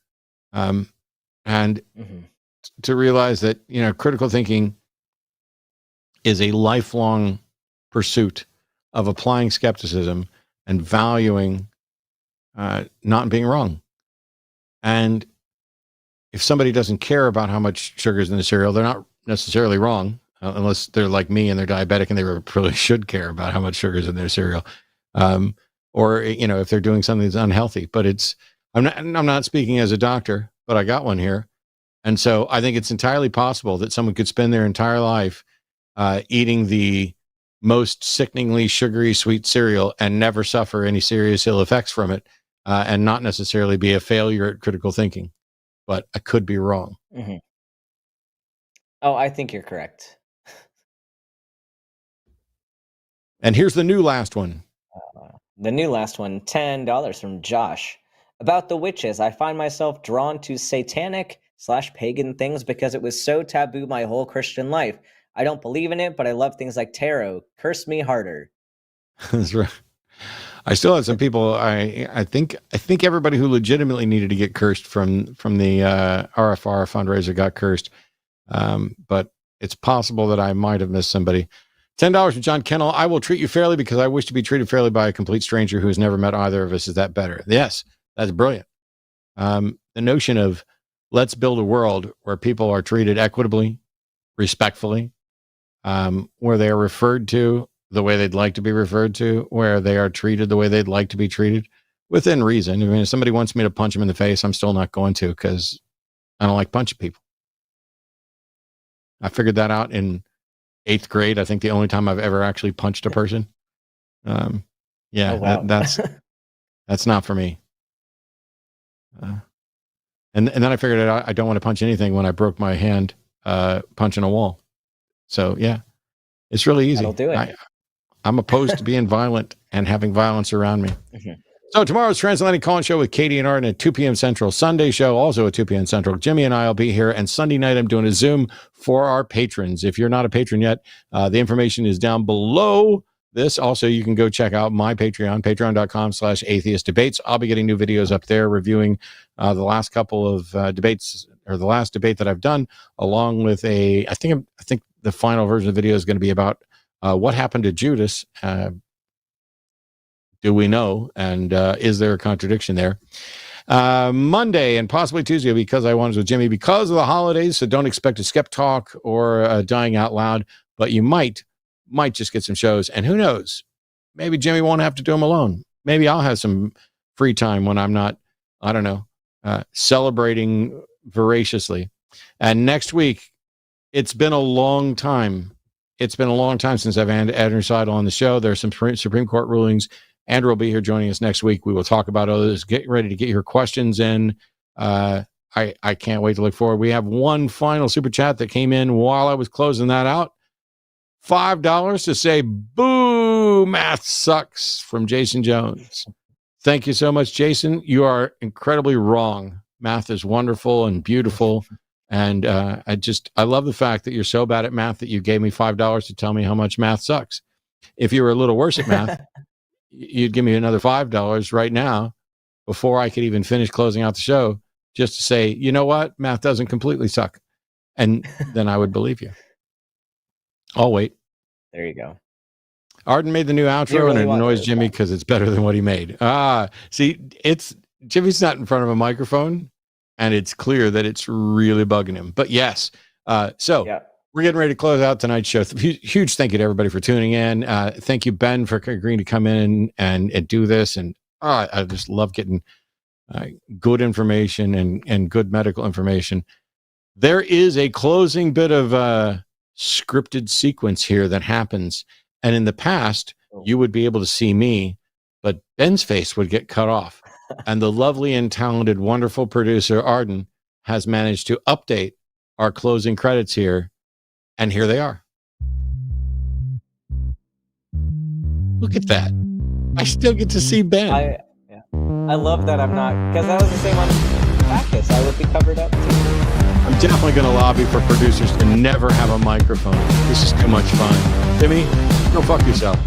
and to realize that, you know, critical thinking is a lifelong pursuit of applying skepticism and valuing not being wrong. And if somebody doesn't care about how much sugar is in the cereal, they're not necessarily wrong, unless they're like me and they're diabetic and they really should care about how much sugar is in their cereal. Or, you know, if they're doing something that's unhealthy. But I'm not speaking as a doctor, but I got one here. And so I think it's entirely possible that someone could spend their entire life eating the most sickeningly sugary sweet cereal and never suffer any serious ill effects from it, and not necessarily be a failure at critical thinking. But I could be wrong.
Mm-hmm. Oh, I think you're correct.
And here's the new last one.
The new last one, $10 from Josh. About the witches, I find myself drawn to satanic/pagan things because it was so taboo my whole Christian life. I don't believe in it, but I love things like tarot. Curse me harder.
That's right. I still have some people. I think everybody who legitimately needed to get cursed from the RFR fundraiser got cursed. But it's possible that I might have missed somebody. $10 from John Kennel. I will treat you fairly because I wish to be treated fairly by a complete stranger who has never met either of us. Is that better? Yes, that's brilliant. The notion of let's build a world where people are treated equitably, respectfully, where they are referred to the way they'd like to be referred to, where they are treated the way they'd like to be treated, within reason. I mean, if somebody wants me to punch them in the face, I'm still not going to, because I don't like punching people. I figured that out in 8th grade. I think the only time I've ever actually punched a person. Oh, wow. That's not for me. And then I figured out I don't want to punch anything when I broke my hand punching a wall. So yeah, it's really easy.
That'll do it.
I'm opposed to being violent and having violence around me. Mm-hmm. So tomorrow's Transatlantic Call-In Show with Katy and Aron at 2 p.m. Central. Sunday show also at 2 p.m. Central. Jimmy and I will be here. And Sunday night, I'm doing a Zoom for our patrons. If you're not a patron yet, the information is down below this. Also, you can go check out my Patreon, patreon.com/atheist debates. I'll be getting new videos up there reviewing the last couple of debates, or the last debate that I've done, along with I think the final version of the video is going to be about what happened to Judas. Do we know? And is there a contradiction there? Monday and possibly Tuesday, because I wanted with Jimmy, because of the holidays. So don't expect a Skeptalk or Dying Out Loud, but you might just get some shows. And who knows? Maybe Jimmy won't have to do them alone. Maybe I'll have some free time when I'm not, I don't know, celebrating voraciously. And next week, it's been a long time. It's been a long time since I've had Aron Ra on the show. There are some Supreme Court rulings. Andrew will be here joining us next week. We will talk about others. Get ready to get your questions in. I can't wait to look forward. We have one final super chat that came in while I was closing that out. $5 to say, boo, math sucks, from Jason Jones. Thank you so much, Jason. You are incredibly wrong. Math is wonderful and beautiful. And I love the fact that you're so bad at math that you gave me $5 to tell me how much math sucks. If you were a little worse at math, you'd give me another $5 right now before I could even finish closing out the show just to say, you know what, math doesn't completely suck, and then I would believe you. I'll wait.
There you go.
Arden made the new outro,
really
and it
want
annoys
those
Jimmy
back.
because it's better than what he made. See, Jimmy's not in front of a microphone, and it's clear that it's really bugging him. But yes, so
Yeah.
we're getting ready to close out tonight's show. Huge thank you to everybody for tuning in. Thank you, Ben, for agreeing to come in and do this. And I just love getting good information and good medical information. There is a closing bit of scripted sequence here that happens. And in the past, you would be able to see me, but Ben's face would get cut off. And the lovely and talented, wonderful producer, Arden, has managed to update our closing credits here. And here they are. Look at that. I still get to see Ben.
I love that I'm not, because that was the same on TACIS. I would be covered up too.
I'm definitely going to lobby for producers to never have a microphone. This is too much fun. Timmy, go fuck yourself.